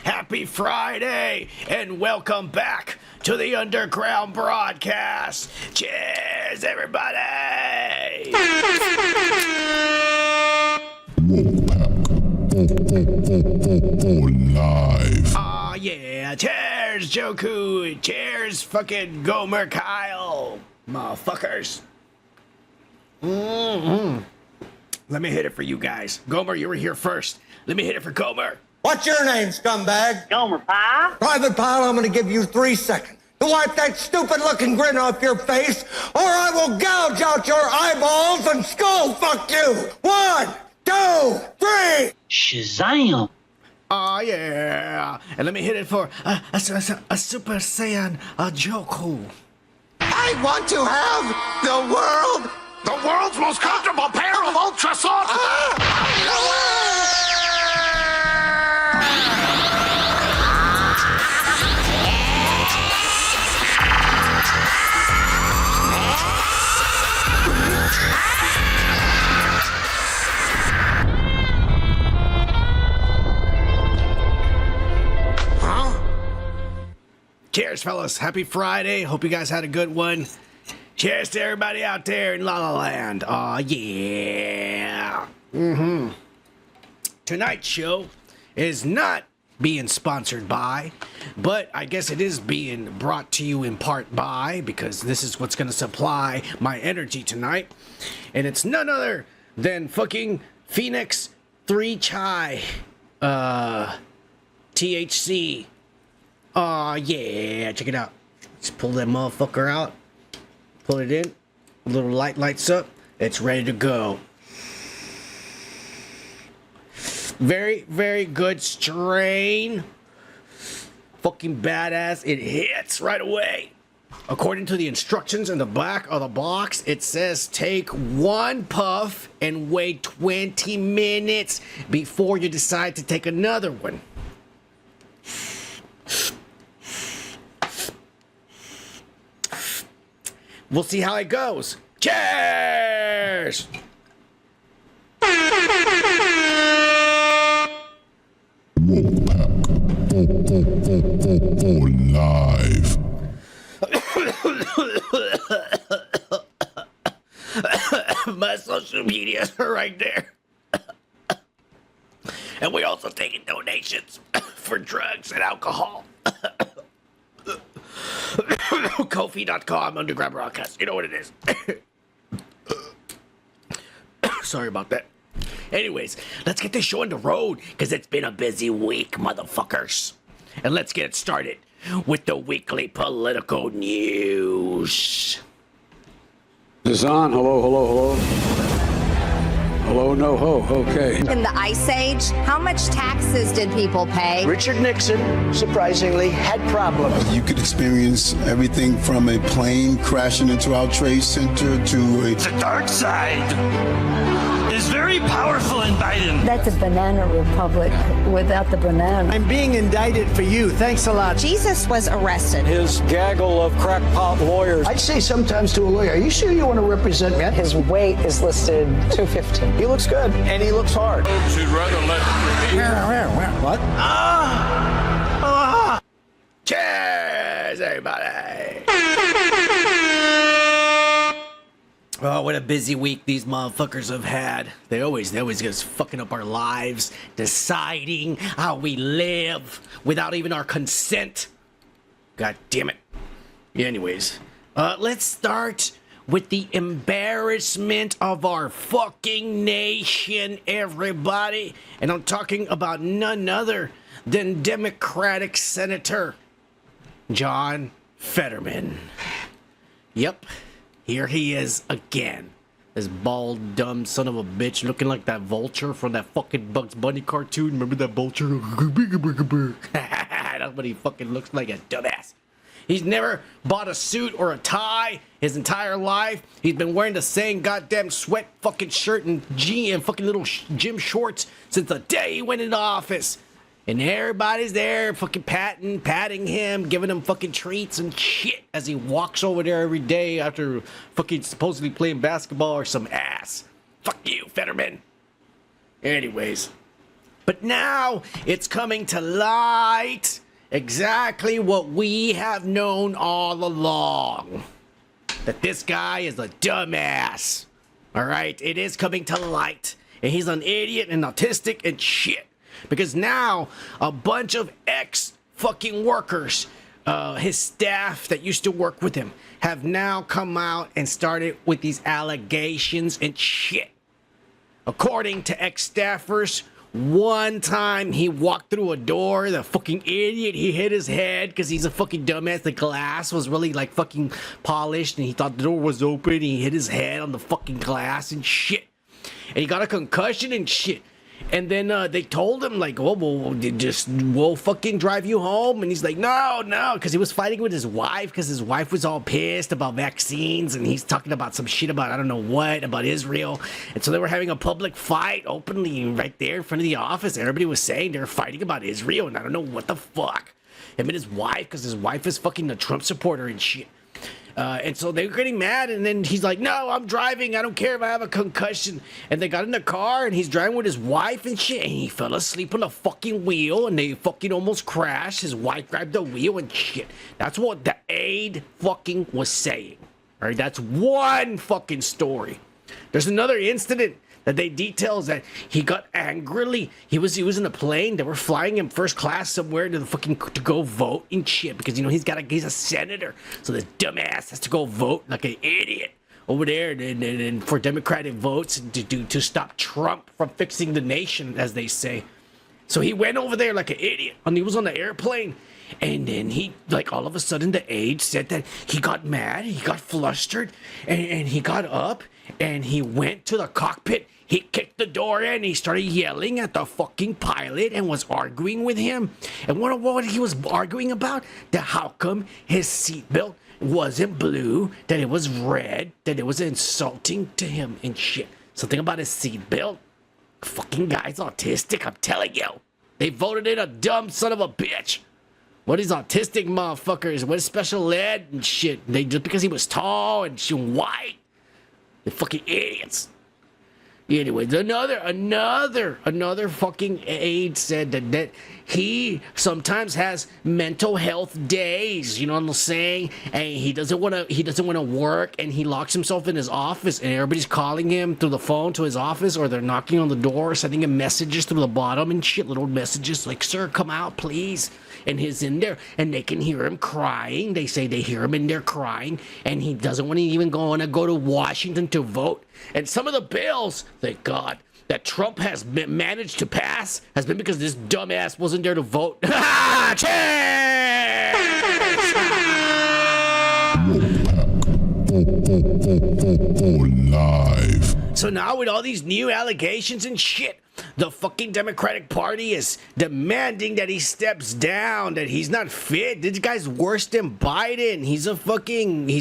Happy Friday, and welcome back to the Underground Broadcast. Cheers, everybody! Live. Aw, yeah. Cheers, Joku. Cheers, fucking Gomer Kyle. Motherfuckers. Let me hit it for you guys. Gomer, you were here first. Let me hit it for Gomer. What's your name, scumbag? Gomer Pyle. Private Pyle, I'm gonna give you 3 seconds to wipe that stupid-looking grin off your face, or I will gouge out your eyeballs and skull fuck you! 1, 2, 3! Shazam! Oh, yeah. And let me hit it for a Super Saiyan Joku. I want to have the world's most comfortable pair of ultra soft... Cheers, fellas. Happy Friday. Hope you guys had a good one. Cheers to everybody out there in La La Land. Aw, yeah. Tonight's show is not being sponsored by, but I guess it is being brought to you in part by, because this is what's going to supply my energy tonight. And it's none other than fucking Phoenix 3 Chai. THC. Aw, yeah, check it out. Just pull that motherfucker out. Pull it in. A little light lights up. It's ready to go. Very, very good strain. Fucking badass. It hits right away. According to the instructions in the back of the box, it says take 1 puff and wait 20 minutes before you decide to take another one. We'll see how it goes. Cheers! Live. My social media are right there. And we also taking donations for drugs and alcohol. Ko-fi.com, Underground Broadcast. You know what it is. Sorry about that. Anyways, let's get this show on the road, because it's been a busy week, motherfuckers. And let's get it started with the weekly political news. Is on. Hello, hello, hello. Hello, no ho. Okay. In the Ice Age, how much taxes did people pay? Richard Nixon, surprisingly, had problems. You could experience everything from a plane crashing into our Trade Center to a... The dark side is very powerful in Biden. That's a banana republic without the banana. I'm being indicted for you. Thanks a lot. Jesus was arrested. His gaggle of crackpot lawyers. I'd say sometimes to a lawyer, are you sure you want to represent me? His weight is listed 215. He looks good, and he looks hard. She'd rather let What? Cheers, everybody. Oh, what a busy week these motherfuckers have had. They always just fucking up our lives, deciding how we live without even our consent. God damn it. Anyways, let's start with the embarrassment of our fucking nation, everybody. And I'm talking about none other than Democratic Senator John Fetterman. Yep. Here he is again. This bald, dumb son of a bitch looking like that vulture from that fucking Bugs Bunny cartoon. Remember that vulture? That's what he fucking looks like, a dumbass. He's never bought a suit or a tie his entire life. He's been wearing the same goddamn sweat fucking shirt and fucking little gym shorts since the day he went into office. And everybody's there fucking patting him, giving him fucking treats and shit as he walks over there every day after fucking supposedly playing basketball or some ass. Fuck you, Fetterman. Anyways. But now it's coming to light exactly what we have known all along. That this guy is a dumbass. Alright? It is coming to light. And he's an idiot and autistic and shit. Because now, a bunch of ex-fucking workers, his staff that used to work with him, have now come out and started with these allegations and shit. According to ex-staffers, one time he walked through a door, the fucking idiot, he hit his head because he's a fucking dumbass. The glass was really like fucking polished and he thought the door was open. He hit his head on the fucking glass and shit. And he got a concussion and shit. And then they told him, like, we'll fucking drive you home. And he's like, no, because he was fighting with his wife because his wife was all pissed about vaccines. And he's talking about some shit about, I don't know what, about Israel. And so they were having a public fight openly right there in front of the office. Everybody was saying they were fighting about Israel. And I don't know what the fuck. Him and his wife, because his wife is fucking a Trump supporter and shit. And so they were getting mad, and then he's like, no, I'm driving. I don't care if I have a concussion. And they got in the car, and he's driving with his wife and shit, and he fell asleep on the fucking wheel, and they fucking almost crashed. His wife grabbed the wheel and shit. That's what the aide fucking was saying. All right, that's one fucking story. There's another incident that they details that he got angrily. He was in a plane. They were flying him first class somewhere to the fucking to go vote and shit because he's a senator. So this dumbass has to go vote like an idiot over there and for Democratic votes to stop Trump from fixing the nation, as they say. So he went over there like an idiot, and he was on the airplane. And then he, like, all of a sudden the aide said that he got mad, he got flustered, and he got up and he went to the cockpit. He kicked the door in, he started yelling at the fucking pilot and was arguing with him. And what he was arguing about? That how come his seatbelt wasn't blue, that it was red, that it was insulting to him and shit. Something about his seatbelt. Fucking guy's autistic, I'm telling you. They voted in a dumb son of a bitch. What is autistic motherfuckers? What is special ed and shit? They just because he was tall and white. They're fucking idiots. Anyways, another fucking aide said that he sometimes has mental health days, you know what I'm saying? And he doesn't want to work, and he locks himself in his office, and everybody's calling him through the phone to his office, or they're knocking on the door, sending him messages through the bottom and shit, little messages like, sir, come out, please. And he's in there, and they can hear him crying. They say they hear him in there crying, and he doesn't want to even go to Washington to vote. And some of the bills, thank God, that Trump has managed to pass has been because this dumbass wasn't there to vote. Live. So now with all these new allegations and shit, the fucking Democratic Party is demanding that he steps down, that he's not fit. This guy's worse than Biden. He's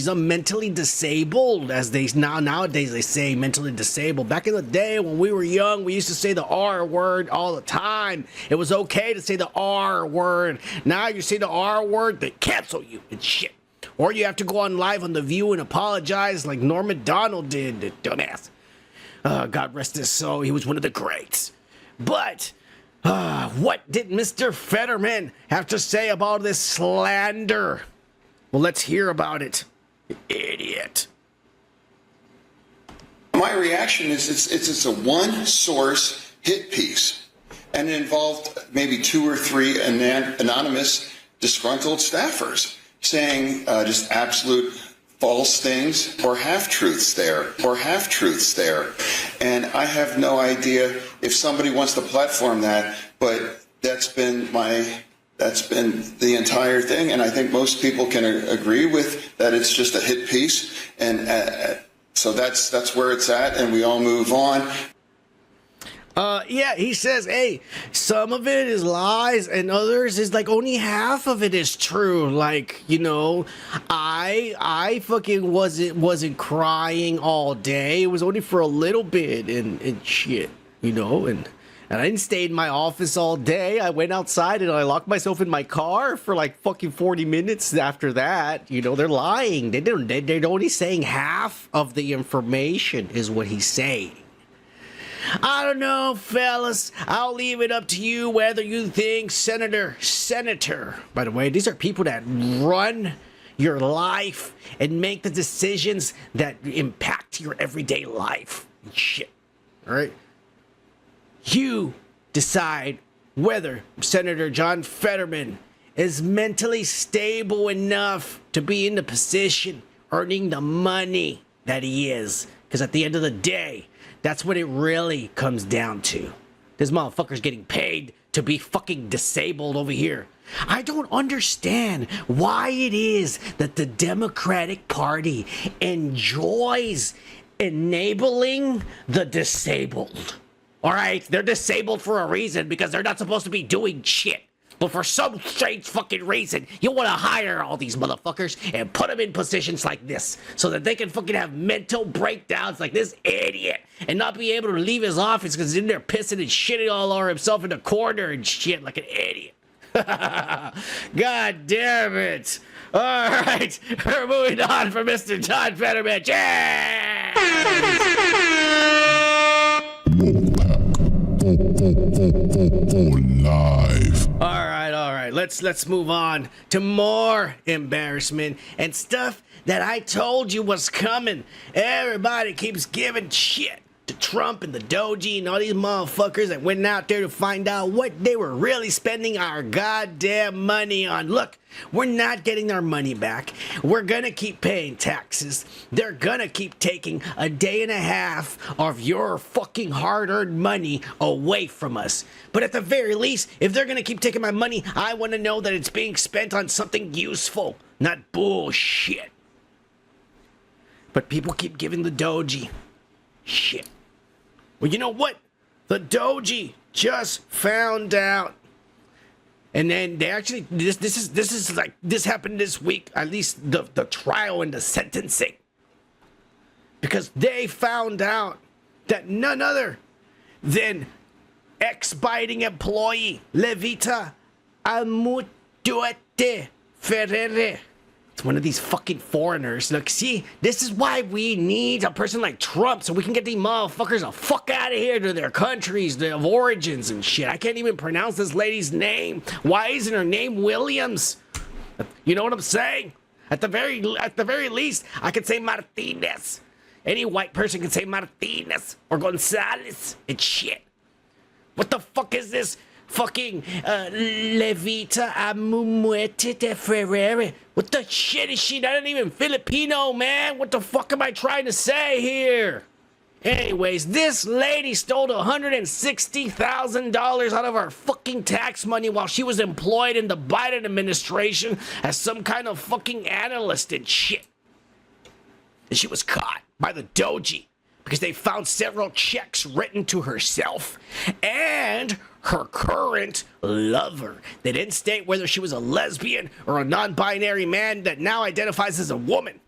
a mentally disabled, as nowadays they say mentally disabled. Back in the day when we were young, we used to say the R word all the time. It was okay to say the R word. Now you say the R word, they cancel you and shit. Or you have to go on live on The View and apologize like Norm Macdonald did, the dumbass. God rest his soul, he was one of the greats. But, what did Mr. Fetterman have to say about this slander? Well, let's hear about it. Idiot. My reaction is it's a one-source hit piece, and it involved maybe 2 or 3 anonymous disgruntled staffers saying just absolute false things or half-truths there. And I have no idea if somebody wants to platform that, but that's been the entire thing. And I think most people can agree with that. It's just a hit piece. And so that's where it's at. And we all move on. Yeah, he says, hey, some of it is lies and others is like only half of it is true. Like, you know, I fucking wasn't crying all day. It was only for a little bit and shit, you know, and I didn't stay in my office all day. I went outside and I locked myself in my car for like fucking 40 minutes after that. You know, they're lying. They're only saying half of the information is what he's saying. I don't know, fellas. I'll leave it up to you whether you think senator. By the way, these are people that run your life and make the decisions that impact your everyday life and shit. All right? You decide whether Senator John Fetterman is mentally stable enough to be in the position earning the money that he is. Because at the end of the day, that's what it really comes down to. This motherfucker's getting paid to be fucking disabled over here. I don't understand why it is that the Democratic Party enjoys enabling the disabled. All right, they're disabled for a reason because they're not supposed to be doing shit. But for some strange fucking reason, you want to hire all these motherfuckers and put them in positions like this so that they can fucking have mental breakdowns like this idiot and not be able to leave his office because he's in there pissing and shitting all over himself in the corner and shit like an idiot. God damn it. All right, we're moving on from Mr. John Fetterman. Yeah! Live. All right. Let's move on to more embarrassment and stuff that I told you was coming. Everybody keeps giving shit to Trump and the Doji and all these motherfuckers that went out there to find out what they were really spending our goddamn money on. Look, we're not getting our money back. We're gonna keep paying taxes. They're gonna keep taking a day and a half of your fucking hard-earned money away from us. But at the very least, if they're gonna keep taking my money, I want to know that it's being spent on something useful, not bullshit. But people keep giving the Doji shit. Well, you know what? The Doji just found out. And then they actually, this happened this week, at least the trial and the sentencing. Because they found out that none other than ex-Biden employee Levita Amutuete Ferrere. It's one of these fucking foreigners. Look, see, this is why we need a person like Trump so we can get these motherfuckers the fuck out of here to their countries, their origins and shit. I can't even pronounce this lady's name. Why isn't her name Williams? You know what I'm saying? At the very least, I could say Martinez. Any white person can say Martinez or Gonzalez and shit. What the fuck is this? Fucking Levita Amumuete de Ferrere. What the shit is she? Not even Filipino, man. What the fuck am I trying to say here? Anyways, this lady stole $160,000 out of our fucking tax money while she was employed in the Biden administration as some kind of fucking analyst and shit. And she was caught by the Doji because they found several checks written to herself and her current lover. They didn't state whether she was a lesbian or a non-binary man that now identifies as a woman.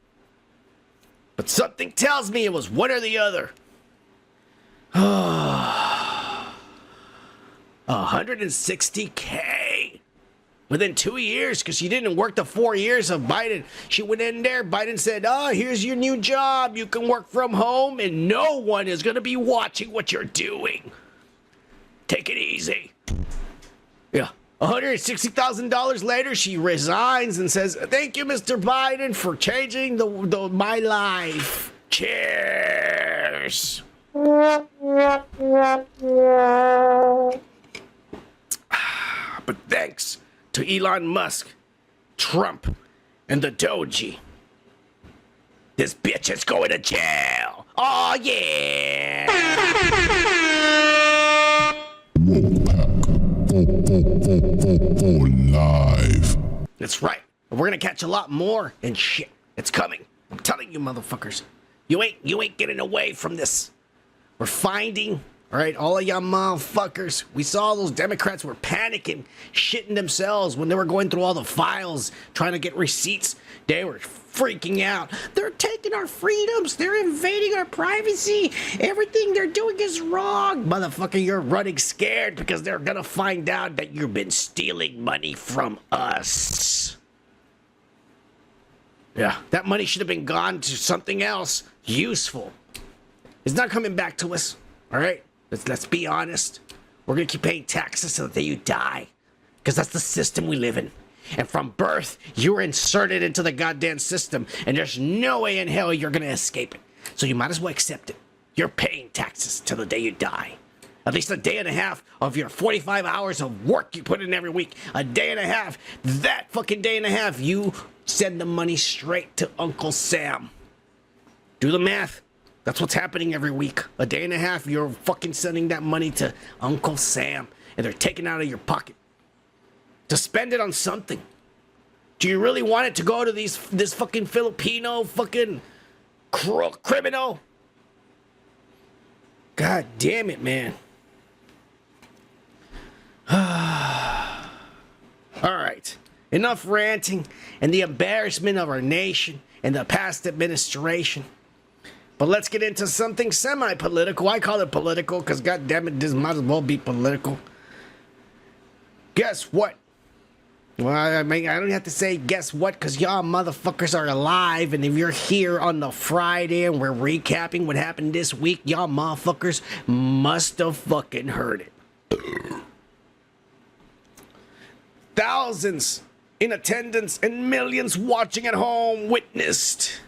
But something tells me it was one or the other. $160K within 2 years because she didn't work the 4 years of Biden. She went in there. Biden said, oh, here's your new job. You can work from home and no one is going to be watching what you're doing. Take it easy. Yeah. $160,000 later, she resigns and says, thank you, Mr. Biden, for changing my life. Cheers. But thanks to Elon Musk, Trump, and the Doji, this bitch is going to jail. Oh, yeah. Live. That's right. We're gonna catch a lot more and shit. It's coming. I'm telling you, motherfuckers. You ain't getting away from this. We're finding All right, all of y'all motherfuckers. We saw those Democrats were panicking, shitting themselves when they were going through all the files, trying to get receipts. They were freaking out. They're taking our freedoms. They're invading our privacy. Everything they're doing is wrong. Motherfucker, you're running scared because they're gonna find out that you've been stealing money from us. Yeah, that money should have been gone to something else useful. It's not coming back to us, all right? Let's be honest. We're gonna keep paying taxes till the day you die, because that's the system we live in. And from birth, you're inserted into the goddamn system, and there's no way in hell you're gonna escape it. So you might as well accept it. You're paying taxes till the day you die. At least a day and a half of your 45 hours of work you put in every week. A day and a half. That fucking day and a half, you send the money straight to Uncle Sam. Do the math. That's what's happening every week. A day and a half, you're fucking sending that money to Uncle Sam, and they're taking it out of your pocket to spend it on something. Do you really want it to go to this fucking Filipino fucking criminal? God damn it, man. All right, enough ranting and the embarrassment of our nation and the past administration. But let's get into something semi-political. I call it political because, goddammit, this might as well be political. Guess what? Well, I mean, I don't have to say guess what because y'all motherfuckers are alive. And if you're here on the Friday and we're recapping what happened this week, y'all motherfuckers must have fucking heard it. Thousands in attendance and millions watching at home witnessed.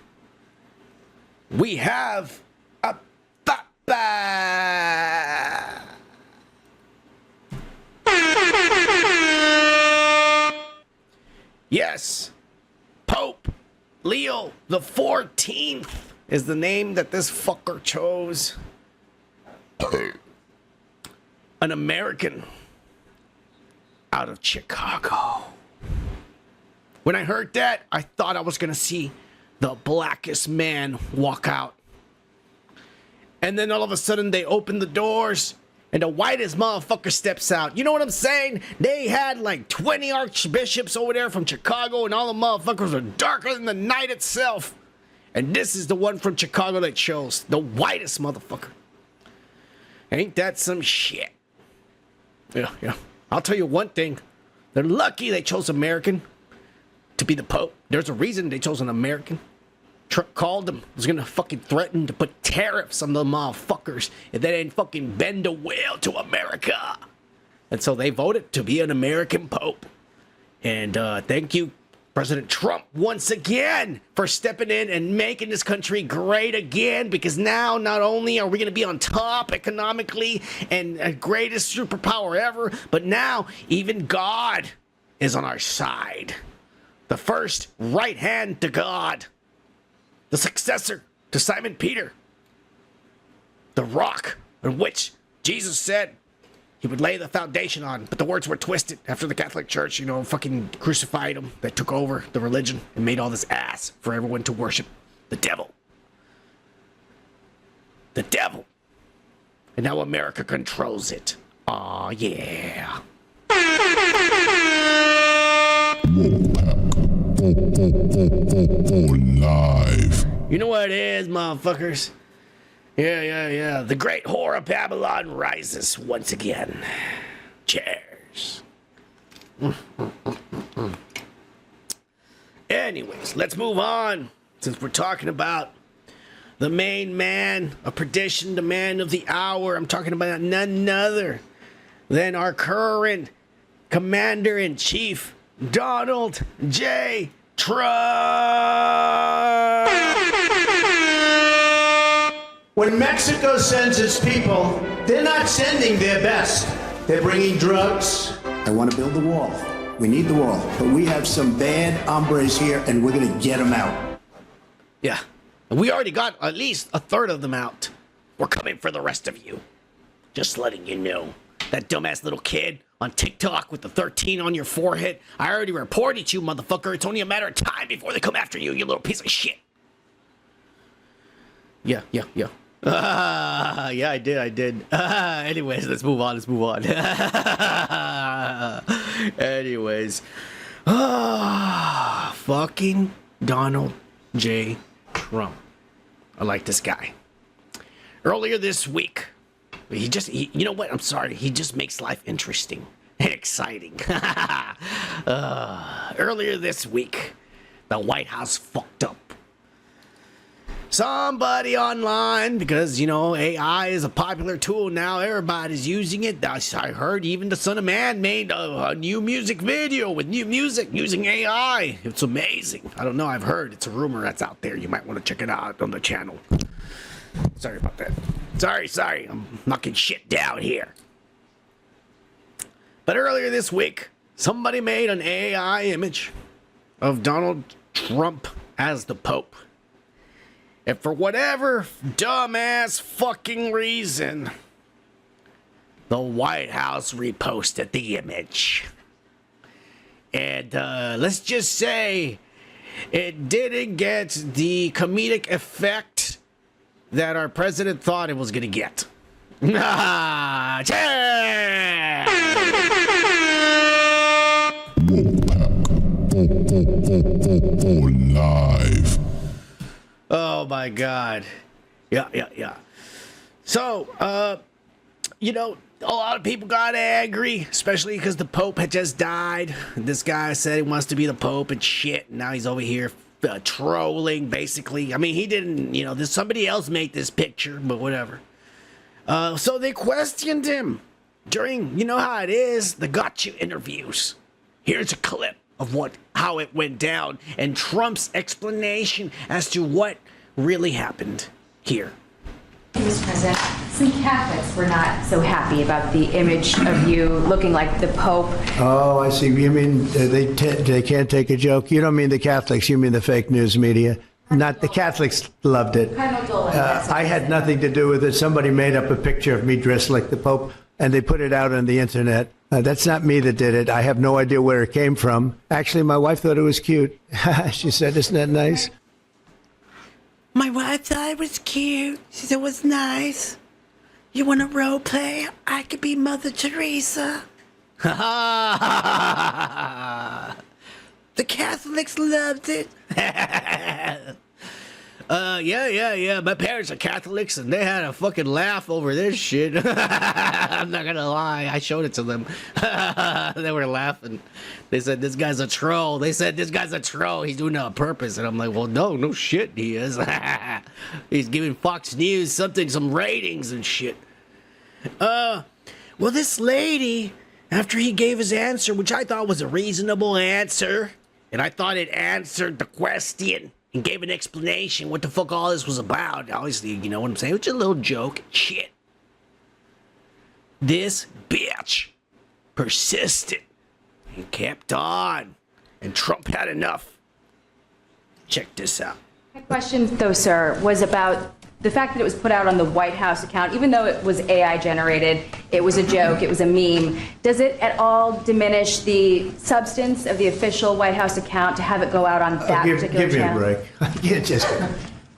We have a papa. Yes, Pope Leo the 14th is the name that this fucker chose. An American out of Chicago. When I heard that, I thought I was gonna see the blackest man walk out. And then all of a sudden they open the doors and the whitest motherfucker steps out. You know what I'm saying? They had like 20 archbishops over there from Chicago and all the motherfuckers are darker than the night itself. And this is the one from Chicago they chose. The whitest motherfucker. Ain't that some shit? Yeah. I'll tell you one thing. They're lucky they chose American to be the Pope. There's a reason they chose an American. Trump called them, was gonna fucking threaten to put tariffs on the motherfuckers if they didn't fucking bend the wheel to America. And so they voted to be an American Pope. And thank you, President Trump, once again for stepping in and making this country great again, because now not only are we gonna be on top economically and greatest superpower ever, but now even God is on our side. The first right hand to God. The successor to Simon Peter, the rock on which Jesus said he would lay the foundation on, but the words were twisted after the Catholic Church, fucking crucified him. They took over the religion and made all this ass for everyone to worship the devil. The devil. And now America controls it. Aw, yeah. Live. You know what it is, motherfuckers? Yeah. The great whore of Babylon rises once again. Cheers. Anyways, let's move on. Since we're talking about the main man of perdition, the man of the hour, I'm talking about none other than our current Commander-in-Chief, Donald J. Trump. When Mexico sends its people, they're not sending their best. They're bringing drugs. I want to build the wall. We need the wall. But we have some bad hombres here, and we're going to get them out. Yeah. We already got at least a third of them out. We're coming for the rest of you. Just letting you know. That dumbass little kid on TikTok with the 13 on your forehead. I already reported you, motherfucker. It's only a matter of time before they come after you, you little piece of shit. Yeah. Yeah, I did. Anyways, let's move on. Anyways. Fucking Donald J. Trump. I like this guy. Earlier this week, you know what? I'm sorry. He just makes life interesting and exciting. Earlier this week, the White House fucked up. Somebody online, because, you know, AI is a popular tool now. Everybody's using it. I heard even the Son of Man made a new music video with new music using AI. It's amazing. I don't know. I've heard. It's a rumor that's out there. You might want to check it out on the channel. Sorry about that. Sorry. I'm knocking shit down here. But earlier this week, somebody made an AI image of Donald Trump as the Pope. And for whatever dumbass fucking reason, the White House reposted the image. And let's just say it didn't get the comedic effect that our president thought it was going to get. Live. Oh my God. Yeah. So, you know, a lot of people got angry, especially because the Pope had just died. This guy said he wants to be the Pope and shit. And now he's over here trolling, basically. I mean, he didn't, you know, there's somebody else made this picture, but whatever. So they questioned him during, you know how it is, the gotcha interviews. Here's a clip of how it went down and Trump's explanation as to what really happened here. Mr. President, some Catholics were not so happy about the image of you looking like the Pope. Oh, I see. You mean they can't take a joke? You don't mean the Catholics, you mean the fake news media. Not the Catholics loved it. I had nothing to do with it. Somebody made up a picture of me dressed like the Pope, and they put it out on the internet. That's not me that did it. I have no idea where it came from. Actually, my wife thought it was cute. She said, "Isn't that nice?" My wife thought it was cute. She said it was nice. You want to role play? I could be Mother Teresa. The Catholics loved it. Yeah. My parents are Catholics, and they had a fucking laugh over this shit. I'm not gonna lie. I showed it to them. They were laughing. They said, this guy's a troll. He's doing it on purpose. And I'm like, well, no shit, he is. He's giving Fox News some ratings and shit. Well, this lady, after he gave his answer, which I thought was a reasonable answer, and I thought it answered the question and gave an explanation what the fuck all this was about. Obviously, you know what I'm saying? It was just a little joke. Shit. This bitch persisted and kept on. And Trump had enough. Check this out. My question, though, sir, was about the fact that it was put out on the White House account. Even though it was AI generated, it was a joke, it was a meme. Does it at all diminish the substance of the official White House account to have it go out on that particular channel? Give me a break.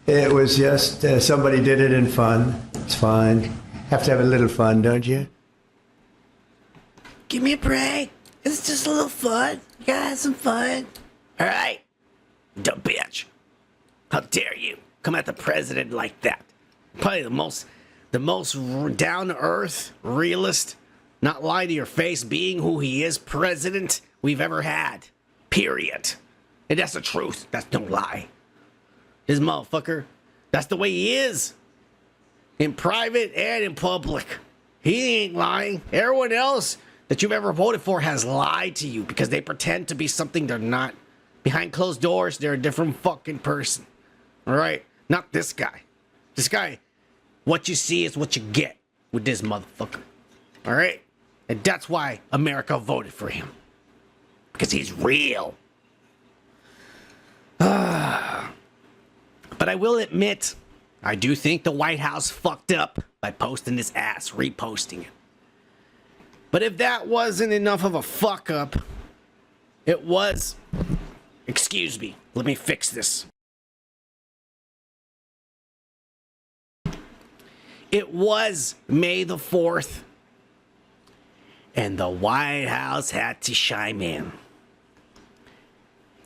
It was just somebody did it in fun. It's fine. Have to have a little fun, don't you? Give me a break. It's just a little fun. You gotta have some fun. All right? Dumb bitch. How dare you come at the president like that? Probably the most down-to-earth, realist, not lie to your face, being who he is, president we've ever had. Period. And that's the truth. That's no lie. This motherfucker, that's the way he is. In private and in public. He ain't lying. Everyone else that you've ever voted for has lied to you because they pretend to be something they're not. Behind closed doors, they're a different fucking person. All right? Not this guy. This guy, what you see is what you get with this motherfucker. All right? And that's why America voted for him. Because he's real. But I will admit, I do think the White House fucked up by posting this ass, reposting it. But if that wasn't enough of a fuck up, it was... Excuse me, let me fix this. It was May the 4th. And the White House had to chime in.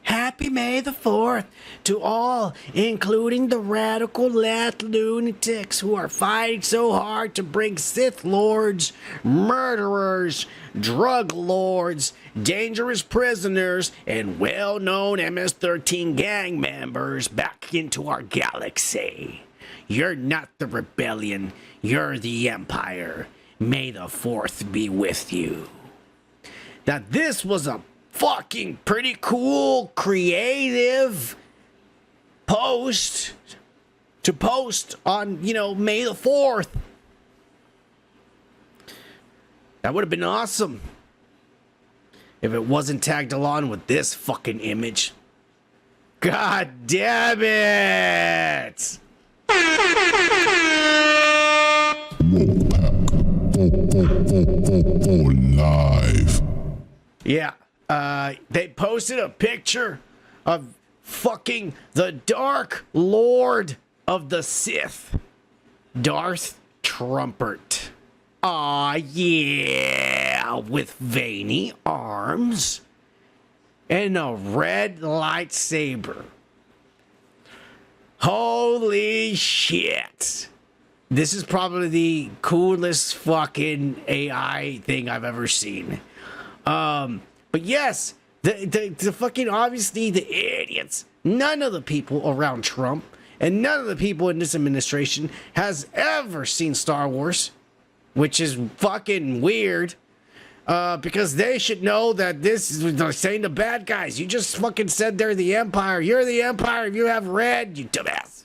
Happy May the 4th to all, including the radical left lunatics who are fighting so hard to bring Sith Lords, murderers, drug lords, dangerous prisoners, and well-known MS-13 gang members back into our galaxy. You're not the rebellion, you're the Empire. May the 4th be with you. Now this was a fucking pretty cool, creative post to post on, May the 4th. That would have been awesome if it wasn't tagged along with this fucking image. God damn it! Live. Yeah. They posted a picture of fucking the Dark Lord of the Sith, Darth Trumpert. Aw, yeah, with veiny arms and a red lightsaber. Holy shit. This is probably the coolest fucking AI thing I've ever seen. But yes, the fucking, obviously, the idiots, none of the people around Trump and none of the people in this administration has ever seen Star Wars, which is fucking weird, because they should know that they're saying the bad guys. You just fucking said they're the Empire. You're the Empire if you have red, you dumbass.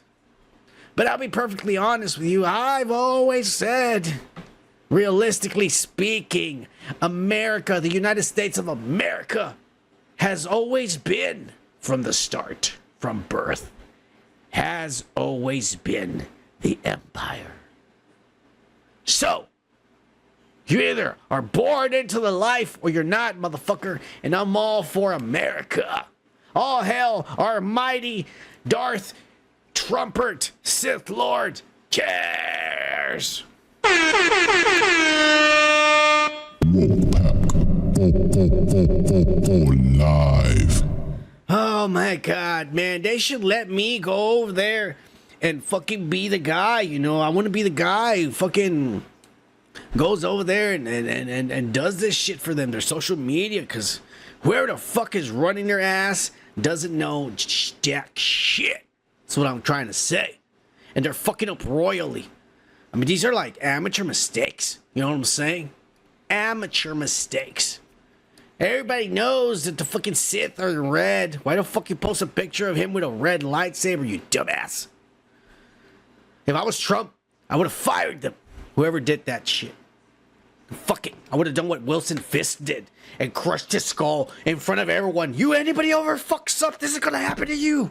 But I'll be perfectly honest with you. I've always said, realistically speaking, America, the United States of America, has always been, from the start, from birth, has always been the Empire. So, you either are born into the life or you're not, motherfucker, and I'm all for America. All hail our mighty Darth Trumpert, Sith Lord. Cheers! Live. Oh my god, man. They should let me go over there and fucking be the guy, I want to be the guy who fucking goes over there and does this shit for them, their social media, because whoever the fuck is running their ass doesn't know jack shit. That's what I'm trying to say. And they're fucking up royally. I mean, these are like amateur mistakes. You know what I'm saying? Amateur mistakes. Everybody knows that the fucking Sith are red. Why the fuck you post a picture of him with a red lightsaber, you dumbass? If I was Trump, I would have fired them. Whoever did that shit. Fuck it. I would have done what Wilson Fisk did and crushed his skull in front of everyone. Anybody over fucks up, this is gonna happen to you.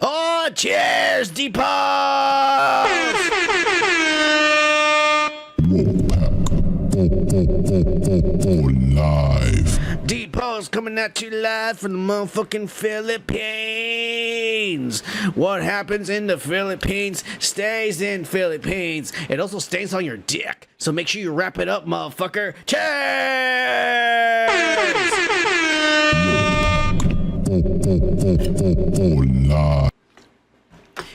Oh, cheers, Depot! Live. Depot's coming at you live from the motherfucking Philippines. What happens in the Philippines stays in Philippines. It also stays on your dick. So make sure you wrap it up, motherfucker. Cheers! Live.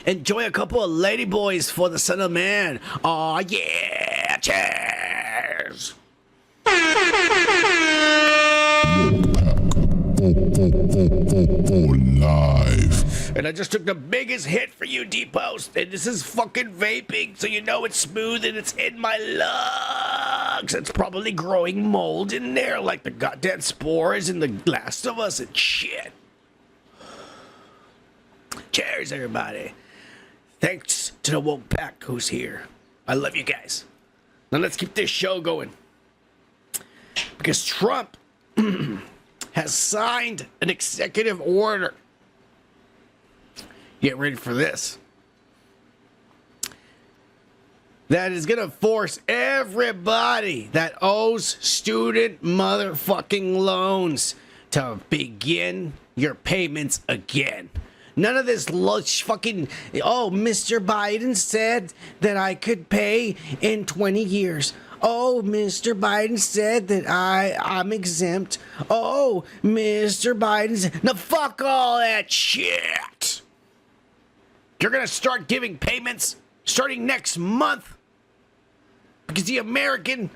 Enjoy a couple of ladyboys for the son of man. Aw, yeah. Cheers! Live. And I just took the biggest hit for you, Depots. And this is fucking vaping, so you know it's smooth and it's in my lungs. It's probably growing mold in there like the goddamn spores in The Last of Us and shit. Cheers, everybody. Thanks to the woke pack who's here. I love you guys. Now let's keep this show going. Because Trump has signed an executive order. Get ready for this. That is going to force everybody that owes student motherfucking loans to begin your payments again. None of this fucking, oh, Mr. Biden said that I could pay in 20 years. Oh, Mr. Biden said that I'm exempt. Oh, Mr. Biden said, no, fuck all that shit. You're gonna start giving payments starting next month because the American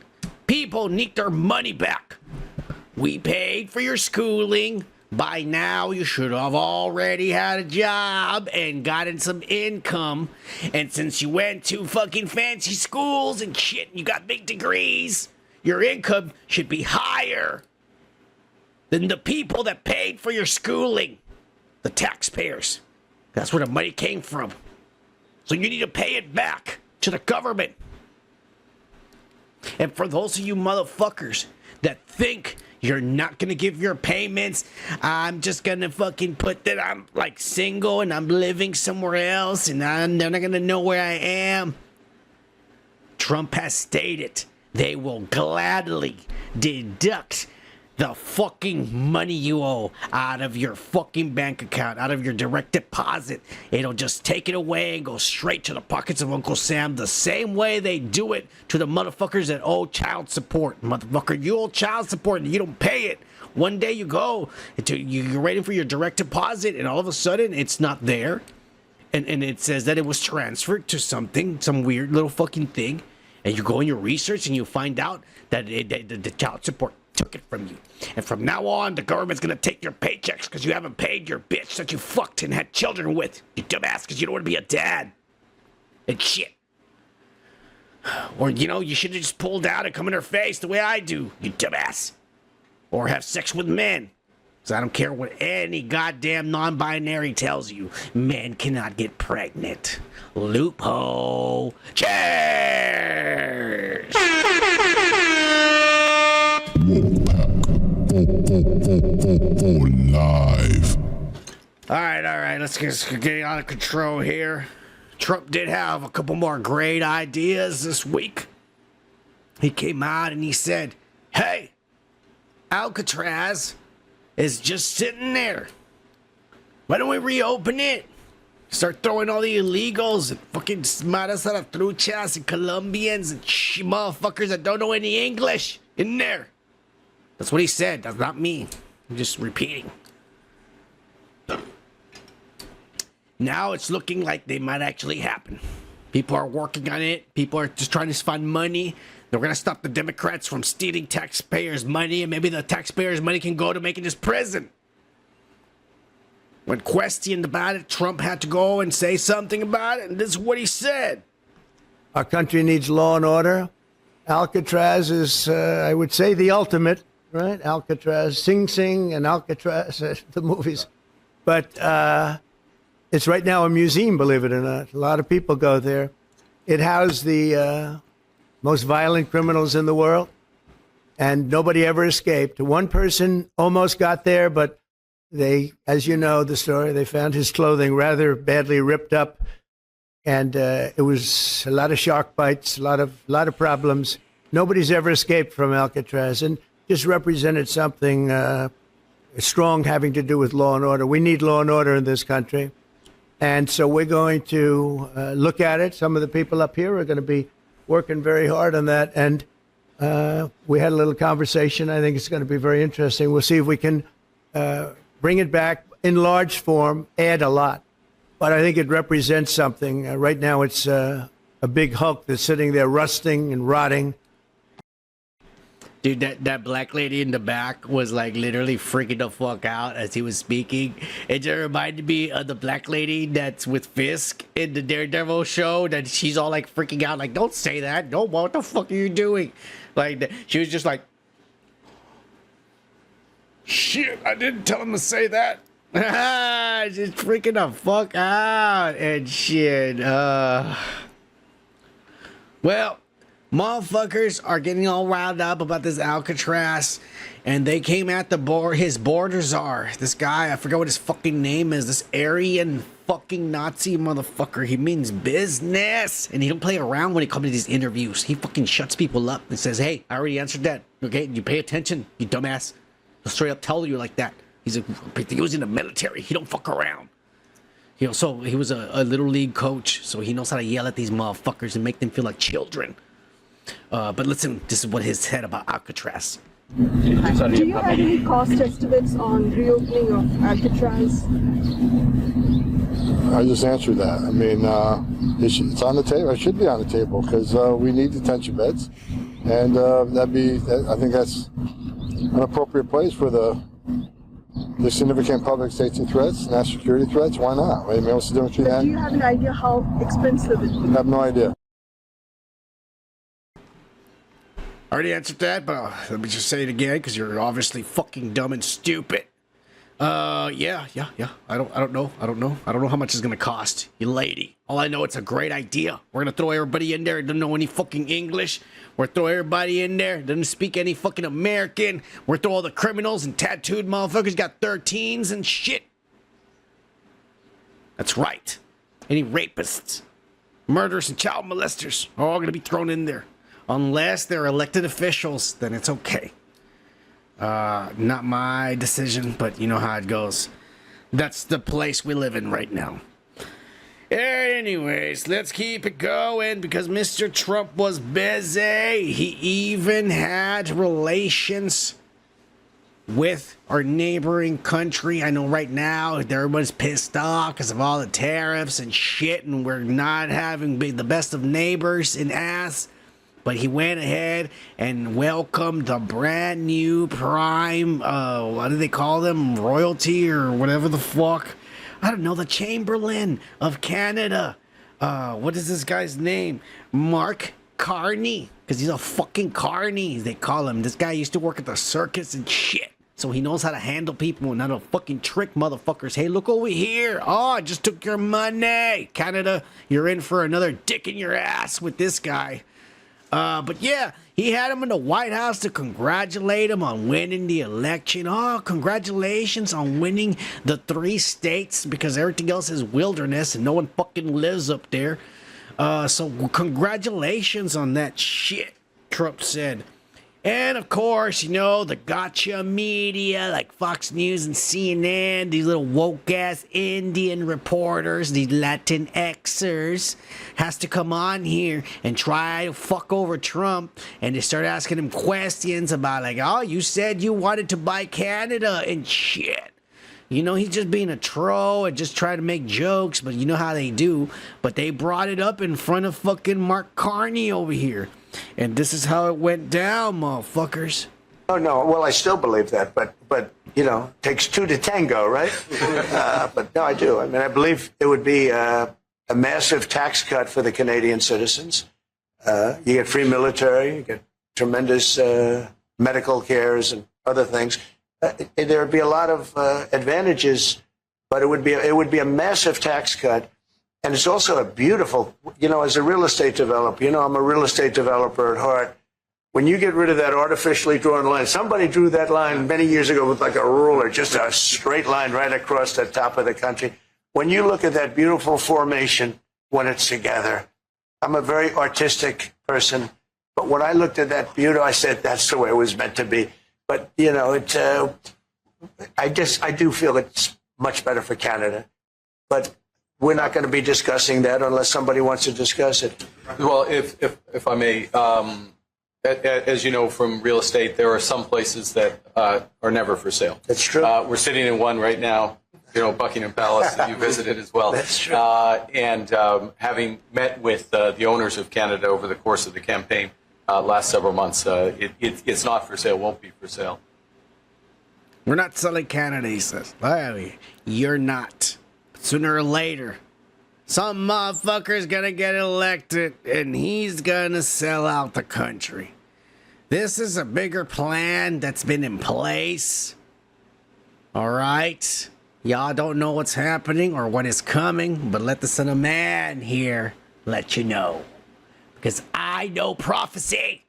people need their money back. We paid for your schooling. By now, you should have already had a job and gotten some income. And since you went to fucking fancy schools and shit, you got big degrees, your income should be higher than the people that paid for your schooling, the taxpayers. That's where the money came from. So you need to pay it back to the government. And for those of you motherfuckers that think you're not gonna give your payments, I'm just gonna fucking put that I'm like single and I'm living somewhere else and they're not gonna know where I am. Trump has stated they will gladly deduct the fucking money you owe out of your fucking bank account, out of your direct deposit. It'll just take it away and go straight to the pockets of Uncle Sam the same way they do it to the motherfuckers that owe child support. Motherfucker, you owe child support and you don't pay it. One day you go, you're waiting for your direct deposit and all of a sudden it's not there. And it says that it was transferred to something, some weird little fucking thing. And you go in your research and you find out that the child support took it from you. And from now on, the government's gonna take your paychecks because you haven't paid your bitch that you fucked and had children with. You dumbass, because you don't want to be a dad. And shit. Or, you know, you should have just pulled out and come in her face the way I do, you dumbass. Or have sex with men. Because I don't care what any goddamn non-binary tells you. Men cannot get pregnant. Loophole. Cheers! Live. All right. Let's get out of control here. Trump did have a couple more great ideas this week. He came out and he said, hey, Alcatraz is just sitting there. Why don't we reopen it? Start throwing all the illegals and fucking maras truchas and Colombians and motherfuckers that don't know any English in there. That's what he said. That's not me. I'm just repeating. Now it's looking like they might actually happen. People are working on it. People are just trying to find money. They're going to stop the Democrats from stealing taxpayers' money, and maybe the taxpayers' money can go to making this prison. When questioned about it, Trump had to go and say something about it, and this is what he said. Our country needs law and order. Alcatraz is, I would say, the ultimate, right? Alcatraz, Sing Sing and Alcatraz, the movies. But it's right now a museum, believe it or not. A lot of people go there. It housed the most violent criminals in the world, and nobody ever escaped. One person almost got there, but they, as you know the story, they found his clothing rather badly ripped up, and it was a lot of shark bites, a lot of problems. Nobody's ever escaped from Alcatraz, and just represented something strong having to do with law and order. We need law and order in this country, and so we're going to look at it. Some of the people up here are going to be working very hard on that, and we had a little conversation. I think it's going to be very interesting. We'll see if we can bring it back in large form, add a lot. But I think it represents something. Right now it's a big hulk that's sitting there rusting and rotting. Dude, that black lady in the back was like literally freaking the fuck out as he was speaking. It just reminded me of the black lady that's with Fisk in the Daredevil show, that she's all like freaking out, like, don't say that. No, what the fuck are you doing? Like, she was just like, shit, I didn't tell him to say that. Just freaking the fuck out and shit. Well, motherfuckers are getting all riled up about this Alcatraz, and they came at his border czar. This guy, I forgot what his fucking name is, this Aryan fucking Nazi motherfucker. He means business, and he don't play around when he comes to these interviews. He fucking shuts people up and says, hey, I already answered that. Okay, you pay attention, you dumbass. He'll straight up tell you like that. He was in the military. He don't fuck around. He was a little league coach, so he knows how to yell at these motherfuckers and make them feel like children. But listen, this is what he said about Alcatraz. Do you have any cost estimates on reopening of Alcatraz? I just answered that. I mean, it's on the table. It should be on the table because we need detention beds, and I think that's an appropriate place for the significant public safety threats, national security threats. Why not? I mean, what's the difference between that? Do you have an idea how expensive it would be? I have no idea. I already answered that, but let me just say it again because you're obviously fucking dumb and stupid. Yeah. I don't know how much it's gonna cost, you lady. All I know, it's a great idea. We're gonna throw everybody in there that doesn't know any fucking English. We're gonna throw everybody in there that doesn't speak any fucking American. We're gonna throw all the criminals and tattooed motherfuckers got 13s and shit. That's right. Any rapists, murderers, and child molesters are all gonna be thrown in there. Unless they're elected officials, then it's okay. Not my decision, but you know how it goes. That's the place we live in right now. Anyways, let's keep it going because Mr. Trump was busy. He even had relations with our neighboring country. I know right now everyone's pissed off because of all the tariffs and shit, and we're not having the best of neighbors in ass. But he went ahead and welcomed a brand new prime, what do they call them? Royalty or whatever the fuck. I don't know, the Chamberlain of Canada. What is this guy's name? Mark Carney. Because he's a fucking carny, they call him. This guy used to work at the circus and shit. So he knows how to handle people and how to fucking trick motherfuckers. Hey, look over here. Oh, I just took your money. Canada, you're in for another dick in your ass with this guy. But yeah, he had him in the White House to congratulate him on winning the election. Oh, congratulations on winning the 3 states because everything else is wilderness and no one fucking lives up there. So congratulations on that shit, Trump said. And of course, you know, the gotcha media like Fox News and CNN, these little woke ass Indian reporters, these Latin Xers, has to come on here and try to fuck over Trump. And they start asking him questions about like, oh, you said you wanted to buy Canada and shit. You know, he's just being a troll and just trying to make jokes, but you know how they do. But they brought it up in front of fucking Mark Carney over here. And this is how it went down, motherfuckers. Oh, no. Well, I still believe that, but you know, takes 2 to tango, right? But no, I do. I mean, I believe it would be a massive tax cut for the Canadian citizens. You get free military, you get tremendous medical cares and other things. There would be a lot of advantages, but it would be a massive tax cut. And it's also a beautiful, you know, as a real estate developer, you know, I'm a real estate developer at heart. When you get rid of that artificially drawn line, somebody drew that line many years ago with like a ruler, just a straight line right across the top of the country. When you look at that beautiful formation when it's together, I'm a very artistic person. But when I looked at that beauty, I said, that's the way it was meant to be. But, you know, I do feel it's much better for Canada. But we're not going to be discussing that unless somebody wants to discuss it. Well, if I may, as you know from real estate, there are some places that are never for sale. That's true. We're sitting in one right now, you know, Buckingham Palace that you visited as well. That's true. And having met with the owners of Canada over the course of the campaign last several months, it's not for sale, won't be for sale. We're not selling Canada, he says. You're not. Sooner or later, some motherfucker's gonna get elected and he's gonna sell out the country. This is a bigger plan that's been in place. All right? Y'all don't know what's happening or what is coming, but let the Son of Man here let you know. Because I know prophecy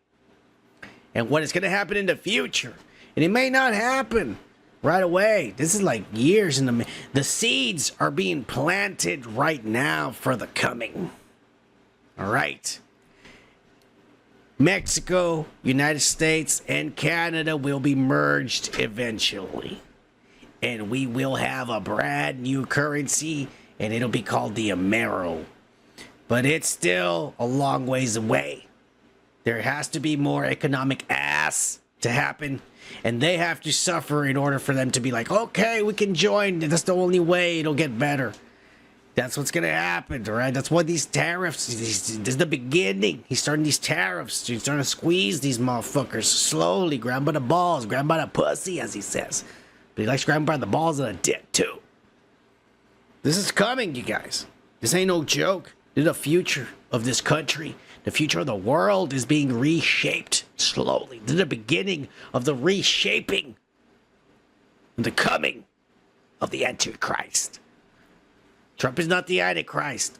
and what is gonna happen in the future. And it may not happen right away. This is like years in the seeds are being planted right now for the coming. All right. Mexico, United States, and Canada will be merged eventually. And we will have a brand new currency and it'll be called the Amero. But it's still a long ways away. There has to be more economic ass to happen, and they have to suffer in order for them to be like, okay, we can join. That's the only way it'll get better. That's what's gonna happen, right? That's why these tariffs, this is the beginning. He's starting these tariffs. He's starting to squeeze these motherfuckers slowly, grab by the balls, grab by the pussy, as he says. But he likes grabbing by the balls and the dick, too. This is coming, you guys. This ain't no joke. The future of this country, the future of the world is being reshaped slowly. This is the beginning of the reshaping and the coming of the Antichrist. Trump is not the Antichrist.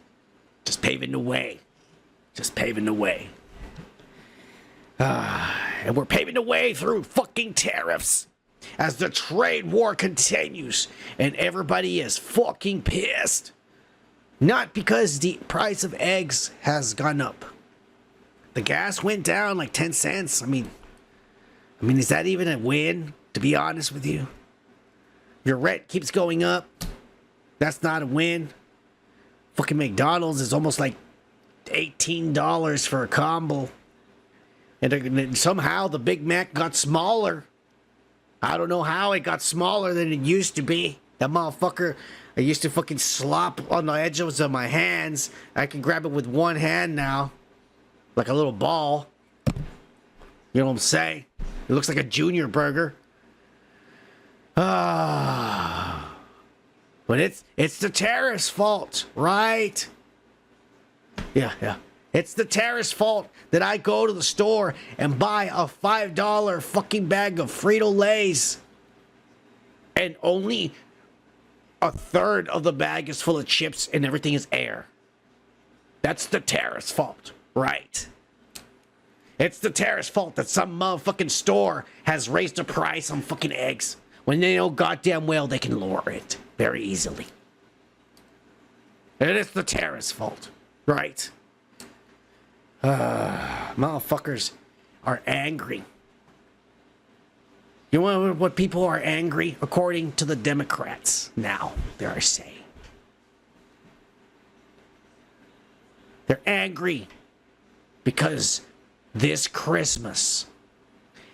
Just paving the way. Just paving the way. And we're paving the way through fucking tariffs as the trade war continues and everybody is fucking pissed. Not because the price of eggs has gone up. The gas went down like 10 cents. I mean, is that even a win, to be honest with you? Your rent keeps going up. That's not a win. Fucking McDonald's is almost like $18 for a combo. And somehow the Big Mac got smaller. I don't know how it got smaller than it used to be. That motherfucker, I used to fucking slop on the edges of my hands. I can grab it with one hand now. Like a little ball. You know what I'm saying? It looks like a junior burger. But it's the terrorist's fault, right? Yeah. It's the terrorist's fault that I go to the store and buy a $5 fucking bag of Frito-Lays. And only a third of the bag is full of chips and everything is air. That's the terrorist's fault, right? It's the terrorist's fault that some motherfucking store has raised the price on fucking eggs when they know goddamn well they can lower it very easily. And it's the terrorist's fault, right? Motherfuckers are angry. You know what people are angry, according to the Democrats now, they are saying. They're angry because this Christmas,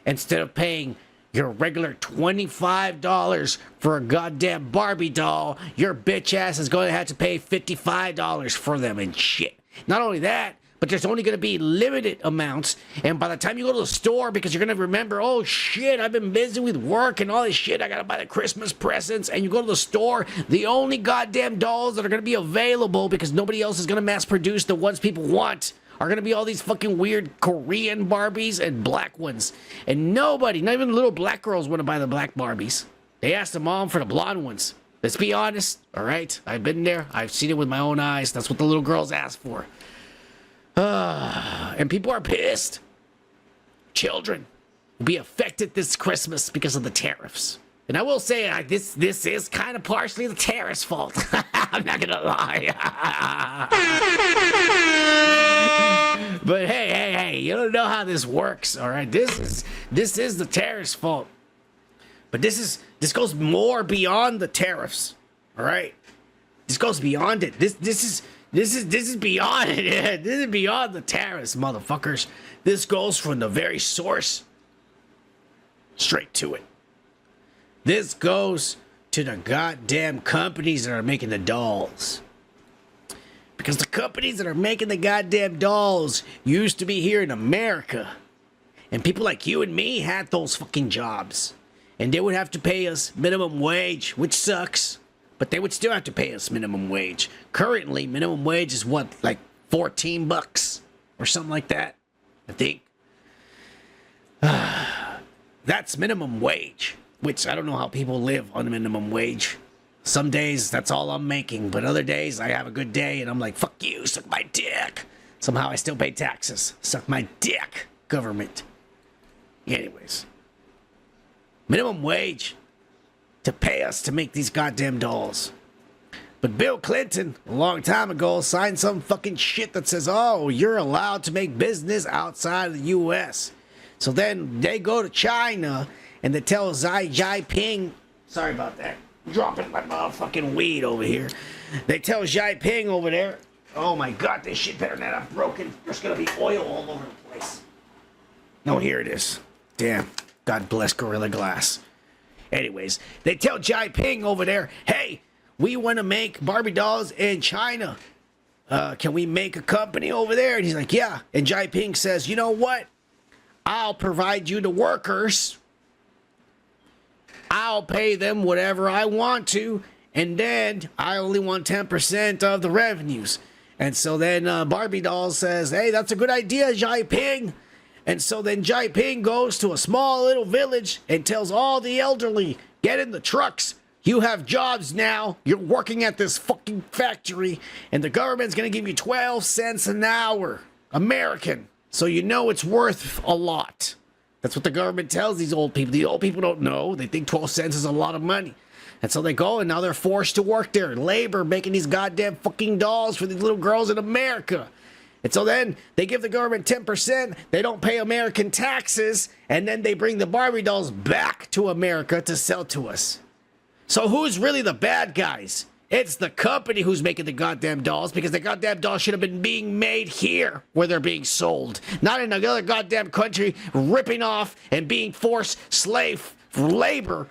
instead of paying your regular $25 for a goddamn Barbie doll, your bitch ass is going to have to pay $55 for them and shit. Not only that, but there's only going to be limited amounts. And by the time you go to the store, because you're going to remember, oh shit, I've been busy with work and all this shit, I got to buy the Christmas presents. And you go to the store, the only goddamn dolls that are going to be available, because nobody else is going to mass produce the ones people want, are going to be all these fucking weird Korean Barbies and black ones. And nobody, not even little black girls, want to buy the black Barbies. They ask the mom for the blonde ones. Let's be honest, all right? I've been there. I've seen it with my own eyes. That's what the little girls ask for. And people are pissed. Children will be affected this Christmas because of the tariffs. And I will say, this is kind of partially the terrorists' fault. I'm not gonna lie. But hey, you don't know how this works, all right? This is the terrorists' fault. But this goes more beyond the tariffs, all right? This goes beyond it. This is beyond it. This is beyond the tariffs, motherfuckers. This goes from the very source straight to it. This goes to the goddamn companies that are making the dolls. Because the companies that are making the goddamn dolls used to be here in America. And people like you and me had those fucking jobs. And they would have to pay us minimum wage, which sucks. But they would still have to pay us minimum wage. Currently, minimum wage is what, like $14 or something like that, I think. That's minimum wage, which I don't know how people live on minimum wage. Some days, that's all I'm making. But other days, I have a good day and I'm like, fuck you, suck my dick. Somehow I still pay taxes. Suck my dick, government. Anyways. Minimum wage to pay us to make these goddamn dolls. But Bill Clinton, a long time ago, signed some fucking shit that says, oh, you're allowed to make business outside of the U.S. So then they go to China and they tell Xi Jinping, sorry about that, dropping my motherfucking weed over here. They tell Xi Jinping over there, oh my God, this shit better not have broken. There's gonna be oil all over the place. No, here it is. Damn. God bless Gorilla Glass. Anyways, they tell Xi Jinping over there, hey, we want to make Barbie dolls in China. Can we make a company over there? And he's like, yeah. And Xi Jinping says, you know what? I'll provide you the workers. I'll pay them whatever I want to. And then I only want 10% of the revenues. And so then Barbie doll says, hey, that's a good idea, Xi Jinping. And so then Xi Jinping goes to a small little village and tells all the elderly, get in the trucks. You have jobs now. You're working at this fucking factory. And the government's going to give you 12 cents an hour. American. So you know it's worth a lot. That's what the government tells these old people. The old people don't know. They think 12 cents is a lot of money. And so they go and now they're forced to work there. Labor making these goddamn fucking dolls for these little girls in America. And so then they give the government 10%, they don't pay American taxes, and then they bring the Barbie dolls back to America to sell to us. So who's really the bad guys? It's the company who's making the goddamn dolls, because the goddamn dolls should have been being made here where they're being sold. Not in another goddamn country ripping off and being forced slave labor.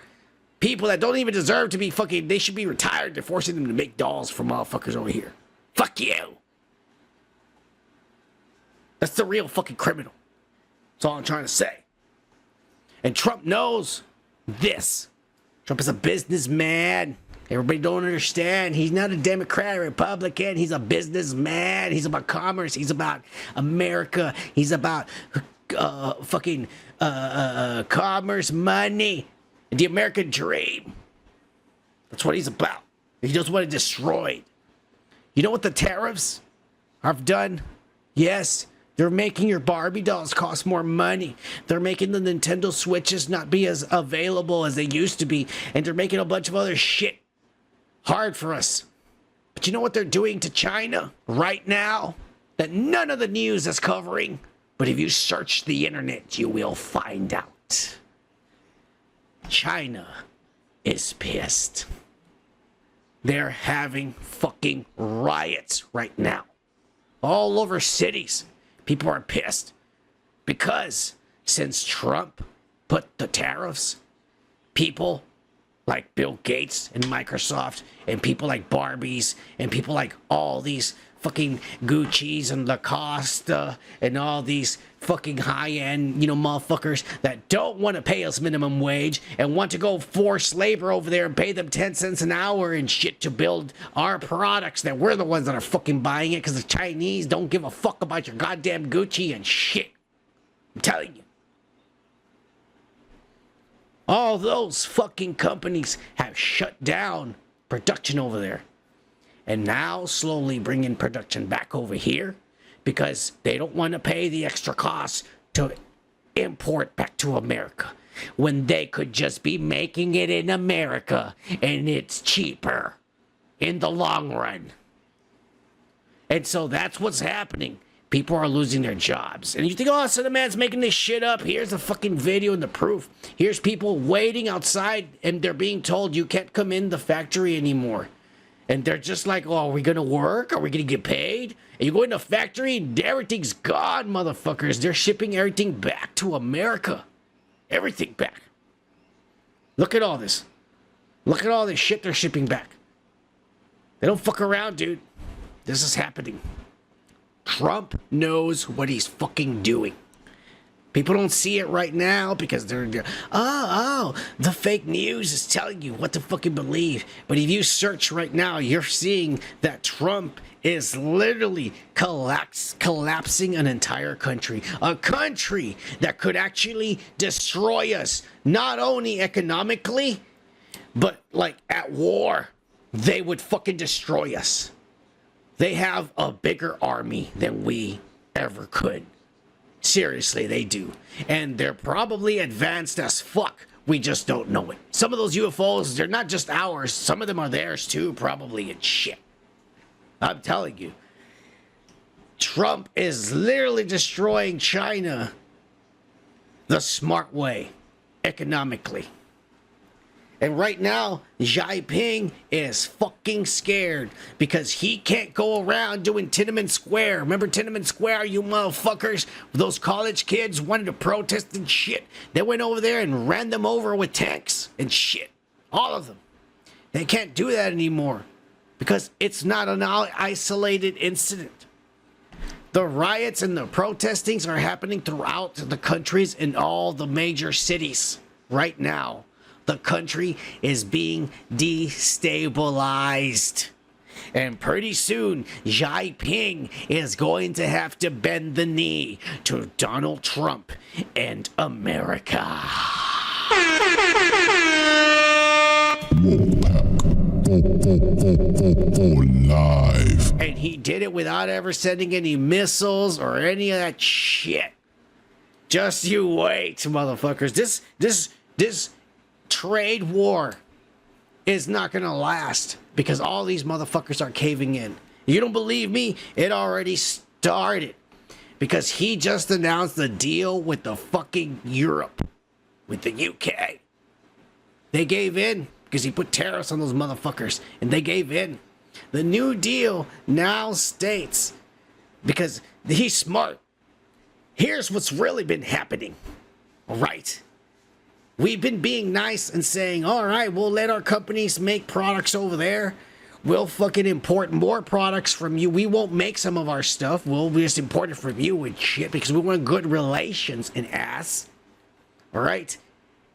People that don't even deserve to be fucking, they should be retired. They're forcing them to make dolls for motherfuckers over here. Fuck you. That's the real fucking criminal. That's all I'm trying to say. And Trump knows this. Trump is a businessman. Everybody don't understand. He's not a Democrat or Republican. He's a businessman. He's about commerce. He's about America. He's about commerce, money, and the American dream. That's what he's about. He doesn't want to destroy it. You know what the tariffs have done? Yes. They're making your Barbie dolls cost more money. They're making the Nintendo Switches not be as available as they used to be. And they're making a bunch of other shit hard for us. But you know what they're doing to China right now? That none of the news is covering. But if you search the internet, you will find out. China is pissed. They're having fucking riots right now. All over cities. People are pissed because since Trump put the tariffs, people like Bill Gates and Microsoft and people like Barbies and people like all these fucking Gucci's and Lacoste and all these fucking high-end, motherfuckers that don't want to pay us minimum wage and want to go force labor over there and pay them 10 cents an hour and shit to build our products, that we're the ones that are fucking buying it because the Chinese don't give a fuck about your goddamn Gucci and shit. I'm telling you. All those fucking companies have shut down production over there. And now slowly bringing production back over here because they don't want to pay the extra costs to import back to America when they could just be making it in America and it's cheaper in the long run. And so that's what's happening. People are losing their jobs. And you think, oh, so the man's making this shit up. Here's the fucking video and the proof. Here's people waiting outside and they're being told you can't come in the factory anymore. And they're just like, oh, are we going to work? Are we going to get paid? And you go in the factory and everything's gone, motherfuckers. They're shipping everything back to America. Everything back. Look at all this. Look at all this shit they're shipping back. They don't fuck around, dude. This is happening. Trump knows what he's fucking doing. People don't see it right now because they're the fake news is telling you what to fucking believe. But if you search right now, you're seeing that Trump is literally collapsing an entire country. A country that could actually destroy us, not only economically, but like at war. They would fucking destroy us. They have a bigger army than we ever could. Seriously, they do. And they're probably advanced as fuck. We just don't know it. Some of those UFOs, they're not just ours. Some of them are theirs too, probably, and shit. I'm telling you. Trump is literally destroying China the smart way, economically. And right now, Xi Jinping is fucking scared because he can't go around doing Tiananmen Square. Remember Tiananmen Square, you motherfuckers? Those college kids wanted to protest and shit. They went over there and ran them over with tanks and shit. All of them. They can't do that anymore because it's not an isolated incident. The riots and the protestings are happening throughout the countries in all the major cities right now. The country is being destabilized. And pretty soon, Xi Jinping is going to have to bend the knee to Donald Trump and America. Live. And he did it without ever sending any missiles or any of that shit. Just you wait, motherfuckers. This trade war is not gonna last because all these motherfuckers are caving in. You don't believe me? It already started because he just announced the deal with the fucking Europe, with the UK. They gave in because he put tariffs on those motherfuckers and they gave in. The New Deal now states, because he's smart, here's what's really been happening. All right. We've been being nice and saying, all right, we'll let our companies make products over there. We'll fucking import more products from you. We won't make some of our stuff. We'll just import it from you and shit because we want good relations and ass. All right?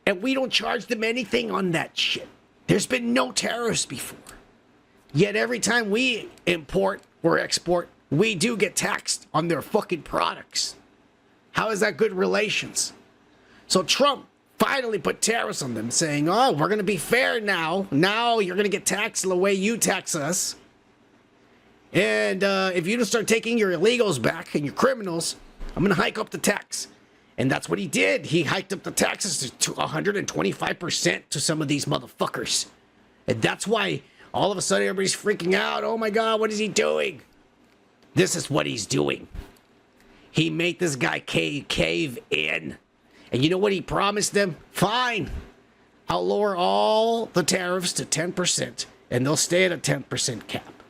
And we don't charge them anything on that shit. There's been no tariffs before. Yet every time we import or export, we do get taxed on their fucking products. How is that good relations? So Trump finally put tariffs on them, saying, oh, we're going to be fair now. Now you're going to get taxed the way you tax us. And if you don't start taking your illegals back and your criminals, I'm going to hike up the tax. And that's what he did. He hiked up the taxes to 125% to some of these motherfuckers. And that's why all of a sudden everybody's freaking out. Oh my God, what is he doing? This is what he's doing. He made this guy cave in. And you know what he promised them? Fine. I'll lower all the tariffs to 10%, and they'll stay at a 10% cap.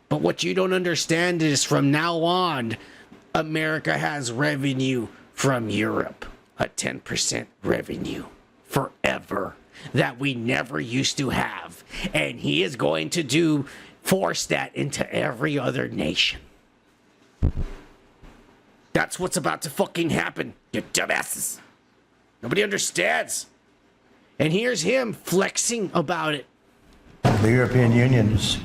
But what you don't understand is from now on, America has revenue from Europe. A 10% revenue forever that we never used to have. And he is going to force that into every other nation. That's what's about to fucking happen, you dumbasses. Nobody understands. And here's him flexing about it. The European Union's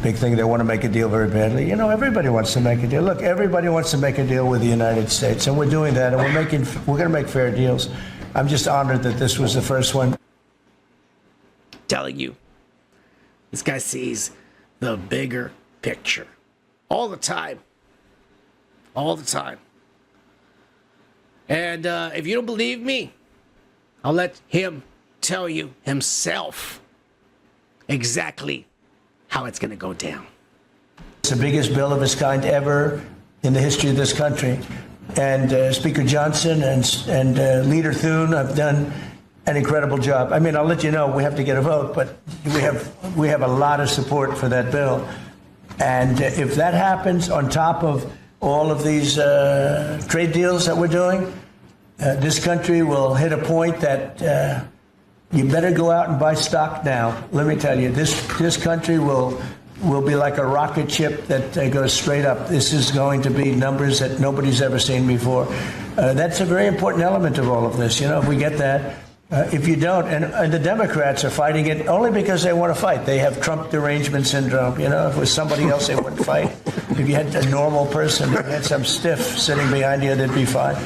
big thing, they want to make a deal very badly. You know, everybody wants to make a deal. Look, everybody wants to make a deal with the United States, and we're doing that, and we're going to make fair deals. I'm just honored that this was the first one. Telling you, this guy sees the bigger picture all the time. All the time. And if you don't believe me, I'll let him tell you himself exactly how it's going to go down. It's the biggest bill of its kind ever in the history of this country. And Speaker Johnson and Leader Thune have done an incredible job. I mean, I'll let you know, we have to get a vote, but we have a lot of support for that bill. And if that happens on top of all of these trade deals that we're doing, this country will hit a point that you better go out and buy stock now. Let me tell you, this country will be like a rocket ship that goes straight up. This is going to be numbers that nobody's ever seen before. That's a very important element of all of this. You know, if we get that, if you don't, and the Democrats are fighting it only because they want to fight. They have Trump derangement syndrome. You know, if it was somebody else, they wouldn't fight. If you had a normal person, if you had some stiff sitting behind you, they'd be fine.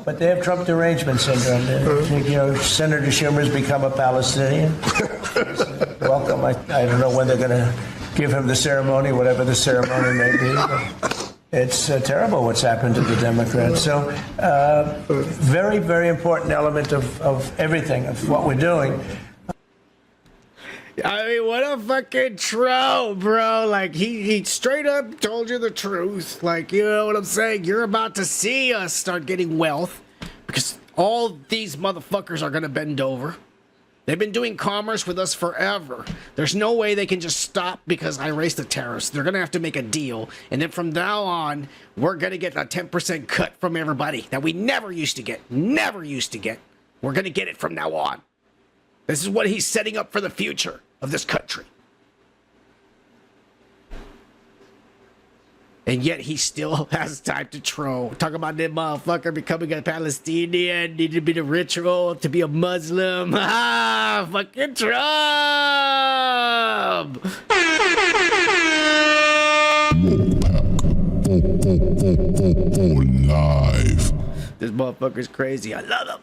But they have Trump derangement syndrome. You know, Senator Schumer's become a Palestinian. Welcome. I don't know when they're going to give him the ceremony, whatever the ceremony may be. But it's terrible what's happened to the Democrats. So very, very important element of everything, of what we're doing. I mean, what a fucking troll, bro. Like, he straight up told you the truth. Like, you know what I'm saying? You're about to see us start getting wealth because all these motherfuckers are going to bend over. They've been doing commerce with us forever. There's no way they can just stop because I raised the tariffs. They're going to have to make a deal. And then from now on, we're going to get a 10% cut from everybody that we never used to get. Never used to get. We're going to get it from now on. This is what he's setting up for the future of this country. And yet he still has time to troll. Talk about that motherfucker becoming a Palestinian, need to be the ritual, to be a Muslim. Ah, fucking Trump! Live. This motherfucker's crazy. I love him.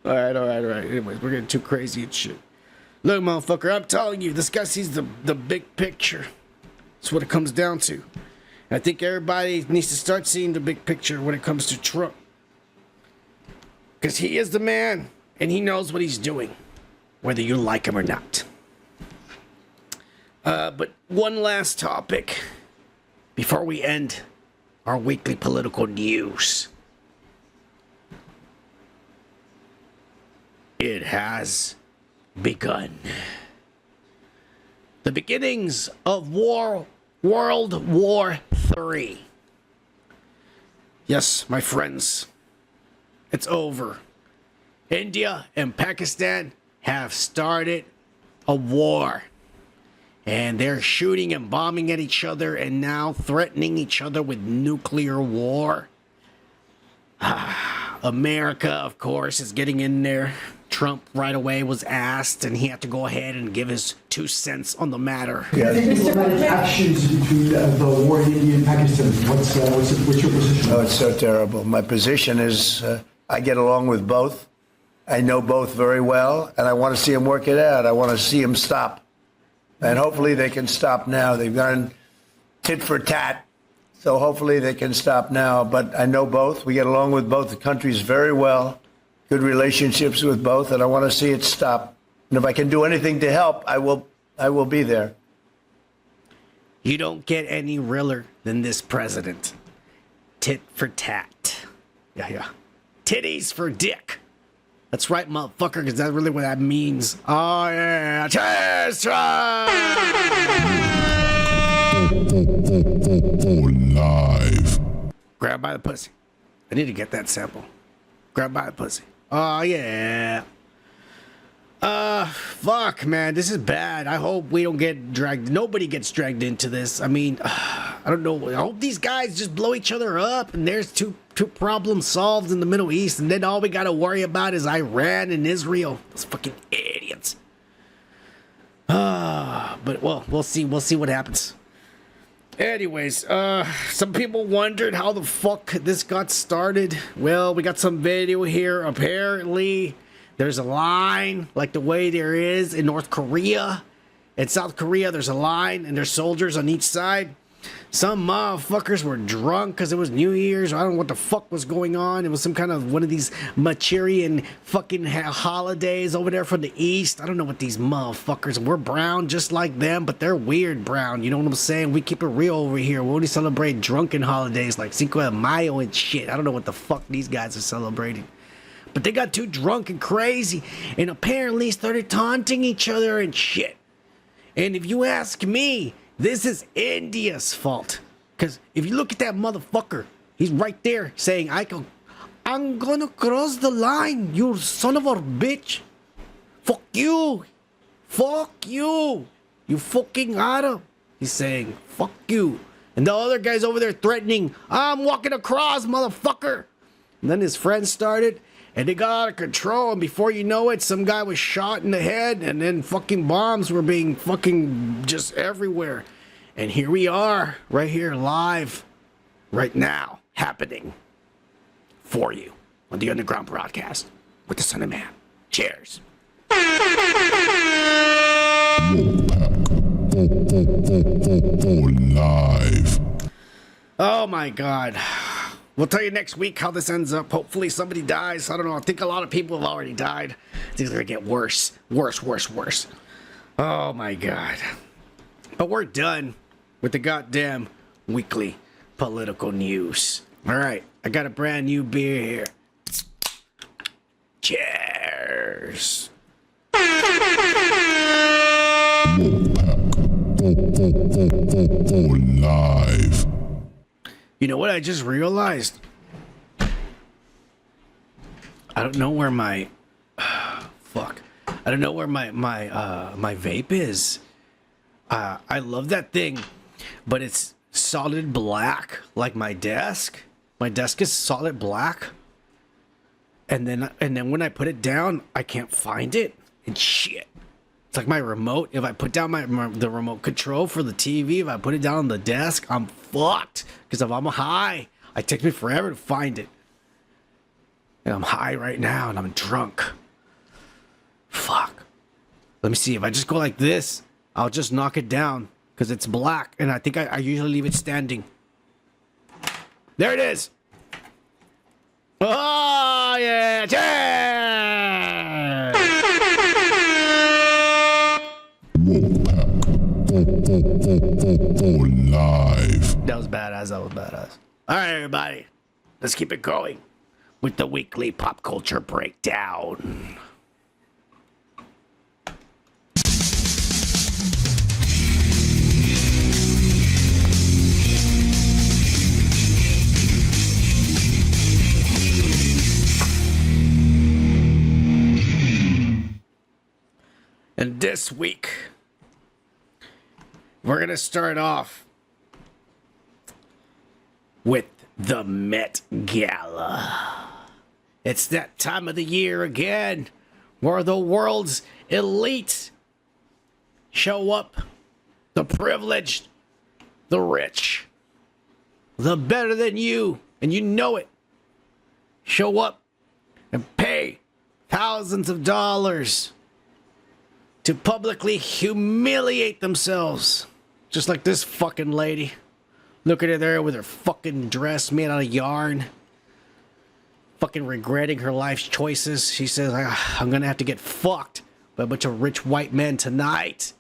All right. Anyways, we're getting too crazy and shit. Look, motherfucker, I'm telling you, this guy sees the big picture. That's what it comes down to. I think everybody needs to start seeing the big picture when it comes to Trump. Because he is the man, and he knows what he's doing, whether you like him or not. But one last topic before we end our weekly political news. It has begun. The beginnings of World War III. Yes, my friends, it's over. India and Pakistan have started a war. And they're shooting and bombing at each other and now threatening each other with nuclear war. America, of course, is getting in there. Trump right away was asked, and he had to go ahead and give his 2 cents on the matter. Yeah. Diplomatic actions between the war in India and Pakistan. What's your position? Oh, it's so terrible. My position is I get along with both. I know both very well, and I want to see them work it out. I want to see them stop. And hopefully they can stop now. They've gone tit for tat, so hopefully they can stop now. But I know both. We get along with both the countries very well. Good relationships with both, and I want to see it stop. And if I can do anything to help, I will be there. You don't get any realer than this president. Tit for tat. Yeah. Titties for dick. That's right, motherfucker, because that's really what that means. Oh, yeah. Cheers, Trump! Live. Grab by the pussy. I need to get that sample. Grab by the pussy. Oh, yeah. Fuck, man. This is bad. I hope we don't get dragged. Nobody gets dragged into this. I mean, I don't know. I hope these guys just blow each other up and there's two problems solved in the Middle East. And then all we got to worry about is Iran and Israel. Those fucking idiots. But, well, we'll see. We'll see what happens. Anyways, some people wondered how the fuck this got started. Well, we got some video here. Apparently, there's a line like the way there is in North Korea. In South Korea, there's a line and there's soldiers on each side. Some motherfuckers were drunk because it was New Year's. I don't know what the fuck was going on. It was some kind of one of these Manchurian fucking holidays over there from the East. I don't know what these motherfuckers. We're brown just like them, but they're weird brown. You know what I'm saying? We keep it real over here. We only celebrate drunken holidays like Cinco de Mayo and shit. I don't know what the fuck these guys are celebrating. But they got too drunk and crazy and apparently started taunting each other and shit. And if you ask me, this is India's fault. Because if you look at that motherfucker, he's right there saying, I'm gonna cross the line, you son of a bitch. Fuck you. Fuck you. You fucking Arab. He's saying, fuck you. And the other guy's over there threatening, I'm walking across, motherfucker. And then his friends started, and they got out of control, and before you know it, some guy was shot in the head, and then fucking bombs were being fucking just everywhere. And here we are, right here, live, right now, happening for you on the Underground Broadcast with the Son of Man. Cheers. Live. Oh my God. We'll tell you next week how this ends up. Hopefully somebody dies. I don't know. I think a lot of people have already died. Things are going to get worse. Worse. Oh my God. But we're done with the goddamn weekly political news. All right. I got a brand new beer here. Cheers. Live. You know what I just realized? I don't know where my fuck. I don't know where my vape is. I love that thing, but it's solid black, like my desk. My desk is solid black. And then when I put it down, I can't find it. And shit. It's like my remote. If I put down the remote control for the TV, if I put it down on the desk, I'm fucked. Because if I'm high, it takes me forever to find it. And I'm high right now, and I'm drunk. Fuck. Let me see. If I just go like this, I'll just knock it down. Because it's black, and I think I usually leave it standing. There it is. Oh, yeah. Yeah. Live. That was badass. That was badass. All right, everybody. Let's keep it going with the weekly pop culture breakdown. And this week, we're going to start off with the Met Gala. It's that time of the year again where the world's elite show up, the privileged, the rich, the better than you, and you know it, show up and pay thousands of dollars to publicly humiliate themselves. Just like this fucking lady. Look at her there with her fucking dress made out of yarn. Fucking regretting her life's choices. She says, I'm gonna have to get fucked by a bunch of rich white men tonight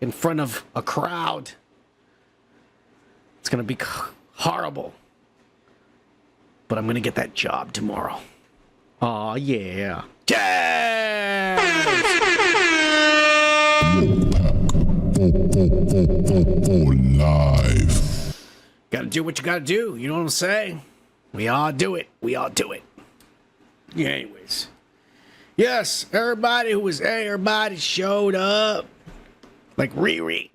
in front of a crowd. It's gonna be horrible. But I'm gonna get that job tomorrow. Aw, yeah. Yeah! Live. Gotta do what you gotta do, you know what I'm saying? We all do it. We all do it. Yeah, anyways. Yes, everybody showed up. Like Riri.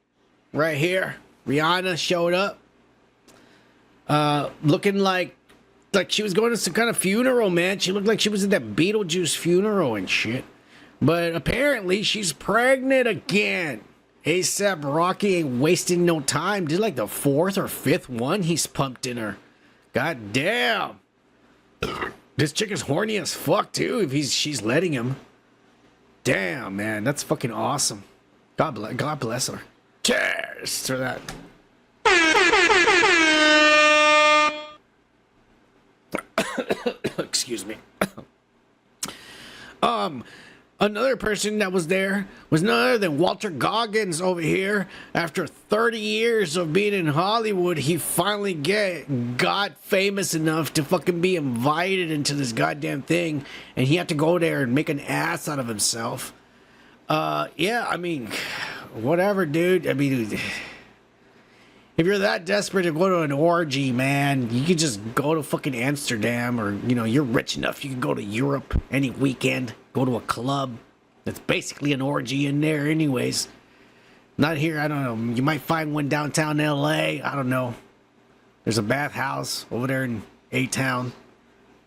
Right here. Rihanna showed up. Looking like she was going to some kind of funeral, man. She looked like she was at that Beetlejuice funeral and shit. But apparently she's pregnant again. A$AP Rocky ain't wasting no time. Did like the 4th or 5th one he's pumped in her. God damn. This chick is horny as fuck too if she's letting him. Damn, man. That's fucking awesome. God bless her. Cheers to that. Excuse me. Another person that was there was none other than Walter Goggins over here. After 30 years of being in Hollywood, he finally got famous enough to fucking be invited into this goddamn thing. And he had to go there and make an ass out of himself. Yeah, I mean, whatever, dude. I mean, if you're that desperate to go to an orgy, man, you could just go to fucking Amsterdam, or, you know, you're rich enough, you can go to Europe any weekend, go to a club. That's basically an orgy in there anyways. Not here, I don't know. You might find one downtown LA, I don't know. There's a bathhouse over there in A-Town,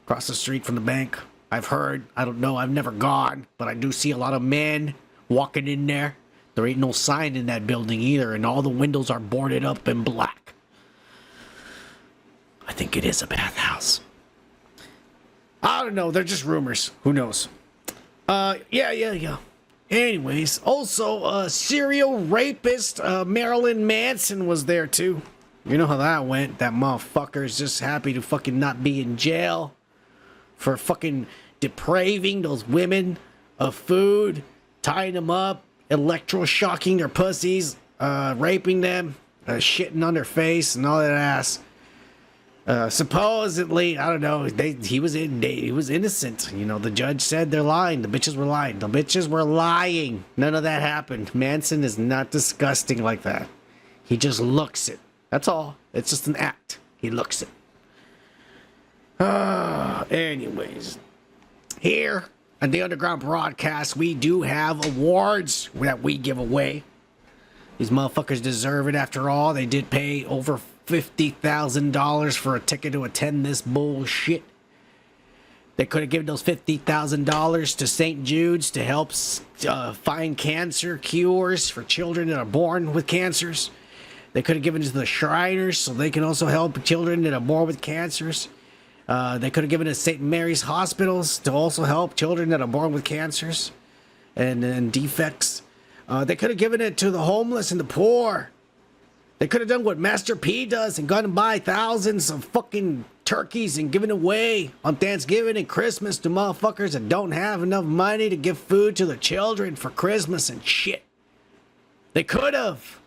across the street from the bank. I've heard, I don't know, I've never gone, but I do see a lot of men walking in there. There ain't no sign in that building either, and all the windows are boarded up in black. I think it is a bathhouse. I don't know, they're just rumors. Who knows? Yeah. Anyways, also, serial rapist Marilyn Manson was there too. You know how that went. That motherfucker's just happy to fucking not be in jail for fucking depraving those women of food, tying them up, electroshocking their pussies, raping them, shitting on their face and all that ass. Supposedly, I don't know, he was innocent. You know, the judge said they're lying. The bitches were lying. The bitches were lying. None of that happened. Manson is not disgusting like that. He just looks it. That's all. It's just an act. He looks it. Anyways, here at the Underground Broadcast, we do have awards that we give away. These motherfuckers deserve it after all. They did pay over $50,000 for a ticket to attend this bullshit. They could have given those $50,000 to St. Jude's to help find cancer cures for children that are born with cancers. They could have given it to the Shriners so they can also help children that are born with cancers. They could have given it to St. Mary's Hospitals to also help children that are born with cancers and defects. They could have given it to the homeless and the poor. They could have done what Master P does and gone and buy thousands of fucking turkeys and given away on Thanksgiving and Christmas to motherfuckers that don't have enough money to give food to their children for Christmas and shit. They could have,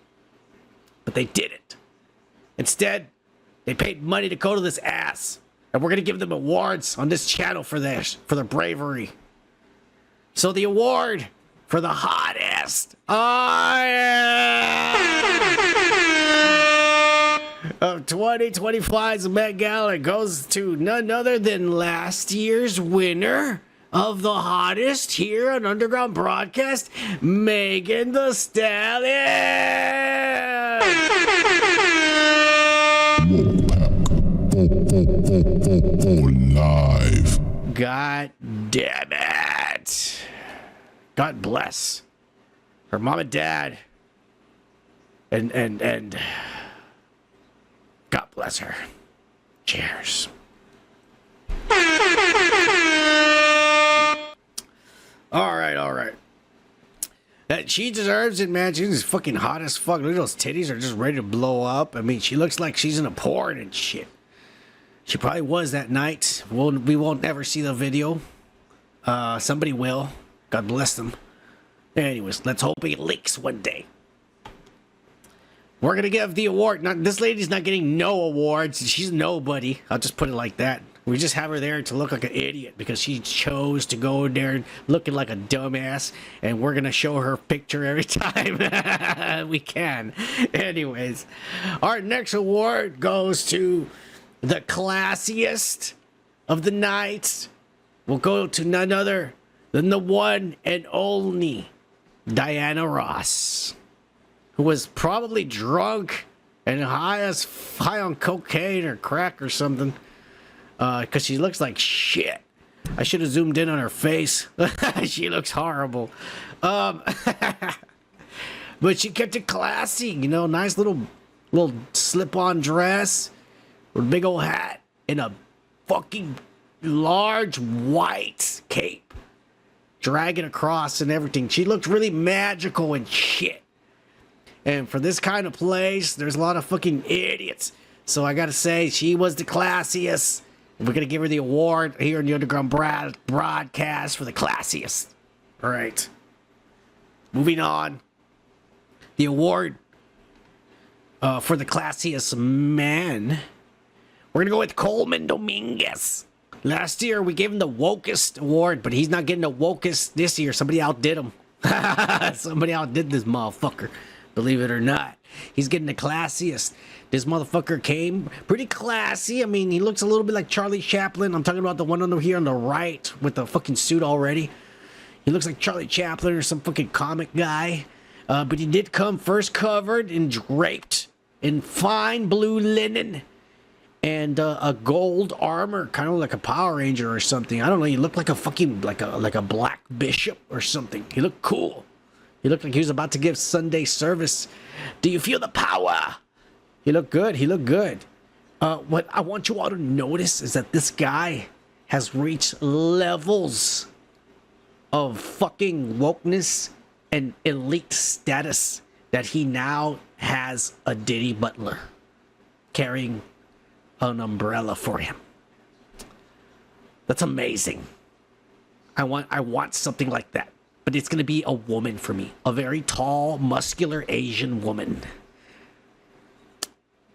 but they didn't. Instead, they paid money to go to this ass, and we're gonna give them awards on this channel for their bravery. So the award for the hottest of 2025's Met Gala goes to none other than last year's winner of the hottest here on Underground Broadcast, Megan Thee Stallion. Live. God damn it. God bless her mom and dad. And God bless her. Cheers. All right. And she deserves it, man. She's fucking hot as fuck. Look at those titties are just ready to blow up. I mean, she looks like she's in a porn and shit. She probably was that night. We won't ever see the video. Somebody will. God bless them. Anyways, let's hope it leaks one day. We're gonna give the award. This lady's not getting no awards. She's nobody. I'll just put it like that. We just have her there to look like an idiot because she chose to go there looking like a dumbass, and we're gonna show her picture every time we can. Anyways, our next award goes to the classiest of the night. We'll go to none other than the one and only Diana Ross, who was probably drunk and high on cocaine or crack or something, because she looks like shit. I should have zoomed in on her face. She looks horrible. But she kept it classy, you know, nice little slip-on dress with a big old hat and a fucking large white cape dragging across and everything. She looked really magical and shit. And for this kind of place, there's a lot of fucking idiots. So I gotta say, she was the classiest. We're gonna give her the award here in the Underground Broadcast for the classiest. All right. Moving on. The award for the classiest man. We're gonna go with Coleman Dominguez. Last year, we gave him the Wokest award, but he's not getting the Wokest this year. Somebody outdid him. Somebody outdid this motherfucker. Believe it or not. He's getting the classiest. This motherfucker came pretty classy. I mean, he looks a little bit like Charlie Chaplin. I'm talking about the one over here on the right with the fucking suit already. He looks like Charlie Chaplin or some fucking comic guy. But he did come first covered and draped in fine blue linen and a gold armor, kind of like a Power Ranger or something. I don't know. He looked like a fucking like a black bishop or something. He looked cool. He looked like he was about to give Sunday service. Do you feel the power? He looked good. He looked good. What I want you all to notice is that this guy has reached levels of fucking wokeness and elite status that he now has a Diddy butler carrying an umbrella for him. That's amazing. I want something like that. But it's going to be a woman for me. A very tall, muscular Asian woman.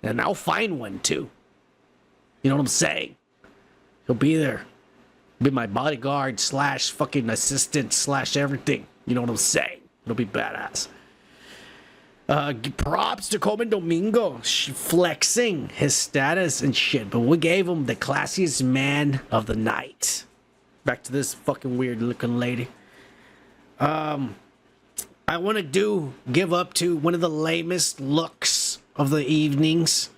And I'll find one too. You know what I'm saying? He'll be there. Be my bodyguard / fucking assistant / everything. You know what I'm saying? It'll be badass. Props to Coleman Domingo flexing his status and shit, but we gave him the classiest man of the night. Back to this fucking weird looking lady. I want to give up to one of the lamest looks of the evenings.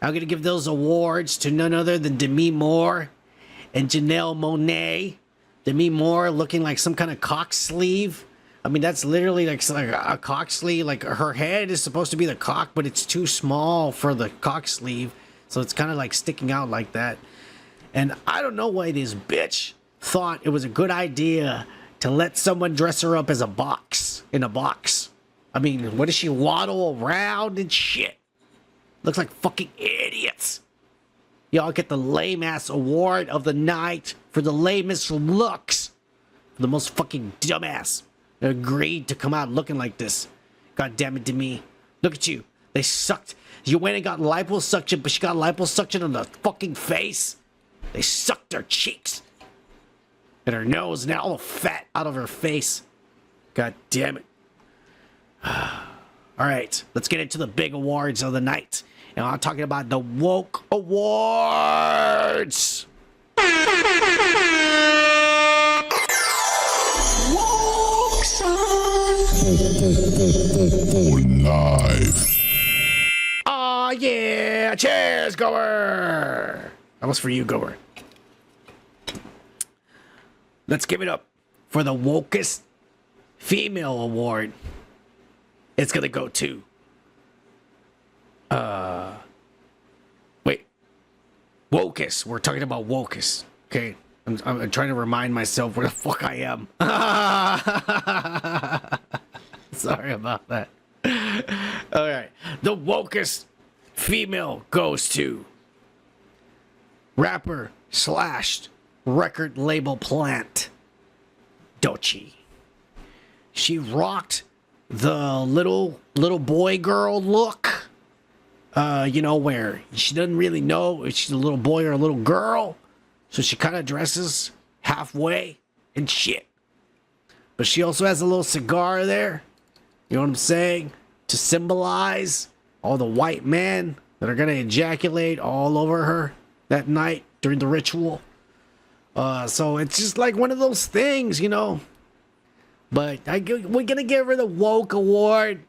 I'm going to give those awards to none other than Demi Moore and Janelle Monáe. Demi Moore looking like some kind of cock sleeve. I mean, that's literally like a cock sleeve. Like, her head is supposed to be the cock, but it's too small for the cock sleeve. So it's kind of like sticking out like that. And I don't know why this bitch thought it was a good idea to let someone dress her up as a box. In a box. I mean, what does she waddle around and shit? Looks like fucking idiots. Y'all get the lame-ass award of the night for the lamest looks. For the most fucking dumbass. Agreed to come out looking like this. God damn it to me. Look at you. They sucked. You went and got liposuction, but she got liposuction on the fucking face. They sucked her cheeks. And her nose, and all the fat out of her face. God damn it. Alright, let's get into the big awards of the night. And I'm talking about the Woke Awards. Live. Oh yeah, cheers, Goer. That was for you, Goer. Let's give it up for the Wokest Female Award. It's gonna go to Wokest. We're talking about Wokest. Okay. I'm trying to remind myself where the fuck I am. Sorry about that. All right. The Wokest Female goes to rapper / record label plant, Doechii. She rocked the little boy girl look. You know, where she doesn't really know if she's a little boy or a little girl. So she kind of dresses halfway and shit. But she also has a little cigar there. You know what I'm saying? To symbolize all the white men that are going to ejaculate all over her that night during the ritual. So it's just like one of those things, you know. But we're going to give her the Woke Award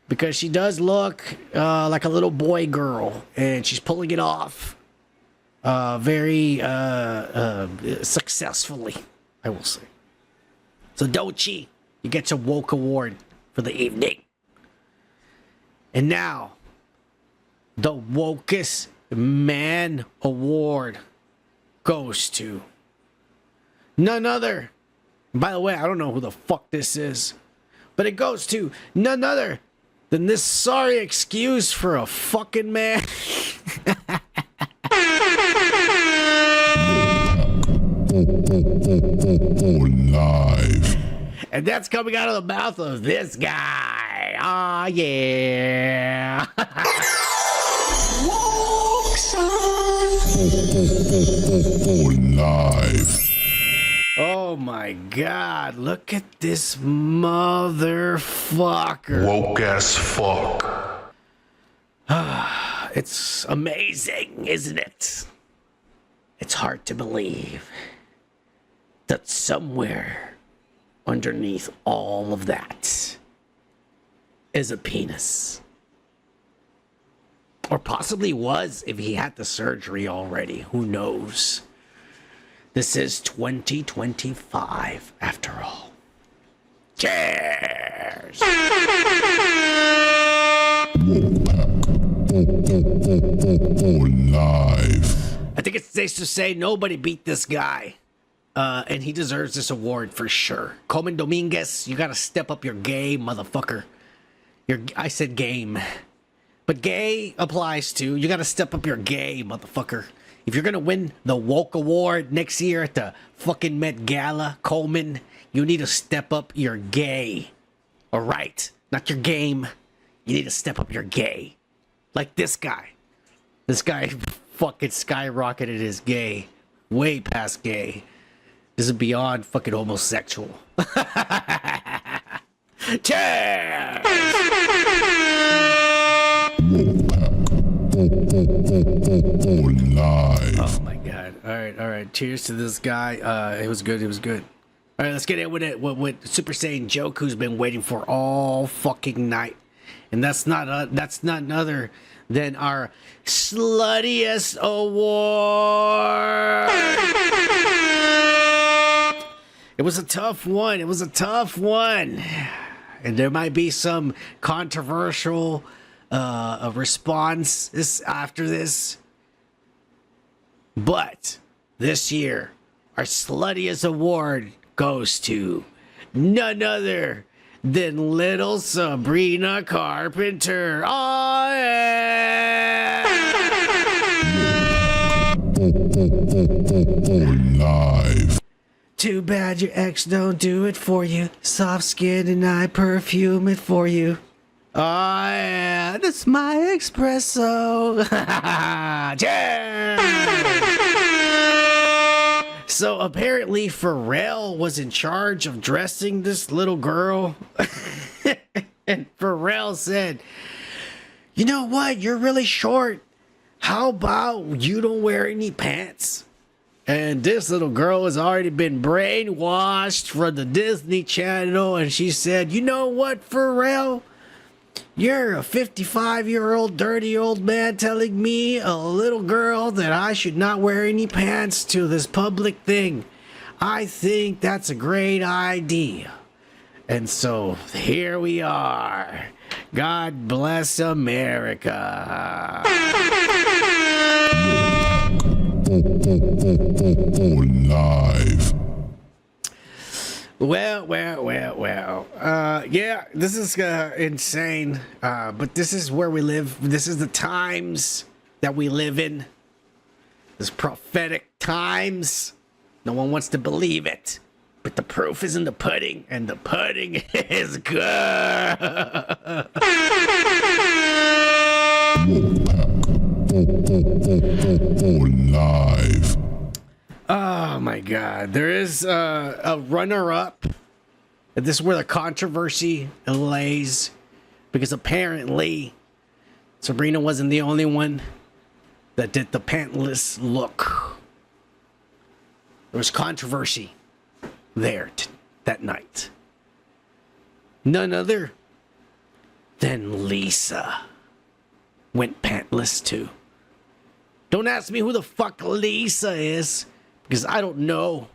because she does look like a little boy girl. And she's pulling it off very successfully, I will say. So Doechii, you get your Woke Award for the evening. And now, the Wokest Man Award goes to none other. By the way, I don't know who the fuck this is, but it goes to none other than this sorry excuse for a fucking man. Live. And that's coming out of the mouth of this guy. Ah, yeah. Live. Oh my God, look at this motherfucker. Woke as fuck. It's amazing, isn't it? It's hard to believe that somewhere underneath all of that is a penis. Or possibly was if he had the surgery already. Who knows? This is 2025 after all. Cheers! Live. I think it's safe to say nobody beat this guy. And he deserves this award for sure. Coleman Dominguez, you gotta step up your game, motherfucker. I said game. But gay applies too. You gotta step up your game, motherfucker. If you're gonna win the Woke Award next year at the fucking Met Gala, Coleman, you need to step up your gay. Alright? Not your game. You need to step up your gay. Like this guy. This guy fucking skyrocketed as gay. Way past gay. This is beyond fucking homosexual. Cheers! Oh my god. Alright. Cheers to this guy. It was good. Alright, let's get in with it with Super Saiyan joke who's been waiting for all fucking night. And that's not none other than our Slutiest award. It was a tough one. And there might be some controversial response after this. But this year, our Slutiest award goes to none other than little Sabrina Carpenter. Oh, yeah. Live. Too bad your ex don't do it for you. Soft skin and I perfume it for you. Oh, yeah. That's my espresso. Cheers! So apparently Pharrell was in charge of dressing this little girl. And Pharrell said, you know what? You're really short. How about you don't wear any pants? And this little girl has already been brainwashed from the Disney Channel. And she said, you know what, Pharrell? You're a 55-year-old dirty old man telling me, a little girl, that I should not wear any pants to this public thing. I think that's a great idea. And so here we are. God bless America. Live. Well. Yeah, this is insane. But this is where we live. This is the times that we live in. This prophetic times. No one wants to believe it. But the proof is in the pudding. And the pudding is good. Live. Oh my god. There is a runner-up. This is where the controversy lays. Because apparently Sabrina wasn't the only one that did the pantless look. There was controversy there that night. None other than Lisa went pantless too. Don't ask me who the fuck Lisa is, because I don't know.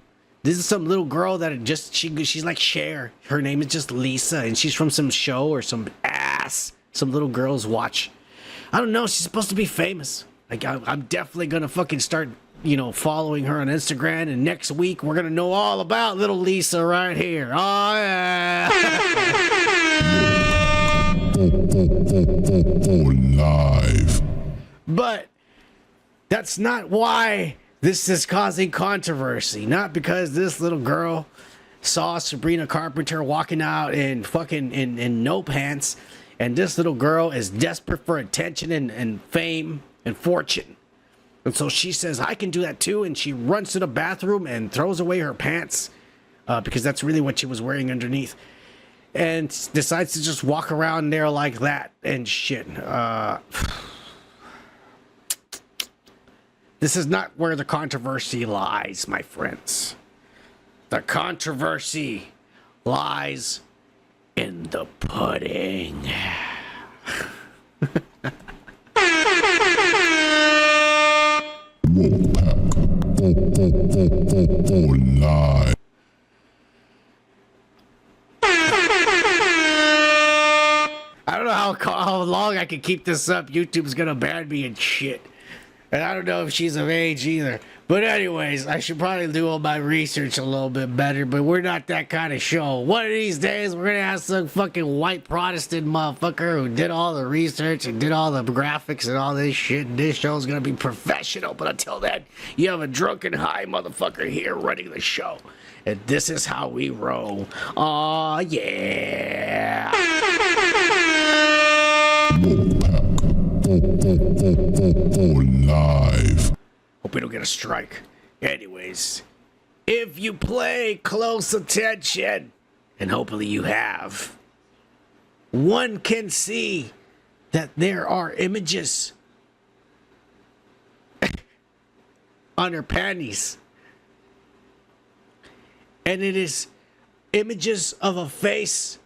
This is some little girl that she's like Cher. Her name is just Lisa, and she's from some show or some ass some little girls watch. I don't know. She's supposed to be famous. Like I'm definitely gonna fucking start, following her on Instagram, and next week we're gonna know all about little Lisa right here. Oh yeah. Live. But that's not why this is causing controversy. Not because this little girl saw Sabrina Carpenter walking out in fucking in no pants, and this little girl is desperate for attention and fame and fortune. And so she says, I can do that too, and she runs to the bathroom and throws away her pants, because that's really what she was wearing underneath, and decides to just walk around there like that and shit. This is not where the controversy lies, my friends. The controversy lies in the pudding. Live. I don't know how long I can keep this up. YouTube's gonna ban me and shit. And I don't know if she's of age either. But anyways, I should probably do all my research a little bit better, but we're not that kind of show. One of these days, we're gonna have some fucking white Protestant motherfucker who did all the research and did all the graphics and all this shit, and this show's gonna be professional. But until then, you have a drunken high motherfucker here running the show. And this is how we roll. Aw, yeah. Live. Hope we don't get a strike. Anyways, if you play close attention, and hopefully you have, one can see that there are images on her panties. And it is images of a face,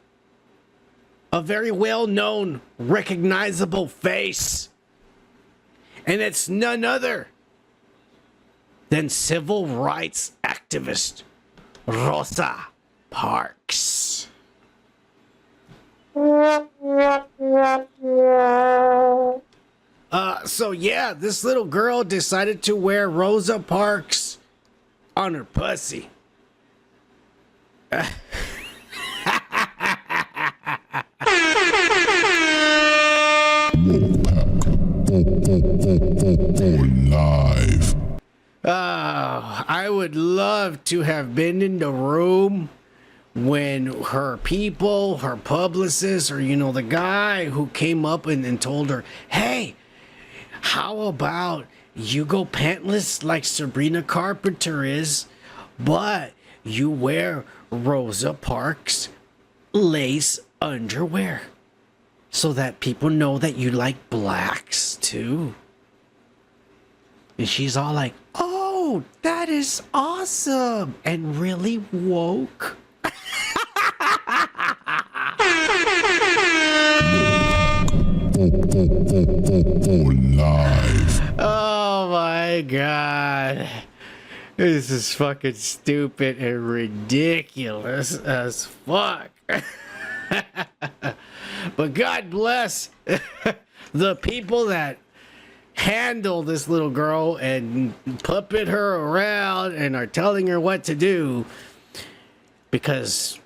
a very well-known, recognizable face. And it's none other than civil rights activist Rosa Parks. So yeah, this little girl decided to wear Rosa Parks on her pussy. Live. I would love to have been in the room when her people, her publicist, or the guy who came up and told her, hey, how about you go pantless like Sabrina Carpenter is, but you wear Rosa Parks lace underwear so that people know that you like blacks too. And she's all like, oh, that is awesome and really woke. Live. Oh my god. This is fucking stupid and ridiculous as fuck. But God bless the people that handle this little girl and puppet her around and are telling her what to do, because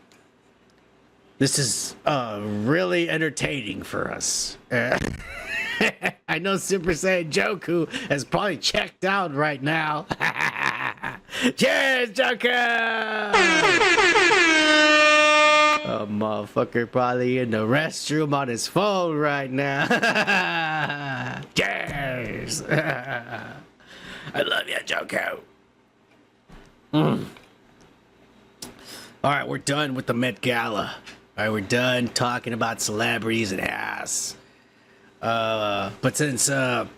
this is really entertaining for us. I know Super Saiyan Joku has probably checked out right now. Cheers, Joku! A motherfucker probably in the restroom on his phone right now. Cheers! I love you, Joku. Alright, we're done with the Met Gala. Alright, we're done talking about celebrities and ass. But since we're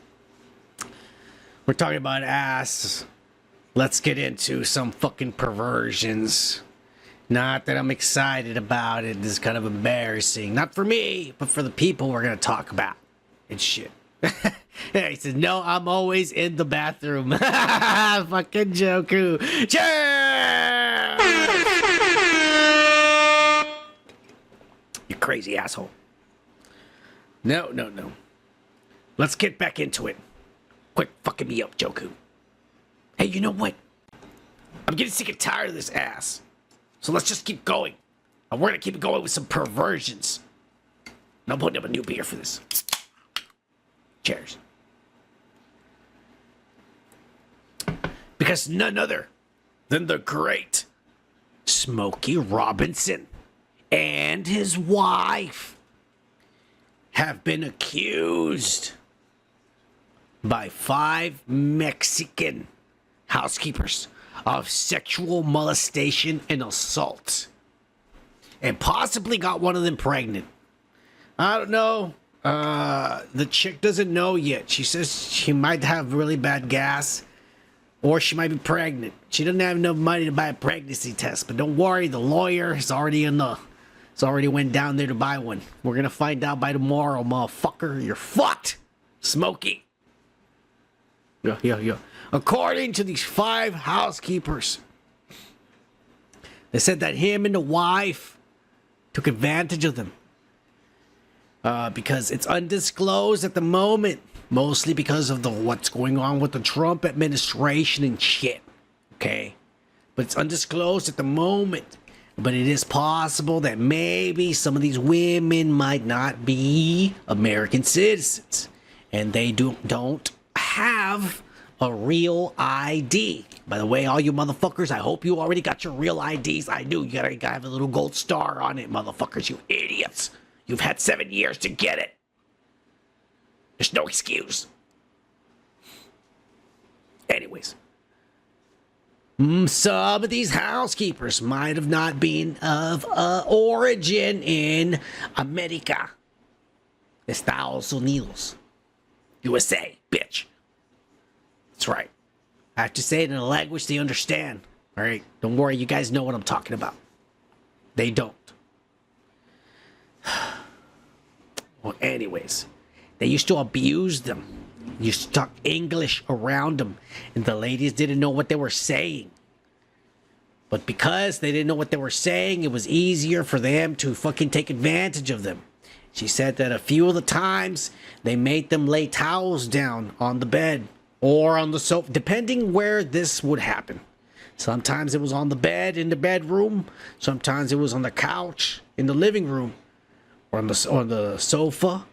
talking about ass, let's get into some fucking perversions. Not that I'm excited about it. This is kind of embarrassing. Not for me, but for the people we're going to talk about. And shit. He says, no, I'm always in the bathroom. Fucking Joku. Cheers! You crazy asshole. No. Let's get back into it. Quit fucking me up, Joku. Hey, you know what? I'm getting sick and tired of this ass. So let's just keep going. And we're gonna keep it going with some perversions. And I'm putting up a new beer for this. Cheers. Because none other than the great Smokey Robinson and his wife have been accused by 5 Mexican housekeepers of sexual molestation and assault, and possibly got one of them pregnant. I don't know. The chick doesn't know yet. She says she might have really bad gas, or she might be pregnant. She doesn't have enough money to buy a pregnancy test, but don't worry, the lawyer is already went down there to buy one. We're gonna find out by tomorrow, motherfucker. You're fucked, Smokey. Yeah. According to these 5 housekeepers, they said that him and the wife took advantage of them because it's undisclosed at the moment, mostly because of what's going on with the Trump administration and shit. Okay, but it's undisclosed at the moment. But it is possible that maybe some of these women might not be American citizens, and they don't have a real ID. By the way, all you motherfuckers, I hope you already got your real IDs. I do. You gotta have a little gold star on it, motherfuckers, you idiots. You've had 7 years to get it. There's no excuse. Anyways, some of these housekeepers might have not been of origin in America. Estados Unidos. USA, bitch. That's right. I have to say it in a language they understand. All right? Don't worry, you guys know what I'm talking about. They don't. Well, anyways, they used to abuse them. Used to talk English around them, and the ladies didn't know what they were saying. But because they didn't know what they were saying, it was easier for them to fucking take advantage of them. She said that a few of the times they made them lay towels down on the bed or on the sofa, depending where this would happen. Sometimes it was on the bed in the bedroom. Sometimes it was on the couch in the living room, or on the sofa,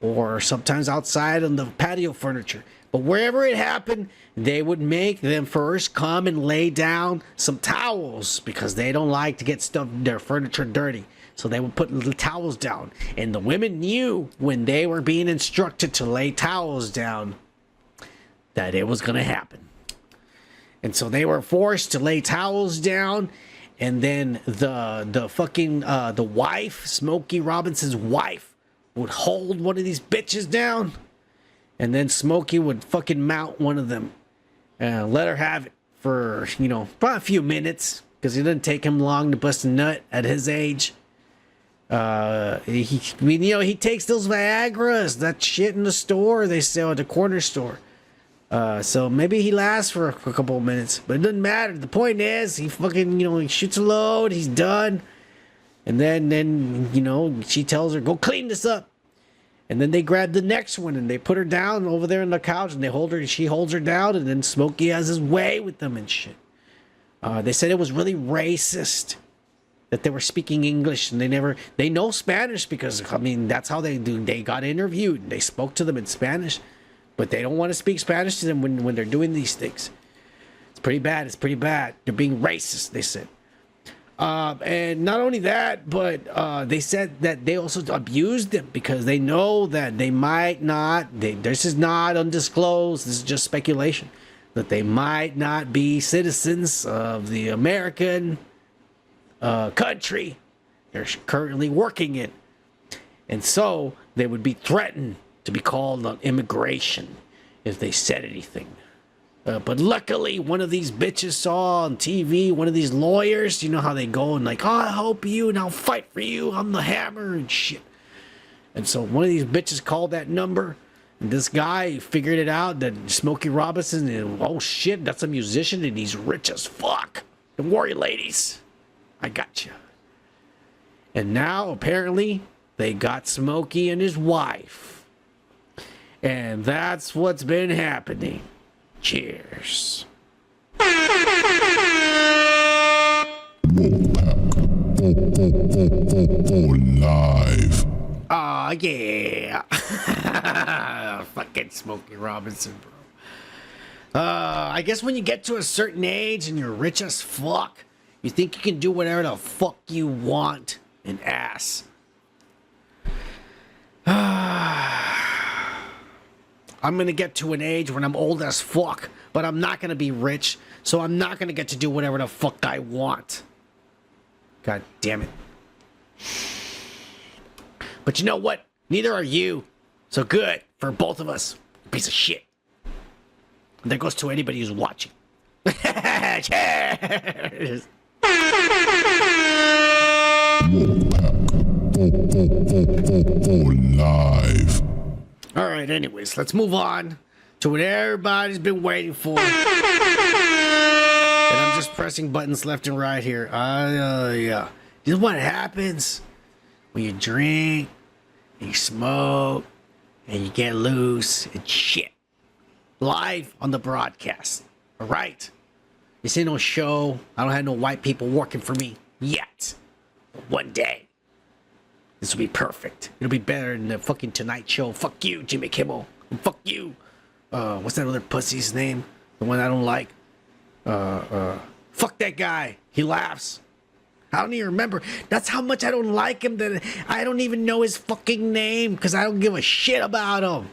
or sometimes outside on the patio furniture. But wherever it happened, they would make them first come and lay down some towels because they don't like to get their furniture dirty. So they would put little towels down. And the women knew when they were being instructed to lay towels down that it was going to happen. And so they were forced to lay towels down. And then the wife, Smokey Robinson's wife, would hold one of these bitches down. And then Smokey would fucking mount one of them and let her have it for, probably a few minutes. Because it didn't take him long to bust a nut at his age. He takes those Viagra's, that shit in the store they sell at the corner store. So maybe he lasts for a couple of minutes, but it doesn't matter. The point is, he fucking, he shoots a load, he's done. And then, she tells her, go clean this up. And then they grab the next one and they put her down over there on the couch and they hold her, and she holds her down, and then Smokey has his way with them and shit. They said it was really racist that they were speaking English, and they know Spanish because, that's how they do. They got interviewed and they spoke to them in Spanish, but they don't want to speak Spanish to them when they're doing these things. It's pretty bad. They're being racist, they said. And not only that, but they said that they also abused them because they know that they might not, this is not undisclosed, this is just speculation, that they might not be citizens of the American country they're currently working in. And so they would be threatened to be called on immigration if they said anything. But luckily, one of these bitches saw on TV, one of these lawyers, you know how they go and I'll help you and I'll fight for you. I'm the hammer and shit. And so one of these bitches called that number. And this guy figured it out that Smokey Robinson, oh shit, that's a musician and he's rich as fuck. Don't worry, ladies. I got you. And now, apparently, they got Smokey and his wife. And that's what's been happening. Cheers. Live. Aw, yeah. Fucking Smokey Robinson, bro. I guess when you get to a certain age and you're rich as fuck, you think you can do whatever the fuck you want and ass. I'm gonna get to an age when I'm old as fuck, but I'm not gonna be rich, so I'm not gonna get to do whatever the fuck I want. God damn it. But you know what? Neither are you. So good for both of us. Piece of shit. And that goes to anybody who's watching. Cheers. Live. All right, anyways, let's move on to what everybody's been waiting for. And I'm just pressing buttons left and right here. Yeah. This is what happens when you drink, and you smoke, and you get loose and shit. Live on the broadcast. All right? This ain't no show. I don't have no white people working for me yet. But one day, this will be perfect. It'll be better than the fucking Tonight Show. Fuck you, Jimmy Kimmel. And fuck you. What's that other pussy's name? The one I don't like. Fuck that guy. He laughs. I don't even remember. That's how much I don't like him that I don't even know his fucking name because I don't give a shit about him.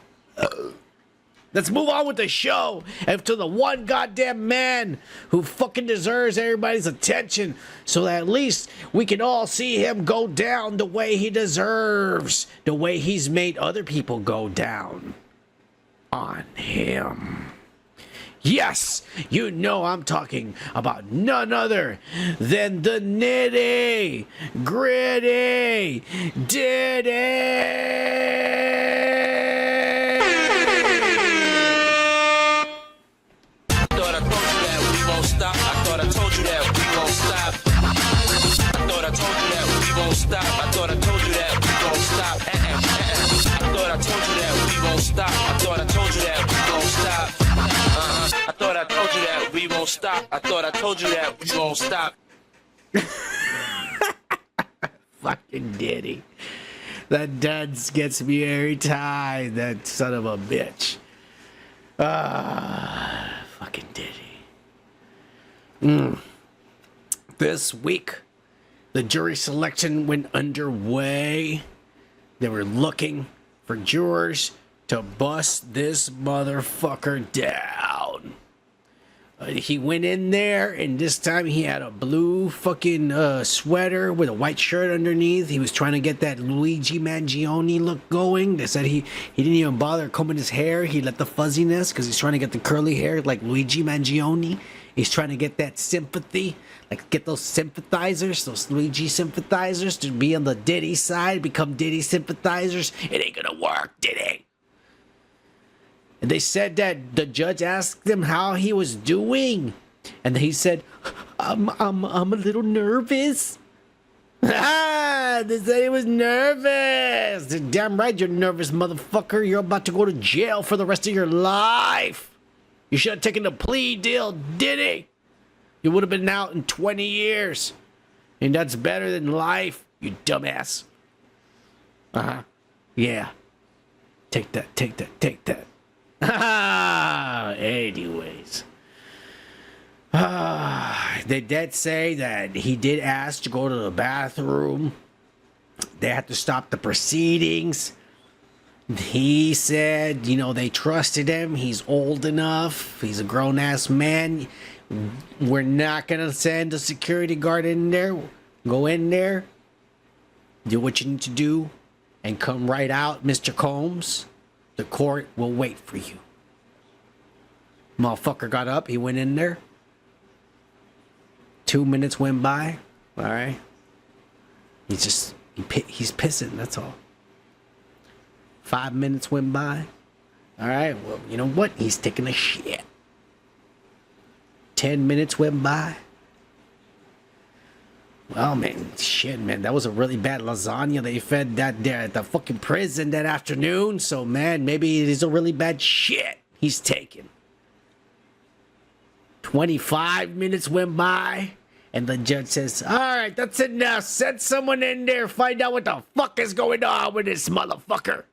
Let's move on with the show and to the one goddamn man who fucking deserves everybody's attention so that at least we can all see him go down the way he deserves, the way he's made other people go down on him. Yes, you know I'm talking about none other than the nitty gritty Diddy. Stop. I thought I told you that we gon' stop. I thought I told you that we won't stop. I thought I told you that we gon' stop. I thought I told you that we won't stop. I thought I told you that we won't stop. Fucking Diddy. That duds gets me every time. That son of a bitch. Fucking Diddy. This week, the jury selection went underway. They were looking for jurors to bust this motherfucker down. He went in there, and this time he had a blue fucking sweater with a white shirt underneath. He was trying to get that Luigi Mangione look going. They said he didn't even bother combing his hair. He let the fuzziness because he's trying to get the curly hair like Luigi Mangione. He's trying to get that sympathy, like get those sympathizers, those Luigi sympathizers to be on the Diddy side, become Diddy sympathizers. It ain't gonna work, Diddy. And they said that the judge asked him how he was doing, and he said, "I'm a little nervous." They said he was nervous. Damn right, you're nervous, motherfucker. You're about to go to jail for the rest of your life. You should have taken the plea deal, Diddy. You would have been out in 20 years. And that's better than life, you dumbass. Yeah. Take that. Anyways. They did say that he did ask to go to the bathroom. They had to stop the proceedings. He said, they trusted him. He's old enough. He's a grown-ass man. We're not going to send a security guard in there. Go in there. Do what you need to do. And come right out, Mr. Combs. The court will wait for you. Motherfucker got up. He went in there. 2 minutes went by. All right. He's pissing. That's all. 5 minutes went by. All right, well, you know what? He's taking a shit. 10 minutes went by. Well, man, shit, man. That was a really bad lasagna they fed that there at the fucking prison that afternoon. So, man, maybe it is a really bad shit he's taking. 25 minutes went by. And the judge says, all right, that's enough. Send someone in there. Find out what the fuck is going on with this motherfucker.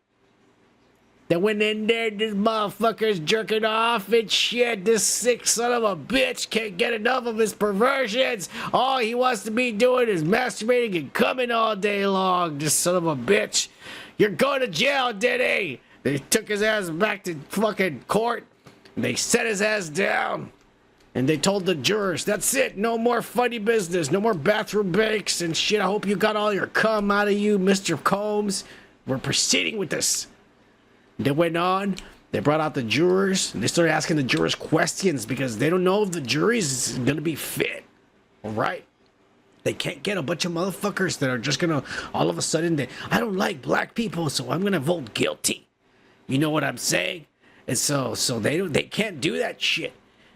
They went in there, this motherfucker's jerking off and shit. This sick son of a bitch can't get enough of his perversions. All he wants to be doing is masturbating and coming all day long. This son of a bitch. You're going to jail, Diddy. They took his ass back to fucking court. And they set his ass down. And they told the jurors, that's it. No more funny business. No more bathroom breaks and shit. I hope you got all your cum out of you, Mr. Combs. We're proceeding with this. They went on, they brought out the jurors, and they started asking the jurors questions because they don't know if the jury's gonna be fit. All right? They can't get a bunch of motherfuckers that are just gonna, all of a sudden, I don't like black people, so I'm gonna vote guilty. You know what I'm saying? And so they can't do that shit.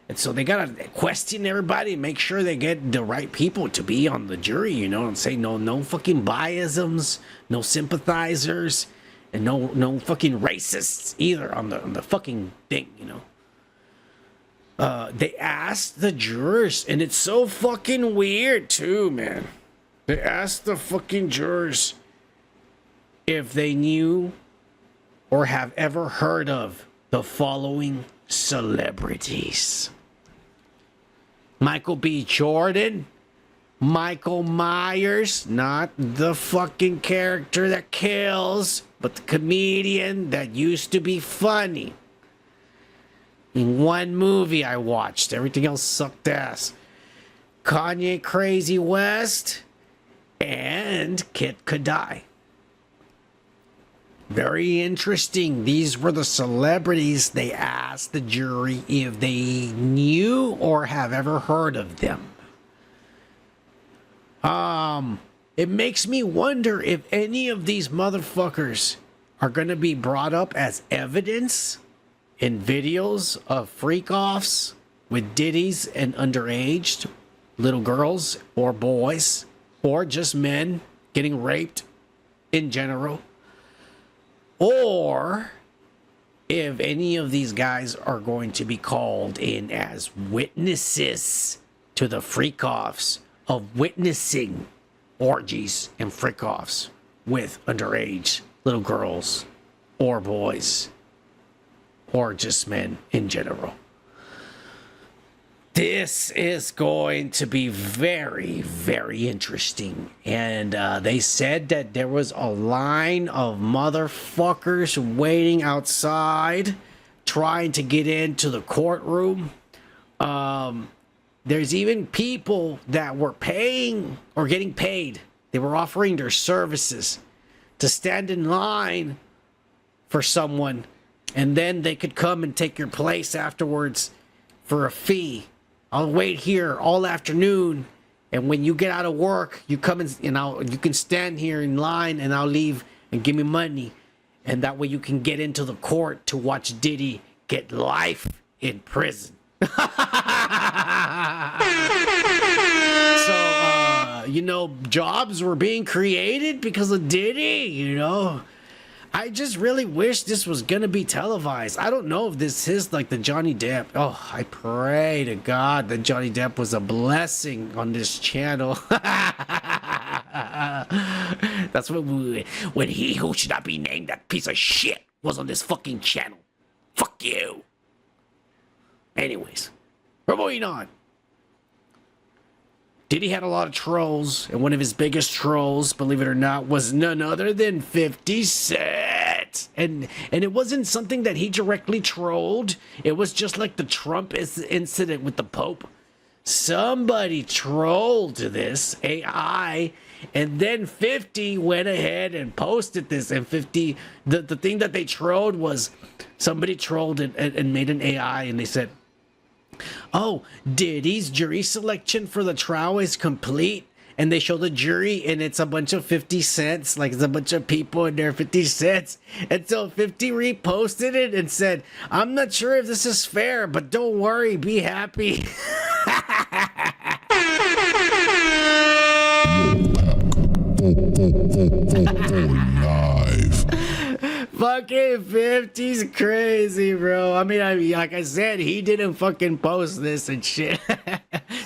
And so they gotta question everybody and make sure they get the right people to be on the jury, and say no fucking biasms, no sympathizers. And no fucking racists either on the fucking thing, They asked the jurors, and it's so fucking weird too, man. They asked the fucking jurors if they knew or have ever heard of the following celebrities. Michael B. Jordan, Michael Myers, not the fucking character that kills, but the comedian that used to be funny. One movie I watched. Everything else sucked ass. Kanye Crazy West and Kid Kadai. Very interesting. These were the celebrities. They asked the jury if they knew or have ever heard of them. It makes me wonder if any of these motherfuckers are going to be brought up as evidence in videos of freak-offs with Diddy's and underage little girls or boys or just men getting raped in general. Or if any of these guys are going to be called in as witnesses to the freak-offs of witnessing orgies and freak-offs with underage little girls or boys or just men in general. This is going to be very, very interesting. And they said that there was a line of motherfuckers waiting outside trying to get into the courtroom. There's even people that were paying or getting paid. They were offering their services to stand in line for someone, and then they could come and take your place afterwards for a fee. I'll wait here all afternoon, and when you get out of work, you come and you can stand here in line, and I'll leave and give me money, and that way you can get into the court to watch Diddy get life in prison. So, jobs were being created because of Diddy, I just really wish this was going to be televised. I don't know if this is like the Johnny Depp. Oh, I pray to God that Johnny Depp was a blessing on this channel. That's when he who should not be named, that piece of shit, was on this fucking channel. Fuck you. Anyways, we're moving on. Diddy had a lot of trolls, and one of his biggest trolls, believe it or not, was none other than 50 Cent. And it wasn't something that he directly trolled. It was just like the Trump incident with the Pope. Somebody trolled this AI, and then 50 went ahead and posted this. And 50, the thing that they trolled was somebody trolled and made an AI, and they said, "Oh, Diddy's jury selection for the trial is complete." And they show the jury, and it's a bunch of 50 cents. Like, it's a bunch of people, and they're 50 cents. And so 50 reposted it and said, "I'm not sure if this is fair, but don't worry, be happy." Fucking 50's crazy, bro. I mean, like I said, he didn't fucking post this and shit.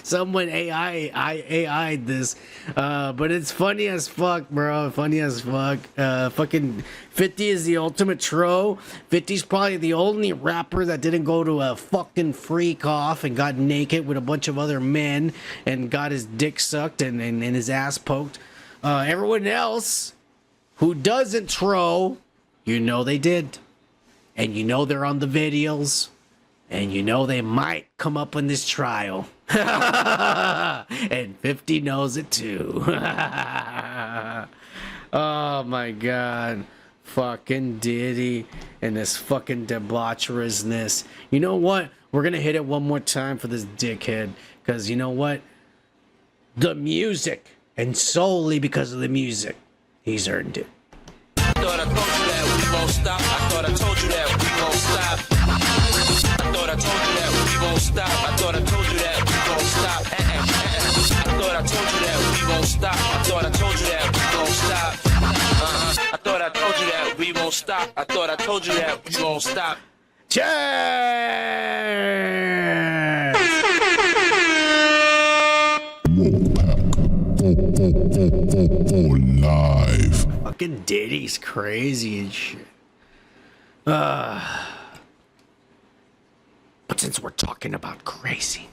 Someone AI'd this. But it's funny as fuck, bro. Funny as fuck. Fucking 50 is the ultimate troll. 50's probably the only rapper that didn't go to a fucking freak off and got naked with a bunch of other men and got his dick sucked and his ass poked. Everyone else who doesn't troll, they did. And they're on the videos. And they might come up in this trial. And 50 knows it too. Oh my God. Fucking Diddy and this fucking debaucherousness. You know what? We're going to hit it one more time for this dickhead. Because you know what? The music. And solely because of the music, he's earned it. I thought I told you that we won't stop. I thought I told you that we won't stop. I thought I told you that we won't stop. I thought I told you that we won't stop. I thought I told you that we won't stop. I thought I told you that we won't stop. I thought I told you that we won't stop. I thought I told you that we won't stop. Cheers! Live. Fucking Diddy's crazy and shit. But since we're talking about crazy,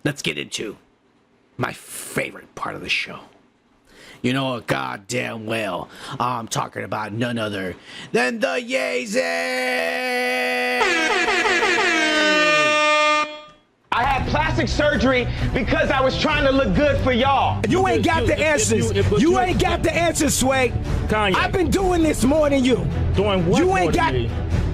let's get into my favorite part of the show. You know goddamn well I'm talking about none other than the YEEZY! I had plastic surgery because I was trying to look good for y'all. You ain't got the answers. You ain't got the answers, Sway. Kanye. I've been doing this more than you. Doing what? You ain't got.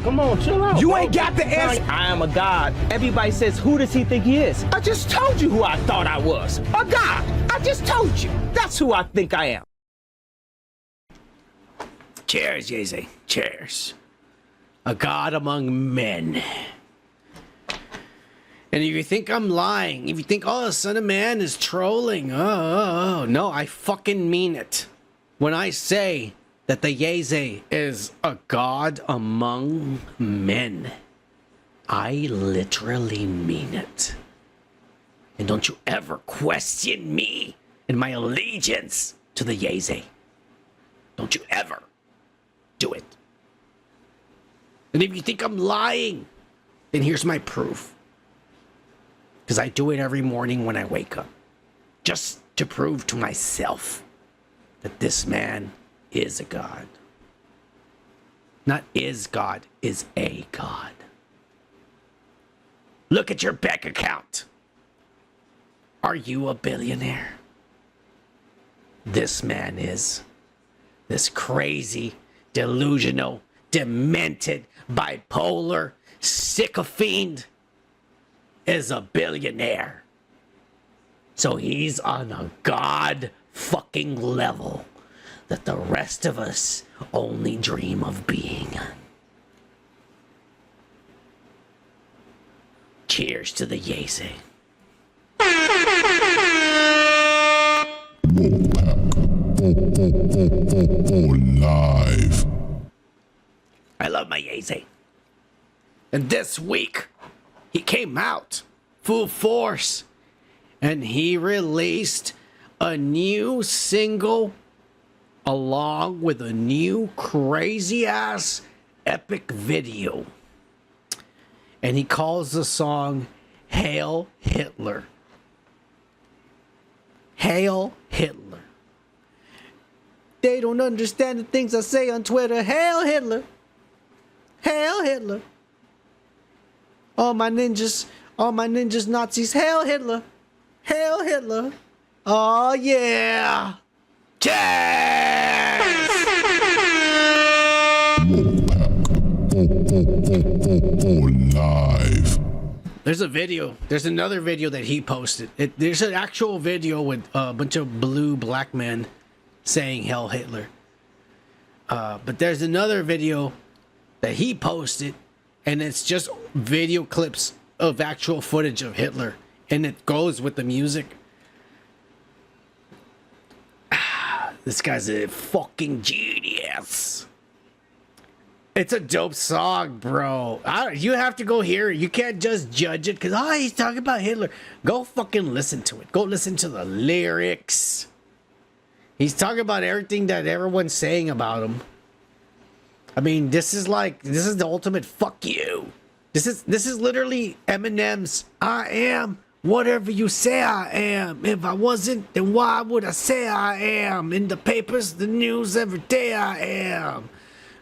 Come on, chill out. You ain't got the answer. I am a god. Everybody says, who does he think he is? I just told you who I thought I was. A god. I just told you. That's who I think I am. Cheers, YEEZY. Cheers. A god among men. And if you think I'm lying, if you think, oh, Son of Man is trolling, no, I fucking mean it. When I say that the YEEZY is a god among men, I literally mean it. And don't you ever question me and my allegiance to the YEEZY. Don't you ever do it. And if you think I'm lying, then here's my proof. Because I do it every morning when I wake up. Just to prove to myself that this man is a god. Not is God, is a god. Look at your bank account. Are you a billionaire? This man is. This crazy, delusional, demented, bipolar, sycophant is a billionaire. So he's on a god fucking level that the rest of us only dream of being. Cheers to the YEEZY. Live. I love my YEEZY. And this week, he came out full force and he released a new single along with a new crazy ass epic video. And he calls the song Hail Hitler. Hail Hitler. They don't understand the things I say on Twitter. Hail Hitler. Hail Hitler. All my ninjas, Nazis. Hail Hitler. Hail Hitler. Oh yeah. Cheers! Live. There's a video. There's another video that he posted. There's an actual video with a bunch of blue black men saying Hail Hitler. But there's another video that he posted, and it's just video clips of actual footage of Hitler, and it goes with the music. This guy's a fucking genius. It's a dope song, bro. You have to go hear it. You can't just judge it because, he's talking about Hitler. Go fucking listen to it. Go listen to the lyrics. He's talking about everything that everyone's saying about him. I mean, this is the ultimate fuck you. This is literally Eminem's I am whatever you say I am. If I wasn't, then why would I say I am? In the papers, the news, every day I am.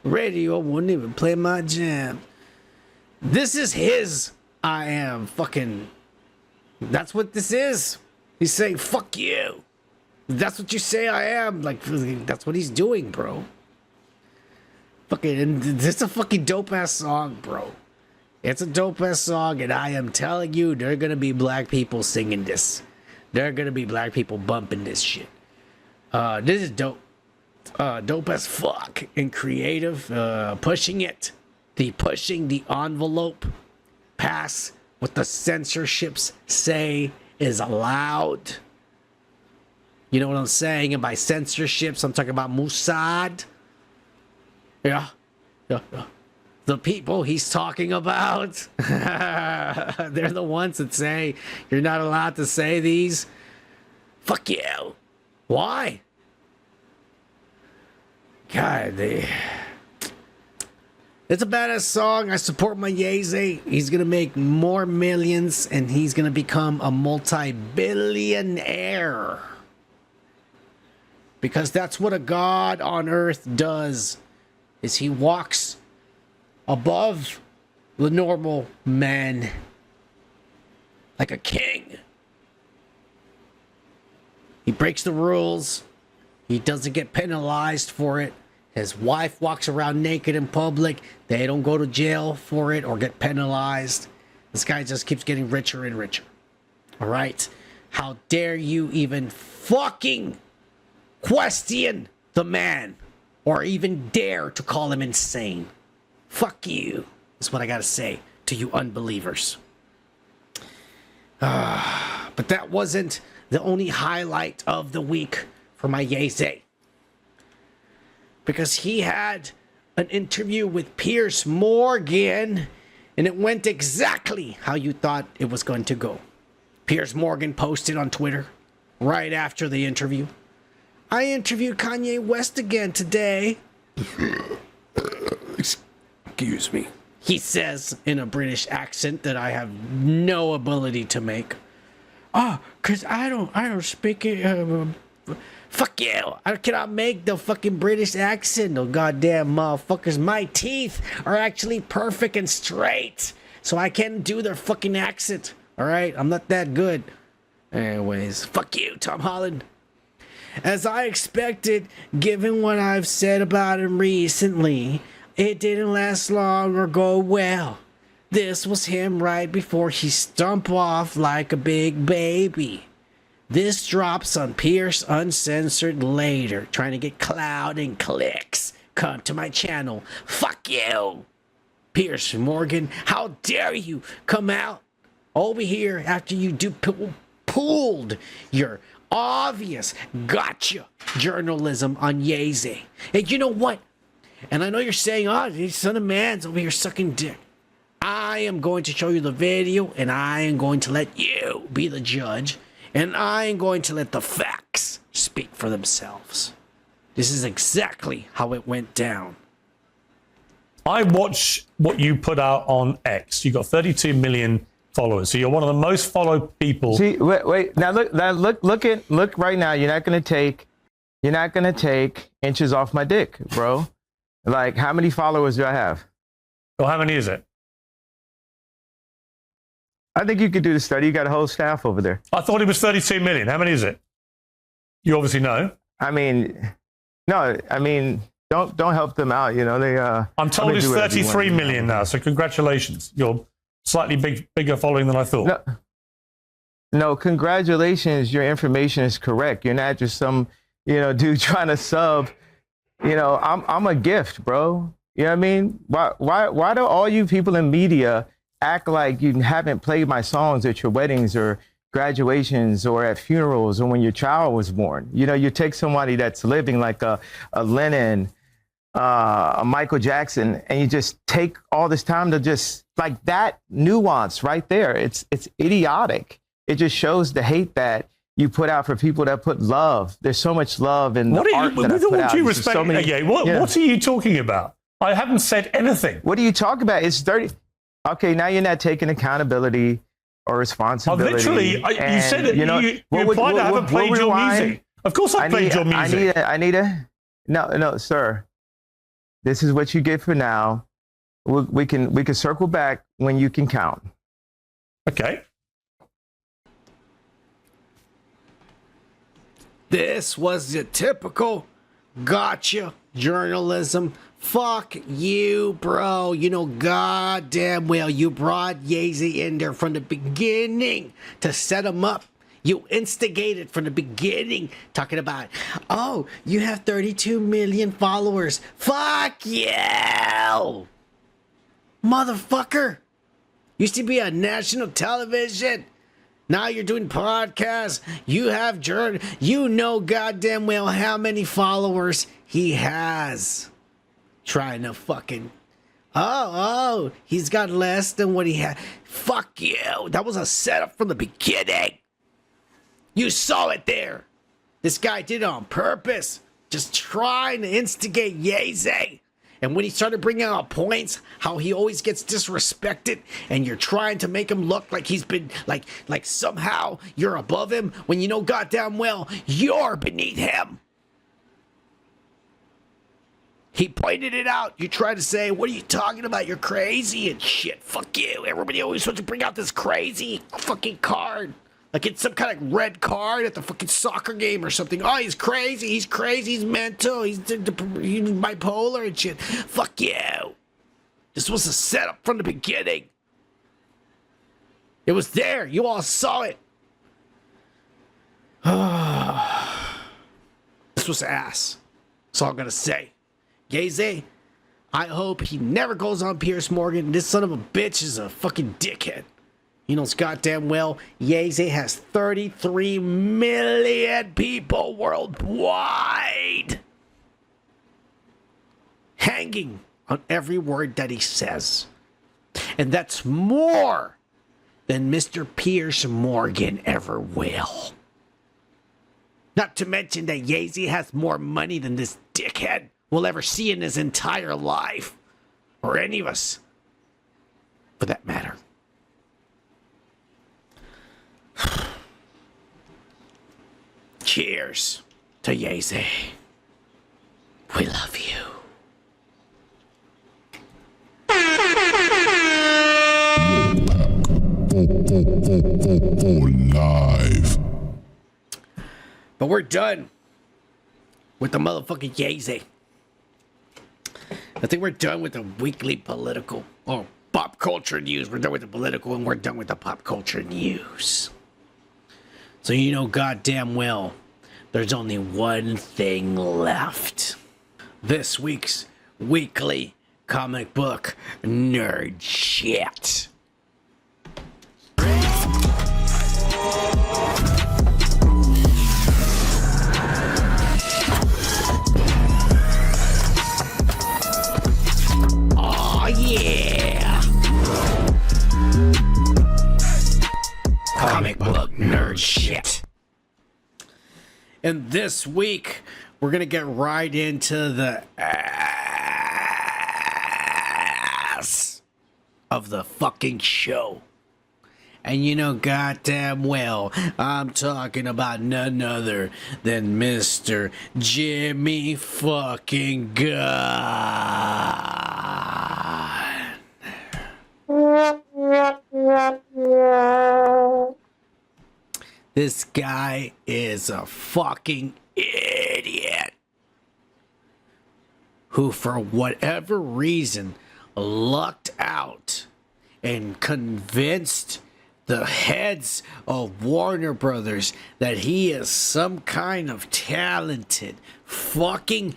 Radio wouldn't even play my jam. This is his I am fucking. That's what this is. He's saying fuck you. That's what you say I am. Like, that's what he's doing, bro. Fucking, and this is a fucking dope ass song, bro. It's a dope ass song, and I am telling you, there are gonna be black people singing this. There are gonna be black people bumping this shit. This is dope. Dope as fuck and creative. Pushing the envelope past what the censorships say is allowed. You know what I'm saying? And by censorships, I'm talking about Mossad. Yeah. The people he's talking about, they're the ones that say you're not allowed to say these. Fuck you. Why? God, it's a badass song. I support my YEEZY. He's gonna make more millions, and he's gonna become a multi-billionaire. Because that's what a god on earth does, is he walks above the normal man. like a king. He breaks the rules. He doesn't get penalized for it. His wife walks around naked in public. They don't go to jail for it or get penalized. This guy just keeps getting richer and richer. All right? How dare you even fucking question the man or even dare to call him insane? Fuck you. That's what I gotta say to you unbelievers. But that wasn't the only highlight of the week for my YEEZY. Because he had an interview with Piers Morgan, and it went exactly how you thought it was going to go. Piers Morgan posted on Twitter right after the interview, "I interviewed Kanye West again today." Excuse me. He says in a British accent that I have no ability to make. "Oh, cause I don't speak it. Fuck you! I cannot make the fucking British accent. No goddamn motherfuckers. My teeth are actually perfect and straight, so I can't do their fucking accent. All right, I'm not that good. Anyways, fuck you, Tom Holland. As I expected, given what I've said about him recently, it didn't last long or go well. This was him right before he stumped off like a big baby. This drops on Pierce Uncensored later, trying to get clout and clicks. Come to my channel. Fuck you. Piers Morgan, how dare you come out over here after you pulled your obvious gotcha journalism on YEEZY. And you know what? And I know you're saying, "Oh, this son of man's over here sucking dick." I am going to show you the video, and I am going to let you be the judge, and I am going to let the facts speak for themselves. This is exactly how it went down. I watch what you put out on X. You got 32 million followers, so you're one of the most followed people. See, wait. Now look right now. You're not gonna take inches off my dick, bro. Like, how many followers do I have? Well, how many is it? I think you could do the study. You got a whole staff over there. I thought it was 32 million. How many is it? You obviously know. I mean, no. I mean, don't help them out. You know, they. I'm told it's 33 million now. So congratulations. You're slightly bigger following than I thought. No, congratulations. Your information is correct. You're not just some, dude trying to sub. I'm a gift, bro. You know what I mean? Why do all you people in media act like you haven't played my songs at your weddings or graduations or at funerals or when your child was born? You take somebody that's living like a Lennon, a Michael Jackson, and you just take all this time to just like that nuance right there. It's idiotic. It just shows the hate that you put out for people that put love. There's so much love in the art that I put out. What are you talking about? I haven't said anything. What are you talking about? It's 30. Okay, now you're not taking accountability or responsibility. Literally, you said it. You implied I haven't played your music. Of course I played your music. No, sir. This is what you get for now. We can circle back when you can count. Okay. This was the typical gotcha journalism. Fuck you, bro. Goddamn well you brought YEEZY in there from the beginning to set him up. You instigated from the beginning, talking about, "Oh, you have 32 million followers." Fuck you, motherfucker. Used to be on national television. Now you're doing podcasts. You have goddamn well how many followers he has. Trying to fucking, he's got less than what he had. Fuck you. That was a setup from the beginning. You saw it there. This guy did it on purpose. Just trying to instigate YEEZY. And when he started bringing out points, how he always gets disrespected, and you're trying to make him look like he's been, like somehow you're above him, when you know goddamn well you're beneath him. He pointed it out. You try to say, what are you talking about? You're crazy and shit. Fuck you. Everybody always wants to bring out this crazy fucking card. Like it's some kind of red card at the fucking soccer game or something. Oh, he's crazy. He's crazy. He's mental. He's bipolar and shit. Fuck you. This was a setup from the beginning. It was there. You all saw it. This was ass. That's all I'm going to say. YEEZY, I hope he never goes on Piers Morgan. This son of a bitch is a fucking dickhead. He knows goddamn well YEEZY has 33 million people worldwide hanging on every word that he says. And that's more than Mr. Piers Morgan ever will. Not to mention that YEEZY has more money than this dickhead will ever see in his entire life. Or any of us, for that matter. Cheers to YEEZY. We love you. Live. But we're done with the motherfucking YEEZY. I think we're done with the weekly political or pop culture news. We're done with the political and we're done with the pop culture news. So you know goddamn well there's only one thing left. This week's weekly comic book nerd shit. Oh yeah! Comic book nerd shit. And this week, we're going to get right into the ass of the fucking show. And you know goddamn well, I'm talking about none other than Mr. Jimmy fucking Gunn. This guy is a fucking idiot who, for whatever reason, lucked out and convinced the heads of Warner Brothers that he is some kind of talented fucking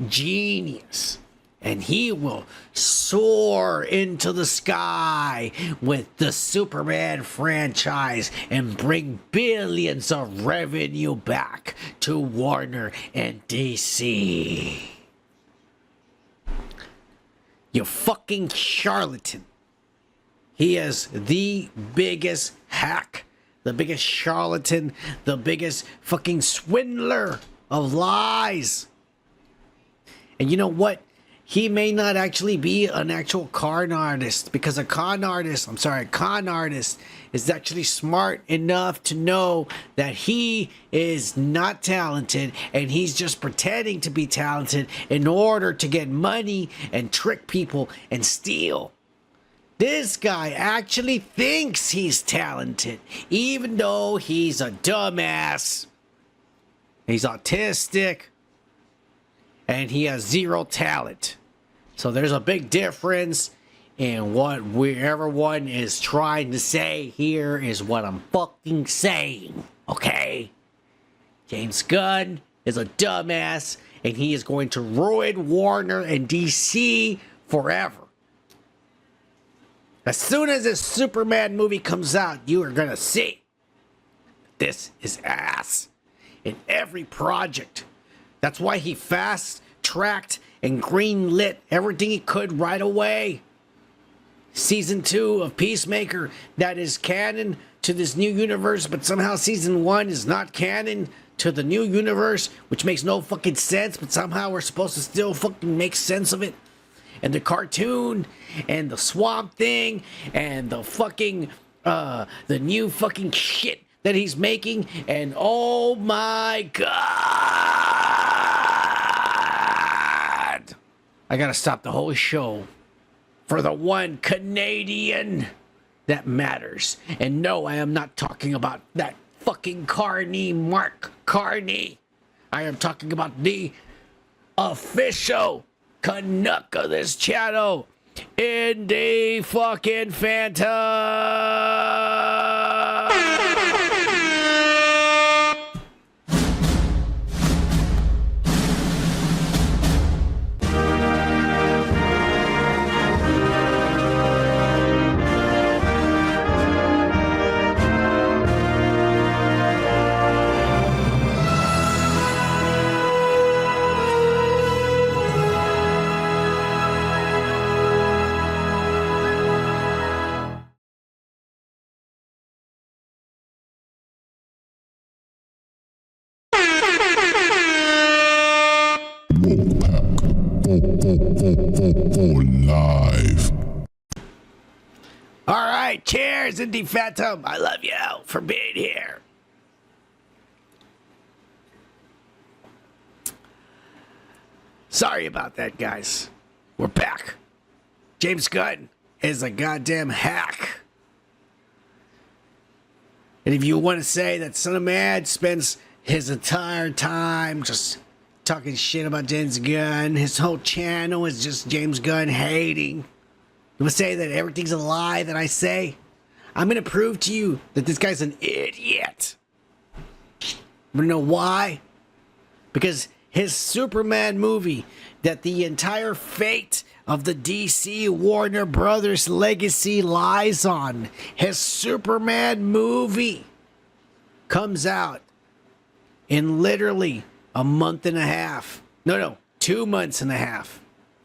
genius. And he will soar into the sky with the Superman franchise and bring billions of revenue back to Warner and DC. You fucking charlatan. He is the biggest hack, the biggest charlatan, the biggest fucking swindler of lies. And you know what? He may not actually be an actual con artist, because a con artist is actually smart enough to know that he is not talented and he's just pretending to be talented in order to get money and trick people and steal. This guy actually thinks he's talented, even though he's a dumbass. He's autistic. And he has zero talent. So there's a big difference in what everyone is trying to say. Here is what I'm fucking saying, okay? James Gunn is a dumbass, and he is going to ruin Warner and DC forever. As soon as this Superman movie comes out, you are going to see this is ass in every project. That's why he fast-tracked and green-lit everything he could right away. Season 2 of Peacemaker, that is canon to this new universe, but somehow Season 1 is not canon to the new universe, which makes no fucking sense, but somehow we're supposed to still fucking make sense of it. And the cartoon, and the Swamp Thing, and the fucking, the new fucking shit that he's making, and oh my god! I gotta stop the whole show for the one Canadian that matters. And no, I am not talking about that fucking Carney, Mark Carney. I am talking about the official Canuck of this channel, Indie fucking Phantom. Live. All right, cheers, Indie Phantom. I love you for being here. Sorry about that, guys. We're back. James Gunn is a goddamn hack. And if you want to say that Son of Man spends his entire time just talking shit about James Gunn, his whole channel is just James Gunn hating, you want to say that everything's a lie that I say? I'm going to prove to you that this guy's an idiot. You want to know why? Because his Superman movie, that the entire fate of the DC Warner Brothers legacy lies on, his Superman movie comes out in literally a month and a half. No, 2 months and a half.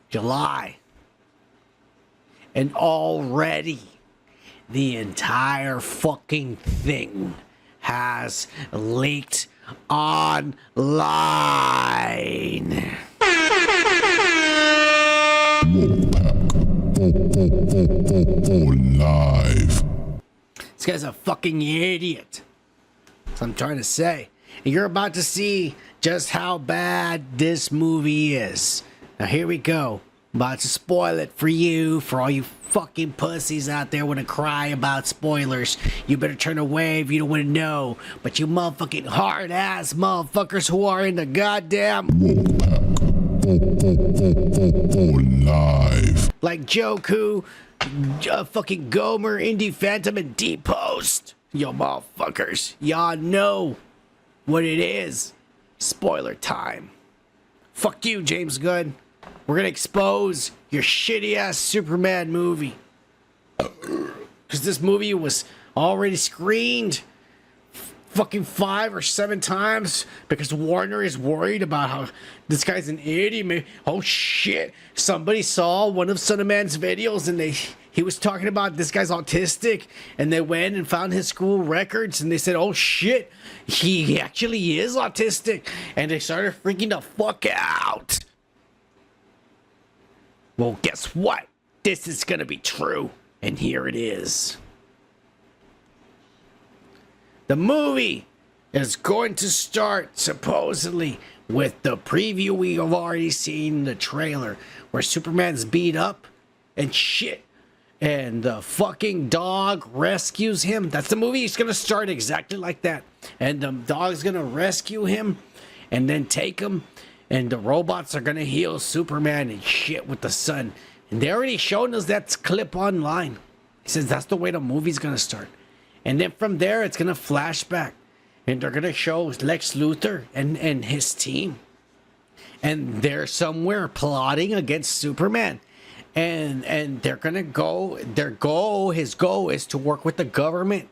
July. And already the entire fucking thing has leaked online. Live. This guy's a fucking idiot. That's what I'm trying to say. And you're about to see just how bad this movie is. Now here we go. I'm about to spoil it for you, for all you fucking pussies out there want to cry about spoilers. You better turn away if you don't want to know. But you motherfucking hard-ass motherfuckers who are in the goddamn... Live. Like Joku, fucking Gomer, Indie Phantom, and D-Post. Yo motherfuckers, y'all know what it is. Spoiler time. Fuck you, James Gunn. We're gonna expose your shitty ass Superman movie. Because this movie was already screened fucking 5 or 7 times because Warner is worried about how this guy's an idiot. Oh shit. Somebody saw one of Son of Man's videos and he was talking about this guy's autistic, and they went and found his school records and they said, oh shit, he actually is autistic, and they started freaking the fuck out. Well, guess what? This is gonna be true, and here it is. The movie is going to start, supposedly, with the preview we have already seen, the trailer, where Superman's beat up and shit, and the fucking dog rescues him. That's the movie. It's going to start exactly like that. And the dog's going to rescue him and then take him, and the robots are going to heal Superman and shit with the sun. And they already shown us that clip online. He says that's the way the movie's going to start. And then from there, it's going to flash back. And they're going to show Lex Luthor and his team. And they're somewhere plotting against Superman. And they're going to go, his goal is to work with the government.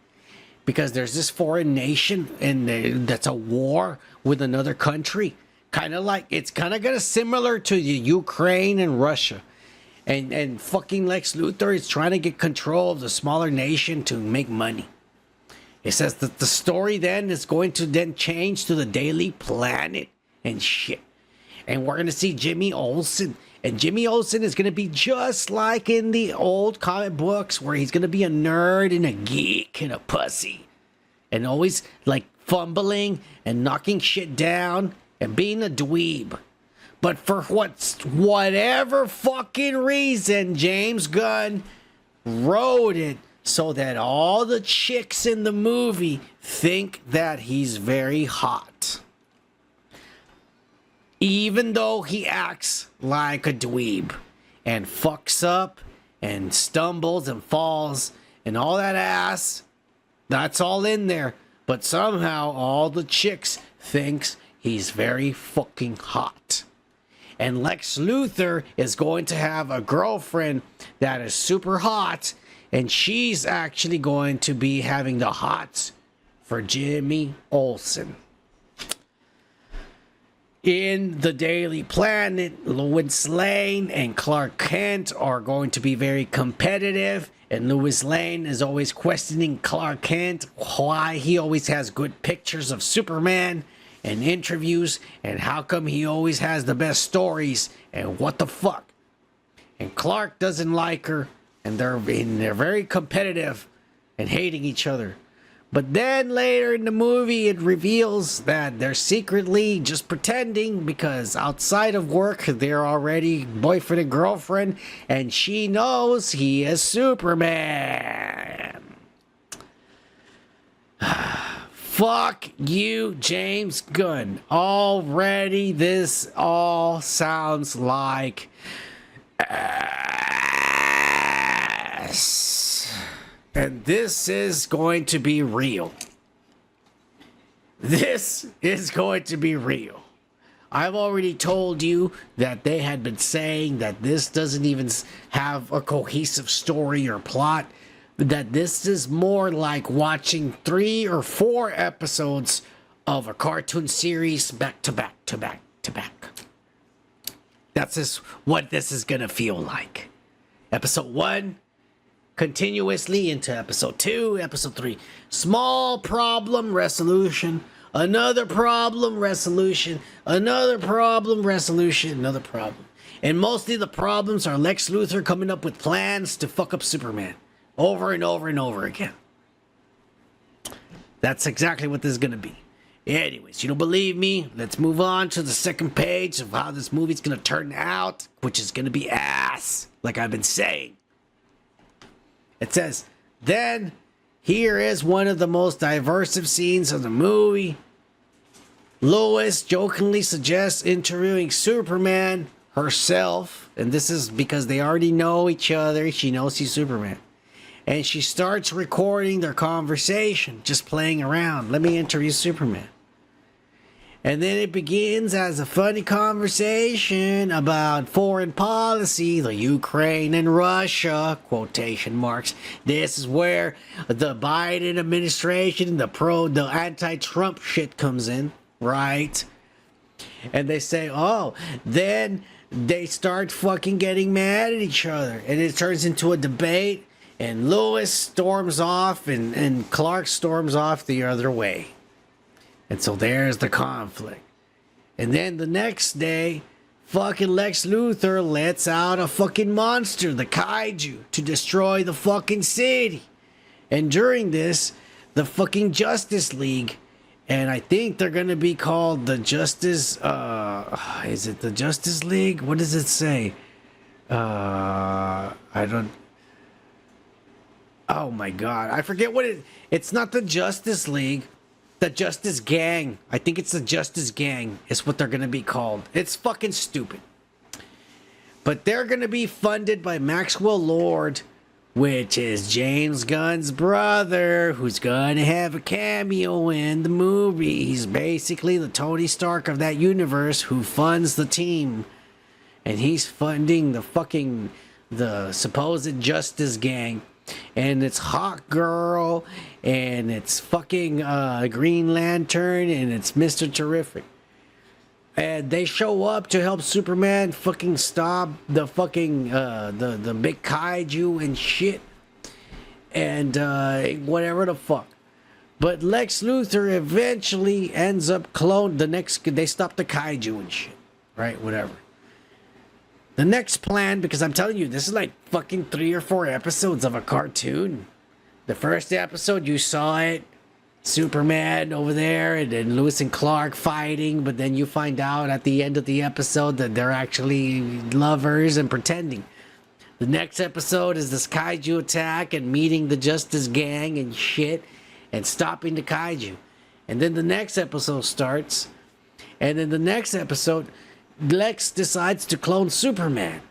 Because there's this foreign nation and that's a war with another country. Kind of like, it's kind of going to similar to Ukraine and Russia. And fucking Lex Luthor is trying to get control of the smaller nation to make money. It says that the story then is going to then change to the Daily Planet and shit. And we're going to see Jimmy Olsen. And Jimmy Olsen is going to be just like in the old comic books, where he's going to be a nerd and a geek and a pussy. And always like fumbling and knocking shit down and being a dweeb. But for whatever fucking reason, James Gunn wrote it so that all the chicks in the movie think that he's very hot. Even though he acts like a dweeb and fucks up and stumbles and falls and all that ass, that's all in there. But somehow all the chicks thinks he's very fucking hot. And Lex Luthor is going to have a girlfriend that is super hot, and she's actually going to be having the hots for Jimmy Olsen. In the Daily Planet, Lois Lane and Clark Kent are going to be very competitive, and Lois Lane is always questioning Clark Kent why he always has good pictures of Superman and interviews, and how come he always has the best stories, and what the fuck. And Clark doesn't like her, and they're very competitive and hating each other. But then later in the movie, it reveals that they're secretly just pretending, because outside of work, they're already boyfriend and girlfriend, and she knows he is Superman. Fuck you, James Gunn. Already, this all sounds like ass. And this is going to be real. This is going to be real. I've already told you that they had been saying that this doesn't even have a cohesive story or plot. That this is more like watching 3 or 4 episodes of a cartoon series back to back to back to back. That's just what this is gonna feel like. Episode 1, continuously into episode 2, episode 3. Small problem resolution, another problem resolution, another problem resolution, another problem. And mostly the problems are Lex Luthor coming up with plans to fuck up Superman. Over and over and over again. That's exactly what this is going to be. Anyways, you don't believe me? Let's move on to the second page of how this movie's going to turn out, which is going to be ass, like I've been saying. It says, then here is one of the most diversive scenes of the movie. Lois jokingly suggests interviewing Superman herself, and this is because they already know each other. She knows he's Superman. And she starts recording their conversation, just playing around. Let me interview Superman. And then it begins as a funny conversation about foreign policy, the Ukraine and Russia, quotation marks. This is where the Biden administration, the anti-Trump shit comes in, right? And they say, oh, then they start fucking getting mad at each other. And it turns into a debate. And Lois storms off, and Clark storms off the other way. And so there's the conflict. And then the next day, fucking Lex Luthor lets out a fucking monster, the kaiju, to destroy the fucking city. And during this, the fucking Justice League, and I think they're gonna be called the Justice, is it the Justice League? What does it say? Oh my god, I forget what it's not the Justice League, the Justice Gang. I think it's the Justice Gang is what they're going to be called. It's fucking stupid. But they're going to be funded by Maxwell Lord, which is James Gunn's brother, who's going to have a cameo in the movie. He's basically the Tony Stark of that universe who funds the team. And he's funding the supposed Justice Gang. And it's Hawk Girl, and it's fucking Green Lantern, and it's Mr. Terrific. And they show up to help Superman fucking stop the fucking, the big kaiju and shit. And whatever the fuck. But Lex Luthor eventually ends up they stop the kaiju and shit. Right? Whatever. The next plan, because I'm telling you, this is like fucking 3 or 4 episodes of a cartoon. The first episode, you saw it Superman over there, and then Lewis and Clark fighting, but then you find out at the end of the episode that they're actually lovers and pretending. The next episode is this kaiju attack and meeting the Justice Gang and shit and stopping the kaiju. And then the next episode starts, and in the next episode, Lex decides to clone Superman.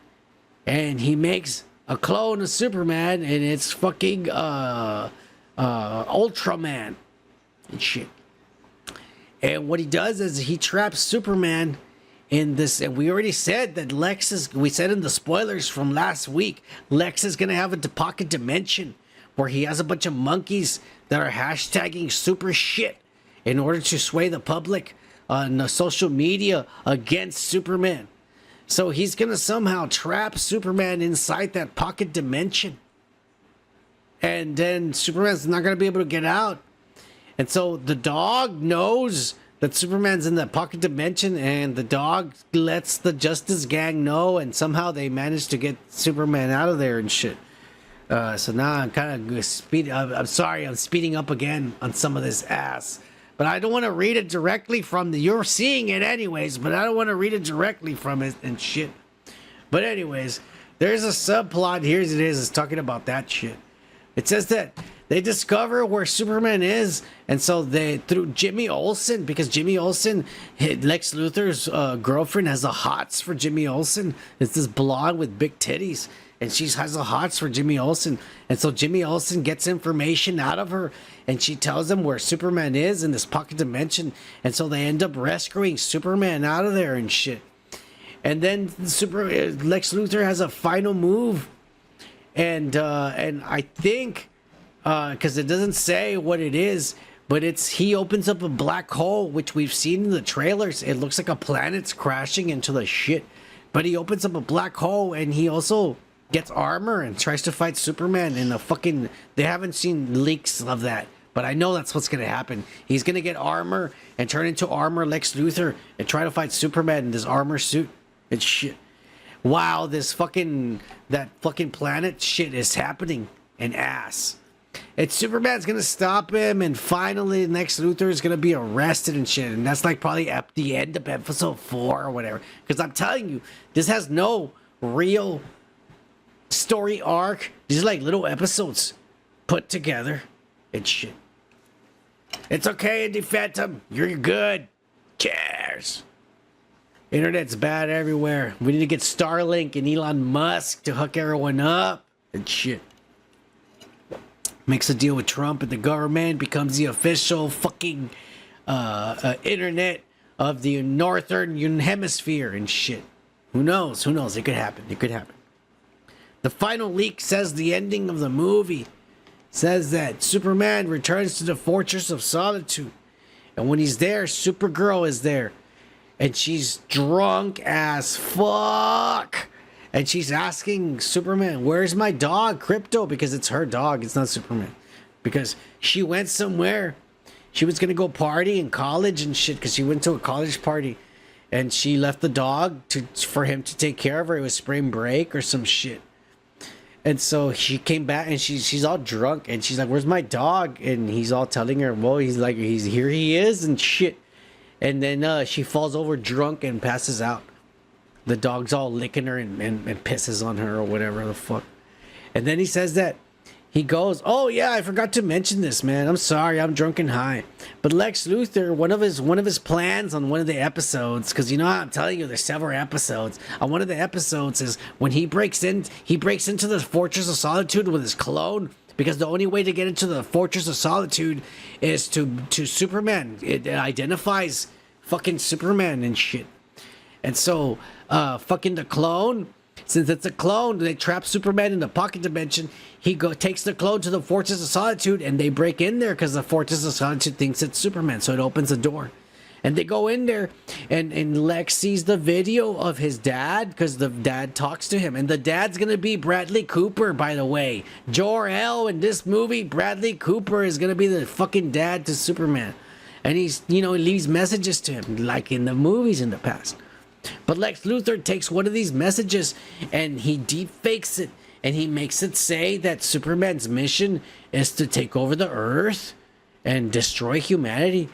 And he makes a clone of Superman, and it's fucking Ultraman and shit. And what he does is he traps Superman in this, and we already said that we said in the spoilers from last week, Lex is going to have a pocket dimension where he has a bunch of monkeys that are hashtagging super shit in order to sway the public on social media against Superman. So he's going to somehow trap Superman inside that pocket dimension. And then Superman's not going to be able to get out. And so the dog knows that Superman's in that pocket dimension, and the dog lets the Justice Gang know, and somehow they manage to get Superman out of there and shit. So now I'm kind of I'm sorry, I'm speeding up again on some of this ass. But I don't want to read it directly from you're seeing it anyways, but I don't want to read it directly from it and shit. But anyways, there's a subplot, here as it is, it's talking about that shit. It says that they discover where Superman is, and so they, through Jimmy Olsen, because Jimmy Olsen, Lex Luthor's girlfriend, has the hots for Jimmy Olsen. It's this blonde with big titties, and she has the hots for Jimmy Olsen. And so Jimmy Olsen gets information out of her, and she tells him where Superman is in this pocket dimension, and so they end up rescuing Superman out of there and shit. And then Lex Luthor has a final move, and I think, because it doesn't say what it is, but he opens up a black hole, which we've seen in the trailers. It looks like a planet's crashing into the shit, but he opens up a black hole, and he also gets armor and tries to fight Superman in the fucking... They haven't seen leaks of that, but I know that's what's gonna happen. He's gonna get armor and turn into armor Lex Luthor and try to fight Superman in this armor suit and shit. Wow, that fucking planet shit is happening and ass. And Superman's gonna stop him, and finally Lex Luthor is gonna be arrested and shit. And that's like probably at the end of episode 4 or whatever. Because I'm telling you, this has no real story arc. These are like little episodes put together and shit. It's okay, Andy Phantom. You're good. Cheers. Internet's bad everywhere. We need to get Starlink and Elon Musk to hook everyone up and shit. Makes a deal with Trump and the government, becomes the official fucking internet of the northern hemisphere and shit. Who knows? Who knows? It could happen. It could happen. The final leak says the ending of the movie says that Superman returns to the Fortress of Solitude. And when he's there, Supergirl is there. And she's drunk as fuck. And she's asking Superman, where's my dog, Crypto? Because it's her dog, it's not Superman. Because she went somewhere. She was going to go party in college and shit, because she went to a college party. And she left the dog for him to take care of her. It was spring break or some shit. And so she came back, and she's all drunk. And she's like, where's my dog? And he's all telling her, well, he's like, here he is and shit. And then she falls over drunk and passes out. The dog's all licking her and pisses on her or whatever the fuck. And then he says that he goes, oh yeah, I forgot to mention this, man. I'm sorry, I'm drunk and high. But Lex Luthor, one of his plans on one of the episodes, because you know how I'm telling you, there's several episodes. On one of the episodes is when he breaks into the Fortress of Solitude with his clone. Because the only way to get into the Fortress of Solitude is to Superman. It identifies fucking Superman and shit. And so, fucking the clone, since it's a clone, they trap Superman in the pocket dimension. He takes the clone to the Fortress of Solitude, and they break in there because the Fortress of Solitude thinks it's Superman. So it opens the door. And they go in there, and Lex sees the video of his dad, because the dad talks to him. And the dad's going to be Bradley Cooper, by the way. Jor-El in this movie, Bradley Cooper is going to be the fucking dad to Superman. And he's, he leaves messages to him, like in the movies in the past. But Lex Luthor takes one of these messages, and he deep fakes it. And he makes it say that Superman's mission is to take over the Earth. and destroy humanity.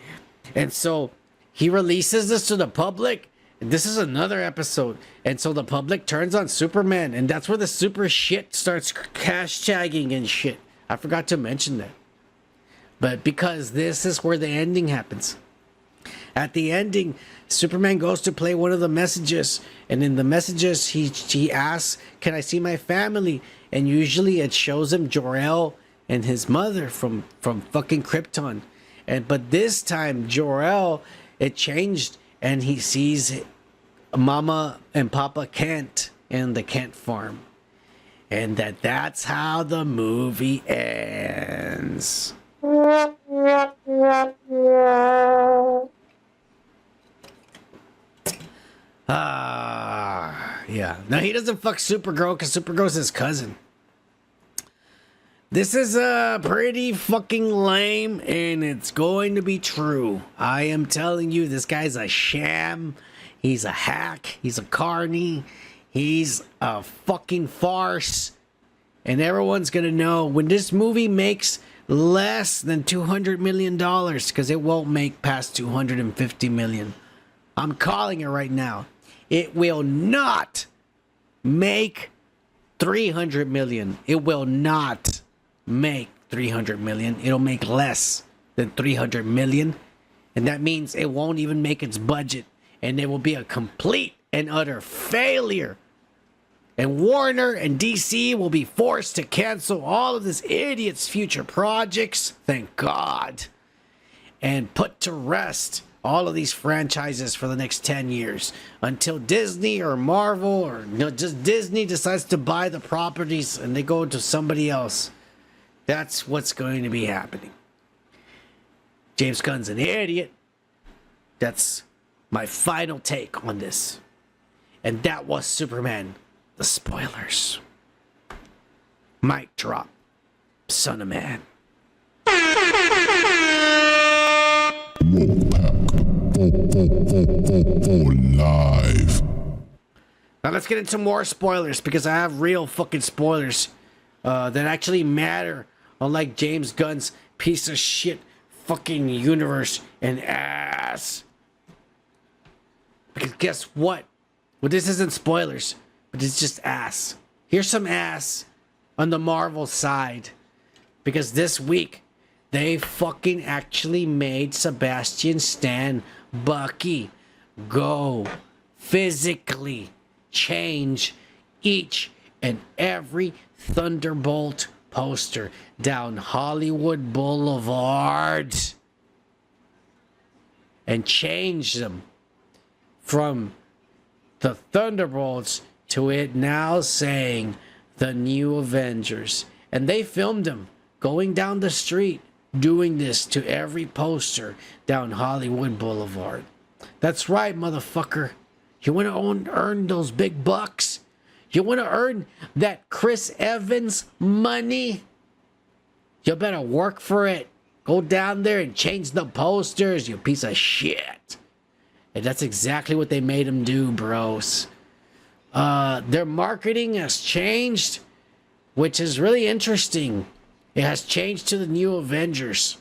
And so he releases this to the public. This is another episode. And so the public turns on Superman. And that's where the super shit starts hashtagging and shit. I forgot to mention that. But because this is where the ending happens. At the ending, Superman goes to play one of the messages. And in the messages, he asks, can I see my family? And usually it shows him Jor-El and his mother from fucking Krypton. But this time, Jor-El, it changed. And he sees Mama and Papa Kent in the Kent farm. And that's how the movie ends. Yeah. Now, he doesn't fuck Supergirl because Supergirl's his cousin. This is pretty fucking lame, and it's going to be true. I am telling you, this guy's a sham. He's a hack. He's a carny. He's a fucking farce. And everyone's going to know when this movie makes less than $200 million, because it won't make past $250 million. I'm calling it right now. It will not make $300 million. It will not make $300 million. It'll make less than $300 million. And that means it won't even make its budget. And it will be a complete and utter failure. And Warner and DC will be forced to cancel all of this idiot's future projects. Thank God. And put to rest all of these franchises for the next 10 years. Until Disney or Marvel or just Disney decides to buy the properties and they go to somebody else. That's what's going to be happening. James Gunn's an idiot. That's my final take on this. And that was Superman. The spoilers. Mic drop. Son of man. Live. Now let's get into more spoilers because I have real fucking spoilers that actually matter. Unlike James Gunn's piece of shit fucking universe and ass. Because guess what? Well, this isn't spoilers, but it's just ass. Here's some ass on the Marvel side. Because this week, they fucking actually made Sebastian Stan Bucky go physically change each and every Thunderbolt poster down Hollywood Boulevard and change them from the Thunderbolts to it now saying the New Avengers. And they filmed him going down the street doing this to every poster down Hollywood Boulevard. That's right, motherfucker. You want to earn those big bucks? You want to earn that Chris Evans money? You better work for it. Go down there and change the posters, you piece of shit. And that's exactly what they made him do, bros. Their marketing has changed, which is really interesting. It has changed to the New Avengers.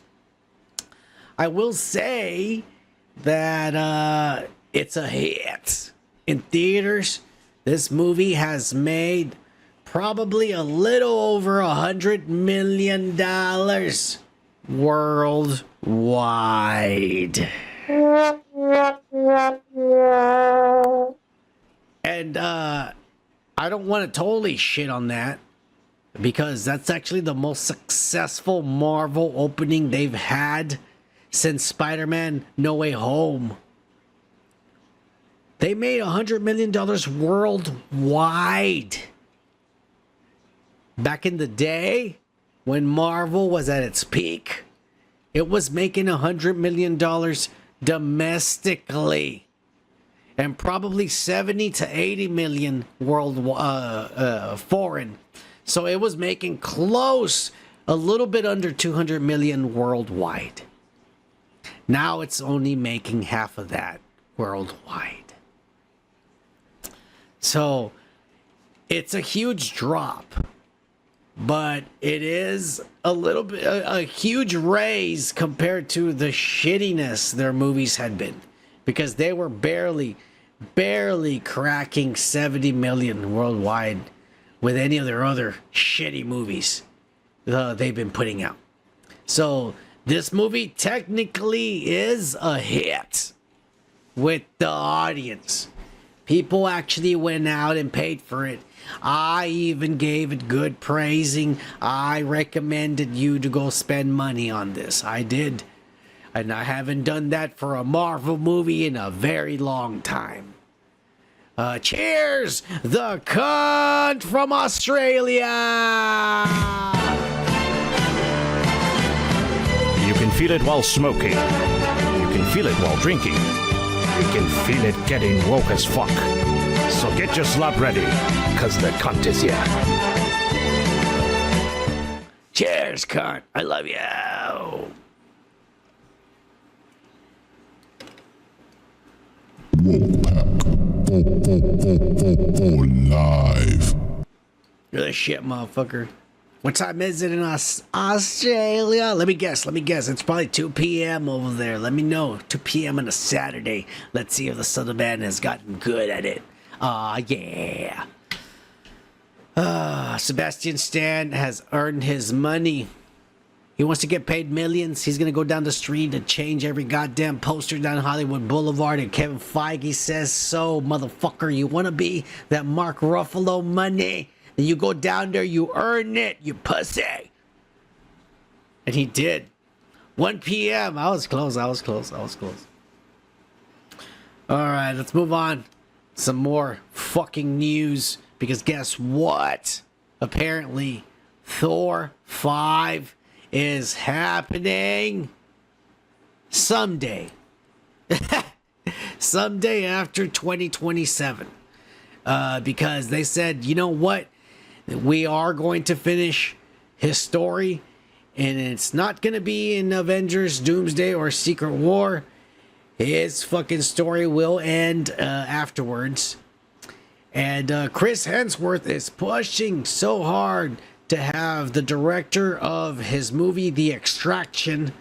I will say that it's a hit. In theaters, this movie has made probably a little over $100 million worldwide. And I don't want to totally shit on that, because that's actually the most successful Marvel opening they've had since Spider-Man No Way Home. They made $100 million worldwide. Back in the day, when Marvel was at its peak, it was making $100 million domestically. And probably 70 to 80 million foreign. So it was making close, a little bit under 200 million worldwide. Now it's only making half of that worldwide. So it's a huge drop. but it is a little bit a huge raise compared to the shittiness their movies had been, because they were barely cracking 70 million worldwide with any of their other shitty movies they've been putting out. So this movie technically is a hit with the audience. People actually went out and paid for it. I even gave it good praising. I recommended you to go spend money on this. I did. And I haven't done that for a Marvel movie in a very long time. Cheers! The cunt from Australia! You can feel it while smoking. You can feel it while drinking. You can feel it getting woke as fuck. So get your slap ready, cause the cunt is here. Cheers, cunt. I love you. Live. You're the shit, motherfucker. What time is it in Australia? Let me guess. It's probably 2 p.m. over there. Let me know. 2 p.m. on a Saturday. Let's see if the Southern Man has gotten good at it. Yeah. Sebastian Stan has earned his money. He wants to get paid millions. He's going to go down the street and change every goddamn poster down Hollywood Boulevard. And Kevin Feige says so, motherfucker. You want to be that Mark Ruffalo money? Then you go down there, you earn it, you pussy. And he did. 1 p.m. I was close. All right, let's move on. Some more fucking news. Because guess what? Apparently, Thor 5 is happening someday. Someday after 2027. Because they said, you know what? We are going to finish his story. And it's not going to be in Avengers, Doomsday, or Secret War. His fucking story will end afterwards. And Chris Hemsworth is pushing so hard to have the director of his movie, The Extraction,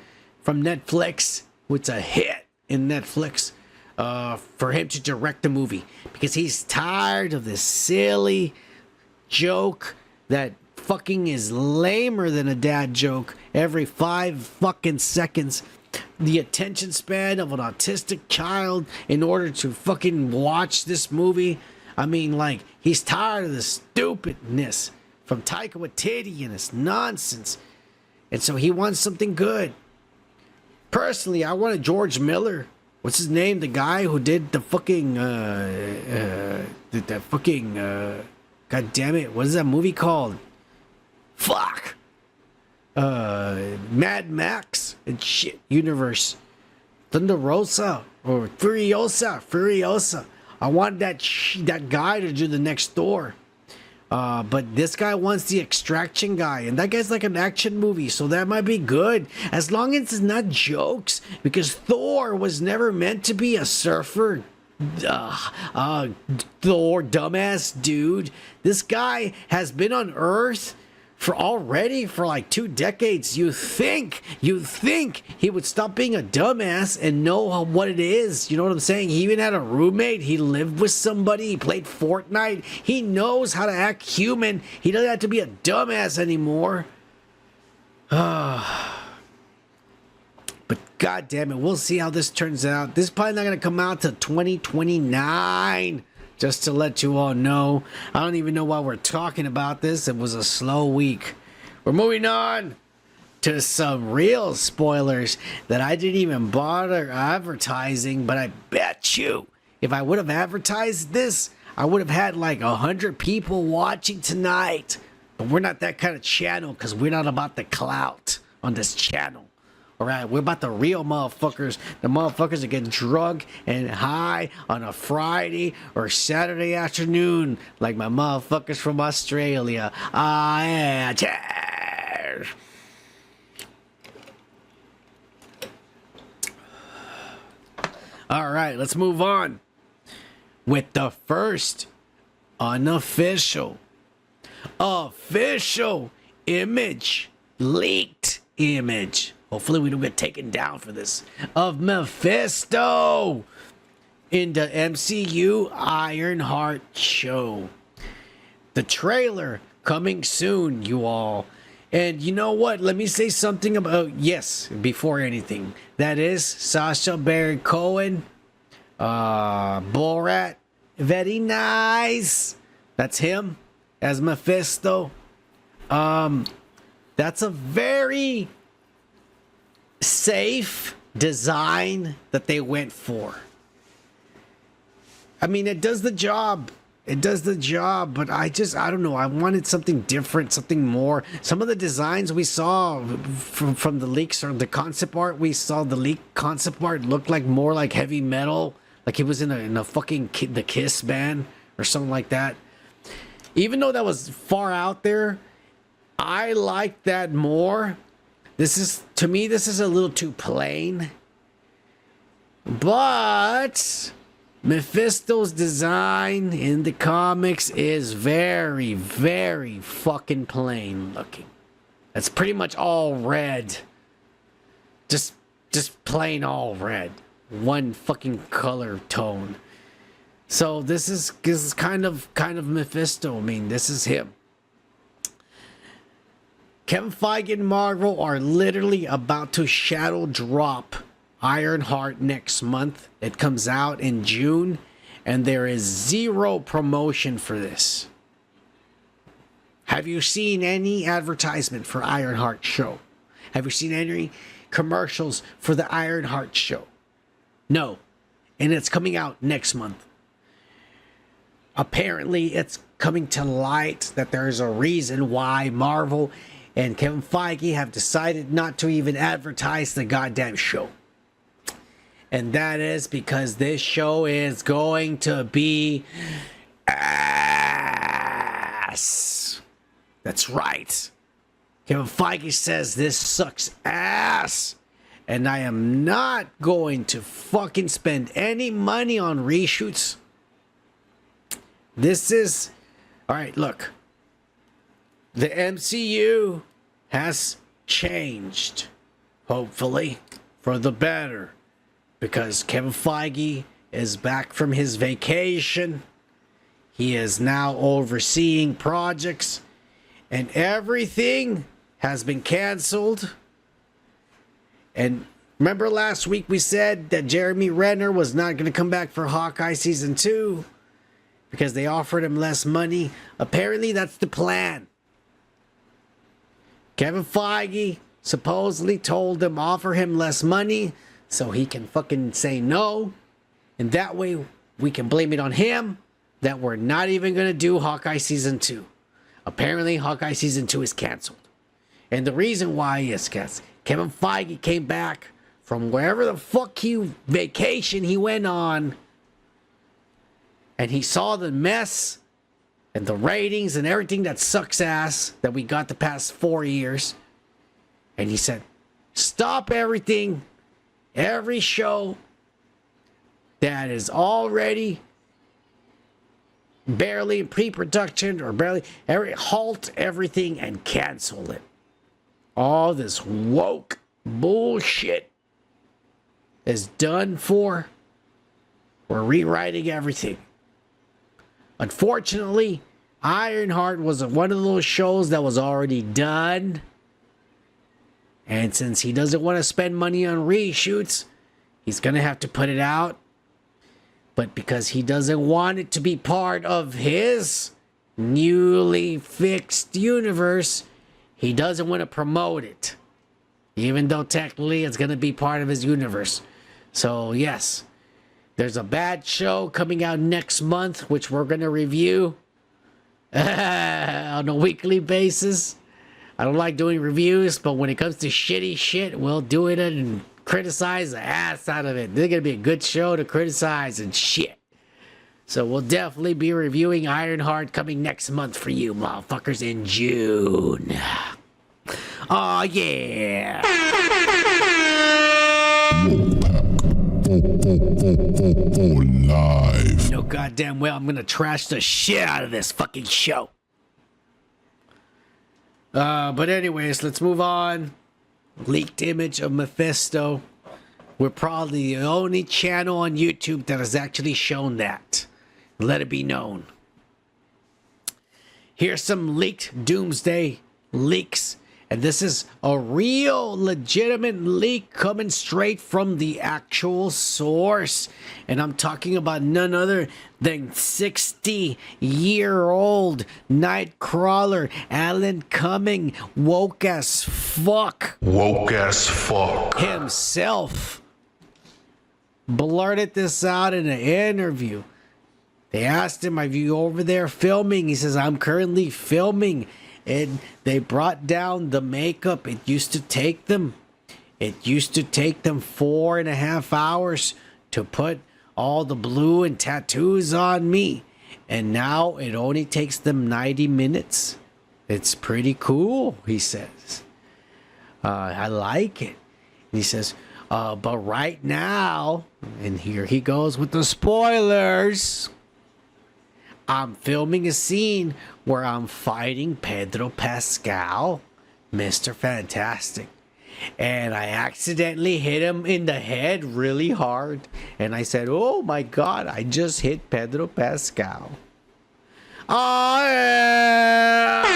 from Netflix, which is a hit in Netflix, for him to direct the movie. Because he's tired of this silly joke that fucking is lamer than a dad joke every 5 fucking seconds. The attention span of an autistic child in order to fucking watch this movie. I mean, like, he's tired of the stupidness from Taika Waititi and his nonsense. And so he wants something good. Personally, I wanted George Miller. What's his name? The guy who did the fucking, God damn it. What is that movie called? Fuck. Mad Max and shit universe. Thunder Rosa or Furiosa. I want that guy to do the next Thor. But this guy wants the Extraction guy, and that guy's like an action movie, so that might be good as long as it's not jokes, because Thor was never meant to be a surfer. Thor, dumbass dude. This guy has been on Earth for like 2 decades. You think he would stop being a dumbass and know what it is. You know what I'm saying? He even had a roommate. He lived with somebody. He played Fortnite. He knows how to act human. He doesn't have to be a dumbass anymore. But god damn it, we'll see how this turns out. This is probably not going to come out till 2029. Just to let you all know. I don't even know why we're talking about this. It was a slow week. We're moving on to some real spoilers that I didn't even bother advertising. But I bet you, if I would have advertised this, I would have had like 100 people watching tonight. But we're not that kind of channel, because we're not about the clout on this channel. All right, we're about the real motherfuckers. The motherfuckers that get drunk and high on a Friday or Saturday afternoon, like my motherfuckers from Australia. Yeah, cheers. All right, let's move on with the first unofficial image, leaked image. Hopefully we don't get taken down for this. Of Mephisto in the MCU Ironheart show. The trailer coming soon, you all. And you know what? Let me say something about, yes, before anything. That is Sacha Baron Cohen. Borat. Very nice. That's him as Mephisto. That's a very safe design that they went for. I mean, it does the job. It does the job, but I don't know. I wanted something different, something more. Some of the designs we saw from the leaks or the concept art we saw, the leaked concept art looked like more like heavy metal, like he was in a fucking the Kiss band or something like that. Even though that was far out there, I like that more. To me, this is a little too plain. But Mephisto's design in the comics is very, very fucking plain looking. It's pretty much all red. Just plain all red. One fucking color tone. So this is kind of Mephisto. I mean, this is him. Kevin Feige and Marvel are literally about to shadow drop Ironheart next month. It comes out in June, and there is zero promotion for this. Have you seen any advertisement for Ironheart show? Have you seen any commercials for the Ironheart show? No. And it's coming out next month. Apparently, it's coming to light that there's a reason why Marvel and Kevin Feige have decided not to even advertise the goddamn show. And that is because this show is going to be ass. That's right. Kevin Feige says this sucks ass. And I am not going to fucking spend any money on reshoots. This is... Alright, look. The MCU has changed. Hopefully. For the better. Because Kevin Feige is back from his vacation. He is now overseeing projects. And everything has been canceled. And remember last week we said that Jeremy Renner was not going to come back for Hawkeye Season 2. Because they offered him less money. Apparently that's the plan. Kevin Feige supposedly told them offer him less money. So he can fucking say no. And that way we can blame it on him that we're not even going to do Hawkeye Season 2. Apparently Hawkeye Season 2 is canceled. And the reason why is because Kevin Feige came back from wherever the fuck vacation he went on. And he saw the mess and the ratings and everything that sucks ass that we got the past 4 years. And he said, stop everything. Every show that is already barely in pre-production or halt everything and cancel it. All this woke bullshit is done for. We're rewriting everything. Unfortunately, Ironheart was one of those shows that was already done. And since he doesn't want to spend money on reshoots, he's going to have to put it out. But because he doesn't want it to be part of his newly fixed universe, he doesn't want to promote it. Even though technically it's going to be part of his universe. So yes, there's a bad show coming out next month, which we're going to review on a weekly basis. I don't like doing reviews, but when it comes to shitty shit, we'll do it and criticize the ass out of it. This is going to be a good show to criticize and shit. So we'll definitely be reviewing Ironheart coming next month for you motherfuckers in June. Oh yeah. Live. No goddamn well I'm going to trash the shit out of this fucking show. But anyways, let's move on. Leaked image of Mephisto. We're probably the only channel on YouTube that has actually shown that. Let it be known. Here's some leaked Doomsday Leaks. And this is a real legitimate leak coming straight from the actual source. And I'm talking about none other than 60-year-old Nightcrawler Alan Cumming, woke as fuck. Woke as fuck. Himself blurted this out in an interview. They asked him, are you over there filming? He says, I'm currently filming. And they brought down the makeup. It used to take them 4.5 hours to put all the blue and tattoos on me. And now it only takes them 90 minutes. It's pretty cool, he says. I like it. And he says, but right now, and here he goes with the spoilers, I'm filming a scene where I'm fighting Pedro Pascal, Mr. Fantastic. And I accidentally hit him in the head really hard. And I said, oh my God, I just hit Pedro Pascal. Oh, yeah.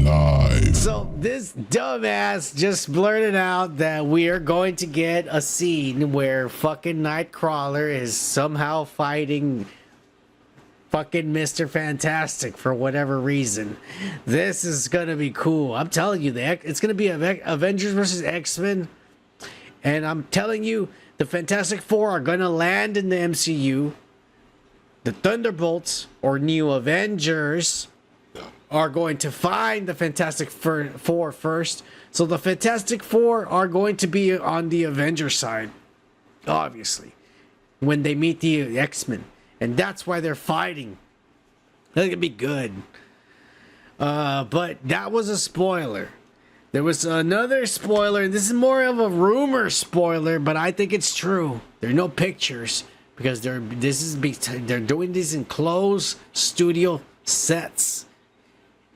Live. So this dumbass just blurted out that we are going to get a scene where fucking Nightcrawler is somehow fighting fucking Mr. Fantastic for whatever reason. This is gonna be cool. I'm telling you, it's gonna be Avengers versus X-Men, and I'm telling you, the Fantastic Four are gonna land in the MCU. The Thunderbolts or New Avengers are going to find the Fantastic Four first. So the Fantastic Four are going to be on the Avengers side, obviously, when they meet the X-Men. And that's why they're fighting. That's going to be good. But that was a spoiler. There was another spoiler. This is more of a rumor spoiler, but I think it's true. There are no pictures because they're doing these in closed studio sets.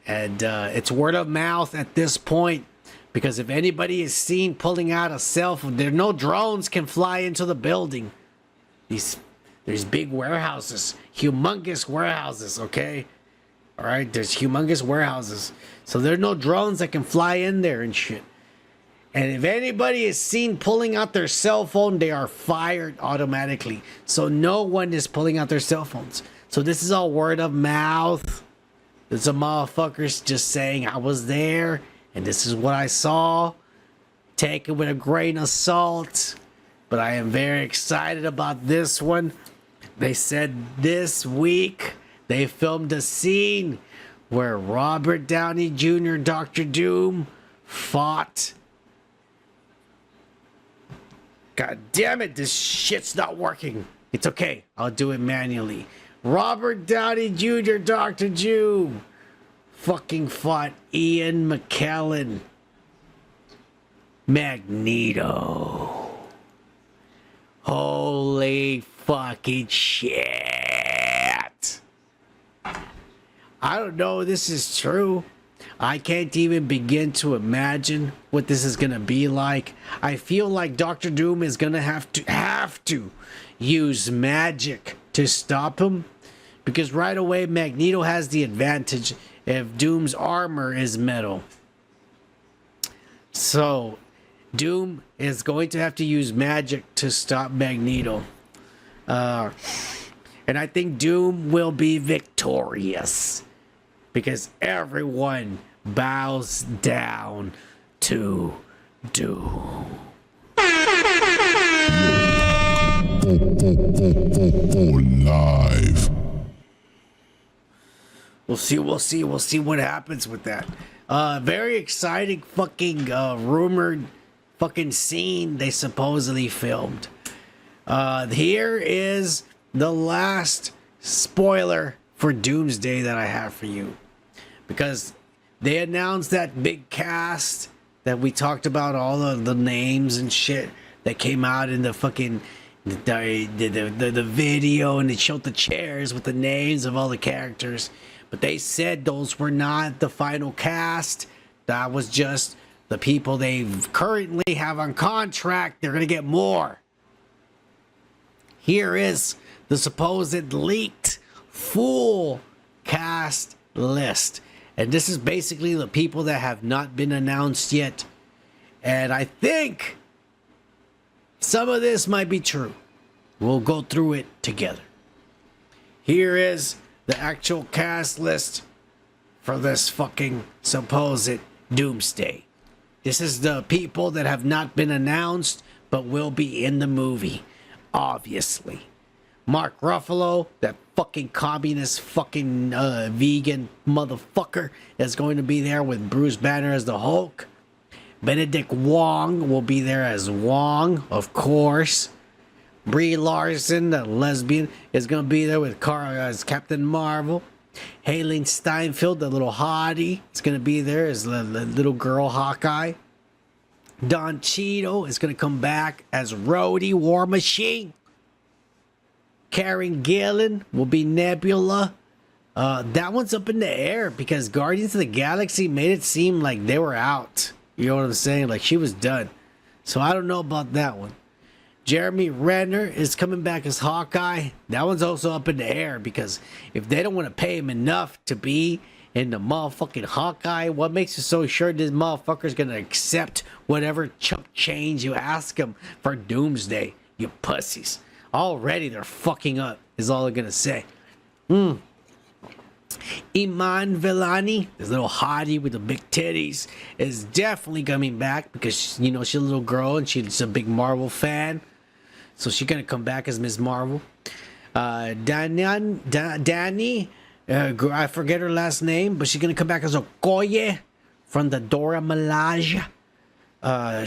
And it's word of mouth at this point, because if anybody is seen pulling out a cell phone, there no drones can fly into the building. There's big warehouses, humongous warehouses, okay? All right, there's humongous warehouses. So there's no drones that can fly in there and shit. And if anybody is seen pulling out their cell phone, they are fired automatically. So no one is pulling out their cell phones. So this is all word of mouth. There's some motherfuckers just saying I was there and this is what I saw. Take it with a grain of salt. But I am very excited about this one. They said this week they filmed a scene where Robert Downey Jr., Dr. Doom, fought. God damn it, this shit's not working. It's okay, I'll do it manually. Robert Downey Jr., Dr. Doom, fucking fought Ian McKellen, Magneto. Holy fucking shit. I don't know if this is true. I can't even begin to imagine what this is gonna be like. I feel like Dr. Doom is gonna have to use magic to stop him, because right away Magneto has the advantage if Doom's armor is metal. So Doom is going to have to use magic to stop Magneto. And I think Doom will be victorious because everyone bows down to Doom. Live. We'll see what happens with that. Very exciting fucking rumored fucking scene they supposedly filmed. Here is the last spoiler for Doomsday that I have for you, because they announced that big cast that we talked about, all of the names and shit that came out in the fucking the video, and they showed the chairs with the names of all the characters. But they said those were not the final cast. That was just the people they currently have on contract. They're going to get more. Here is the supposed leaked full cast list. And this is basically the people that have not been announced yet. And I think some of this might be true. We'll go through it together. Here is the actual cast list for this fucking supposed Doomsday. This is the people that have not been announced but will be in the movie, obviously. Mark Ruffalo, that fucking communist fucking vegan motherfucker, is going to be there with Bruce Banner as the Hulk. Benedict Wong will be there as Wong, of course. Brie Larson, the lesbian, is going to be there with Cara as Captain Marvel. Haileen Steinfeld, the little hottie, is going to be there as the little girl Hawkeye. Don Cheadle is going to come back as Rhodey War Machine. Karen Gillan will be Nebula. That one's up in the air because Guardians of the Galaxy made it seem like they were out. You know what I'm saying? Like she was done. So I don't know about that one. Jeremy Renner is coming back as Hawkeye. That one's also up in the air because if they don't want to pay him enough to be in the motherfucking Hawkeye, what makes you so sure this motherfucker's going to accept whatever chump change you ask him for Doomsday? You pussies. Already they're fucking up, is all I'm going to say. Iman Vellani, this little hottie with the big titties, is definitely coming back because, you know, she's a little girl and she's a big Marvel fan. So she's going to come back as Ms. Marvel. Danny, I forget her last name, but she's going to come back as Okoye from the Dora Milaje.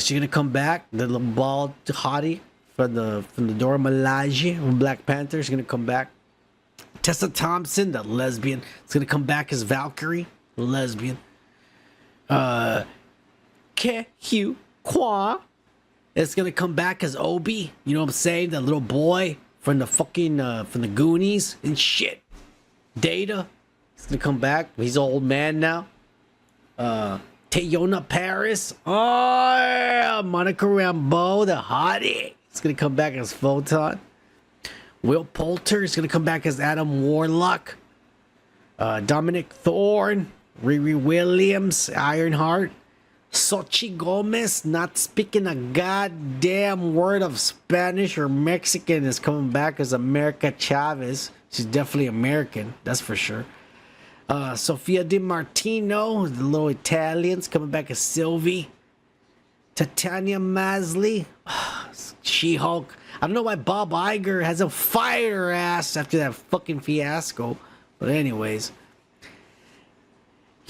She's going to come back, the little bald hottie from the Dora Milaje from Black Panther. She's going to come back. Tessa Thompson, the lesbian, is going to come back as Valkyrie, lesbian. Ke Hu Kwa is going to come back as Obi. You know what I'm saying? That little boy from the fucking, from the Goonies and shit. Data, he's going to come back. He's an old man now. Teyona Paris. Oh, yeah. Monica Rambeau, the hottie. He's going to come back as Photon. Will Poulter is going to come back as Adam Warlock. Dominic Thorne, Riri Williams, Ironheart. Xochitl Gomez, not speaking a goddamn word of Spanish or Mexican, is coming back as America Chavez. She's definitely American, that's for sure. Sofia Di Martino, the little Italian's coming back as Sylvie. Titania Masley, She-Hulk. I don't know why Bob Iger has a fire ass after that fucking fiasco. But anyways.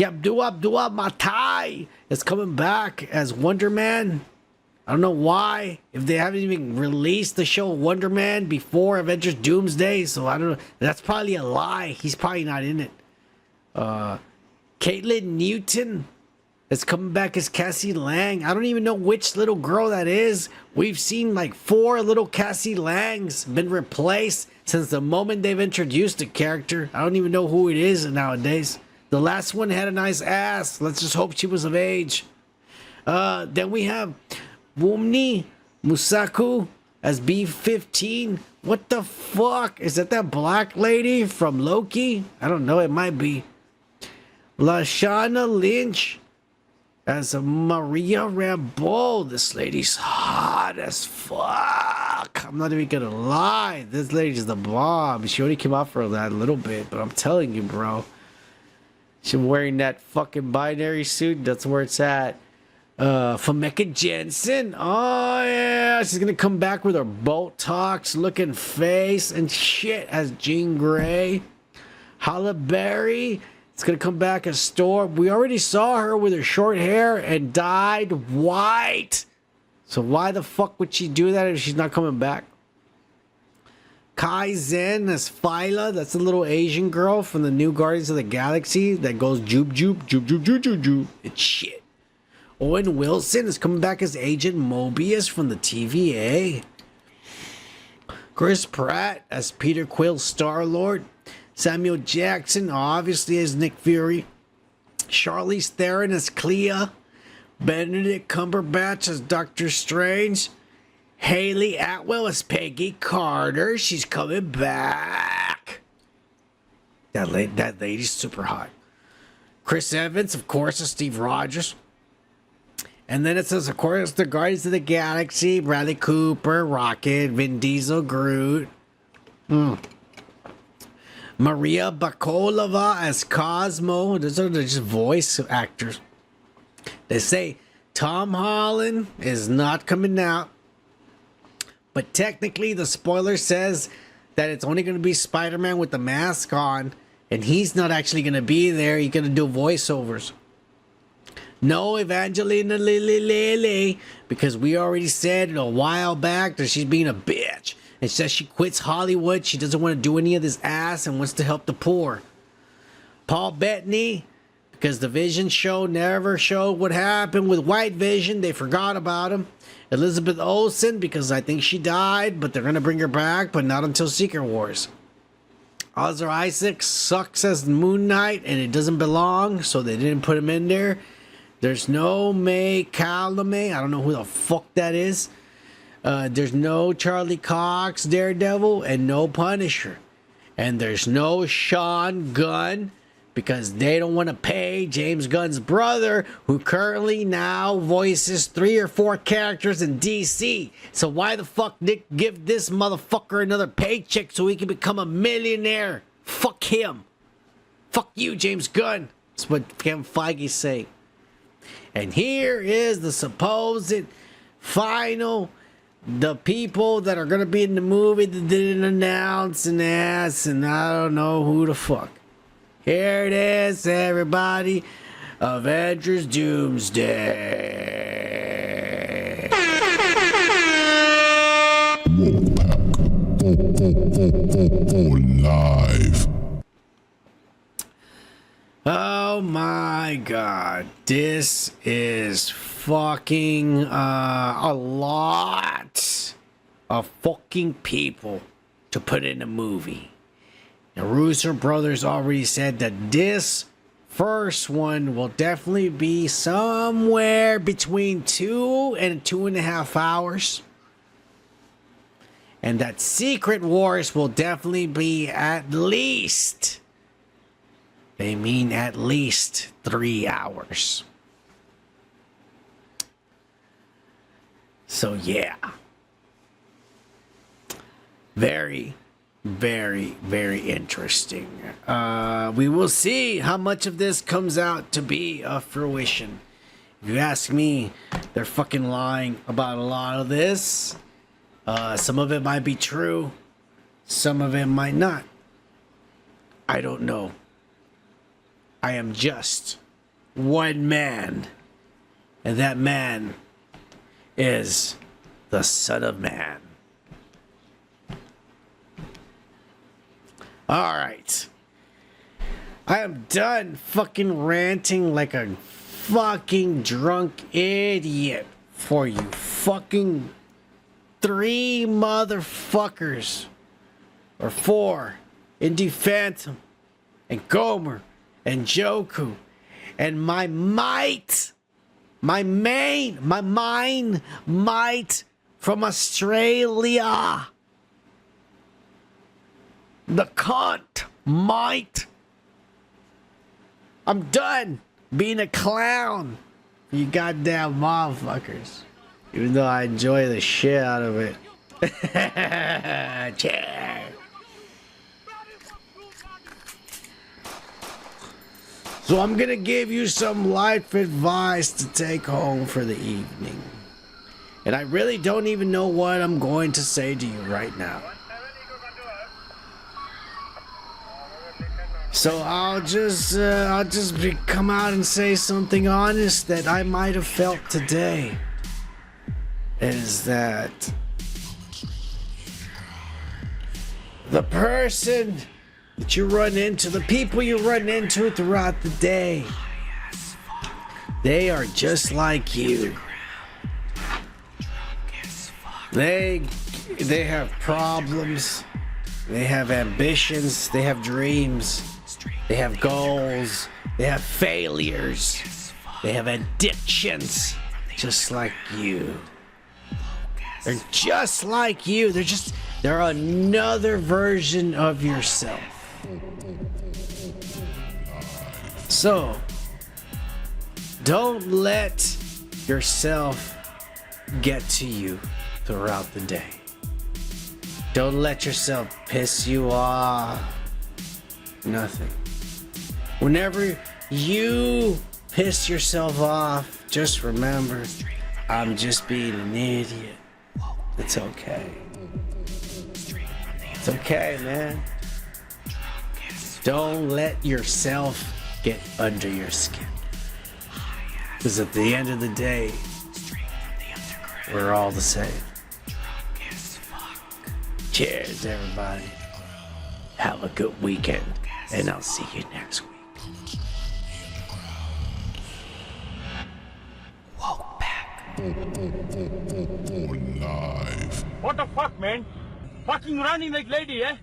Abdul Matai is coming back as Wonder Man. I don't know why. If they haven't even released the show Wonder Man before Avengers Doomsday. So I don't know. That's probably a lie. He's probably not in it. Caitlin Newton is coming back as Cassie Lang. I don't even know which little girl that is. We've seen like 4 little Cassie Langs been replaced since the moment they've introduced the character. I don't even know who it is nowadays. The last one had a nice ass. Let's just hope she was of age. Then we have Wumni Musaku as B-15. What the fuck? Is that black lady from Loki? I don't know. It might be. Lashana Lynch as a Maria Rambeau. This lady's hot as fuck. I'm not even gonna lie. This lady's the bomb. She only came out for that little bit, but I'm telling you, bro. She's wearing that fucking binary suit. That's where it's at. Fameka Jensen. Oh, yeah. She's gonna come back with her Botox looking face and shit as Jean Grey. Halle Berry. It's gonna come back as Storm. We already saw her with her short hair and dyed white. So why the fuck would she do that if she's not coming back? Kai Zen as Phyla. That's a little Asian girl from the new Guardians of the Galaxy that goes joop joop joop joop joop joop joop. It's shit. Owen Wilson is coming back as Agent Mobius from the TVA. Chris Pratt as Peter Quill Star-Lord. Samuel Jackson, obviously, as Nick Fury. Charlize Theron as Clea. Benedict Cumberbatch as Doctor Strange. Haley Atwell as Peggy Carter. She's coming back. That lady's super hot. Chris Evans, of course, as Steve Rogers. And then it says, of course, the Guardians of the Galaxy, Bradley Cooper, Rocket, Vin Diesel, Groot. Maria Bakalova as Cosmo. Those are just voice actors. They say Tom Holland is not coming out. But technically, the spoiler says that it's only going to be Spider-Man with the mask on. And he's not actually going to be there. He's going to do voiceovers. No Evangelina Lily, because we already said a while back that she's being a bitch. And says she quits Hollywood. She doesn't want to do any of this ass and wants to help the poor. Paul Bettany, because the Vision show never showed what happened with White Vision. They forgot about him. Elizabeth Olsen, because I think she died, but they're going to bring her back, but not until Secret Wars. Oscar Isaac sucks as Moon Knight, and it doesn't belong, so they didn't put him in there. There's no May Calame. I don't know who the fuck that is. There's no Charlie Cox Daredevil and no Punisher. And there's no Sean Gunn because they don't want to pay James Gunn's brother, who currently now voices 3 or 4 characters in DC. So why the fuck Nick give this motherfucker another paycheck so he can become a millionaire? Fuck him. Fuck you, James Gunn. That's what Kevin Feige's saying. And here is the supposed final, the people that are going to be in the movie that didn't announce and ask, and I don't know who the fuck. Here it is, everybody. Avengers Doomsday. Live. Oh my god. This is fucking a lot of fucking people to put in a movie. The Russo brothers already said that this first one will definitely be somewhere between 2 and 2.5 hours. And that Secret Wars will definitely be at least, they mean at least 3 hours. So yeah. Very, very, very interesting. We will see how much of this comes out to be a fruition. If you ask me, they're fucking lying about a lot of this. Some of it might be true. Some of it might not. I don't know. I am just one man. And that man is the Son of Man. Alright. I am done fucking ranting like a fucking drunk idiot for you fucking 3 motherfuckers. Or 4. Indy Phantom. And Gomer. And Joku. And my might. My main. My mind. Might. From Australia. The cunt. Might. I'm done being a clown. You goddamn motherfuckers. Even though I enjoy the shit out of it. Cheers. So I'm gonna give you some life advice to take home for the evening. And I really don't even know what I'm going to say to you right now. So I'll just come out and say something honest that I might have felt today. Is that the person that you run into, the people you run into throughout the day, they are just like you. They They have problems. They have ambitions. They have dreams. They have goals. They have failures. They have addictions. Just like you. They're just like you. They're another version of yourself. So, don't let yourself get to you throughout the day. Don't let yourself piss you off. Nothing. Whenever you piss yourself off, just remember, I'm just being an idiot. It's okay. It's okay, man. Don't let yourself get under your skin. Because at the end of the day, we're all the same. Cheers, everybody. Have a good weekend, and I'll see you next week. Woke back. What the fuck, man? Fucking running like lady, eh?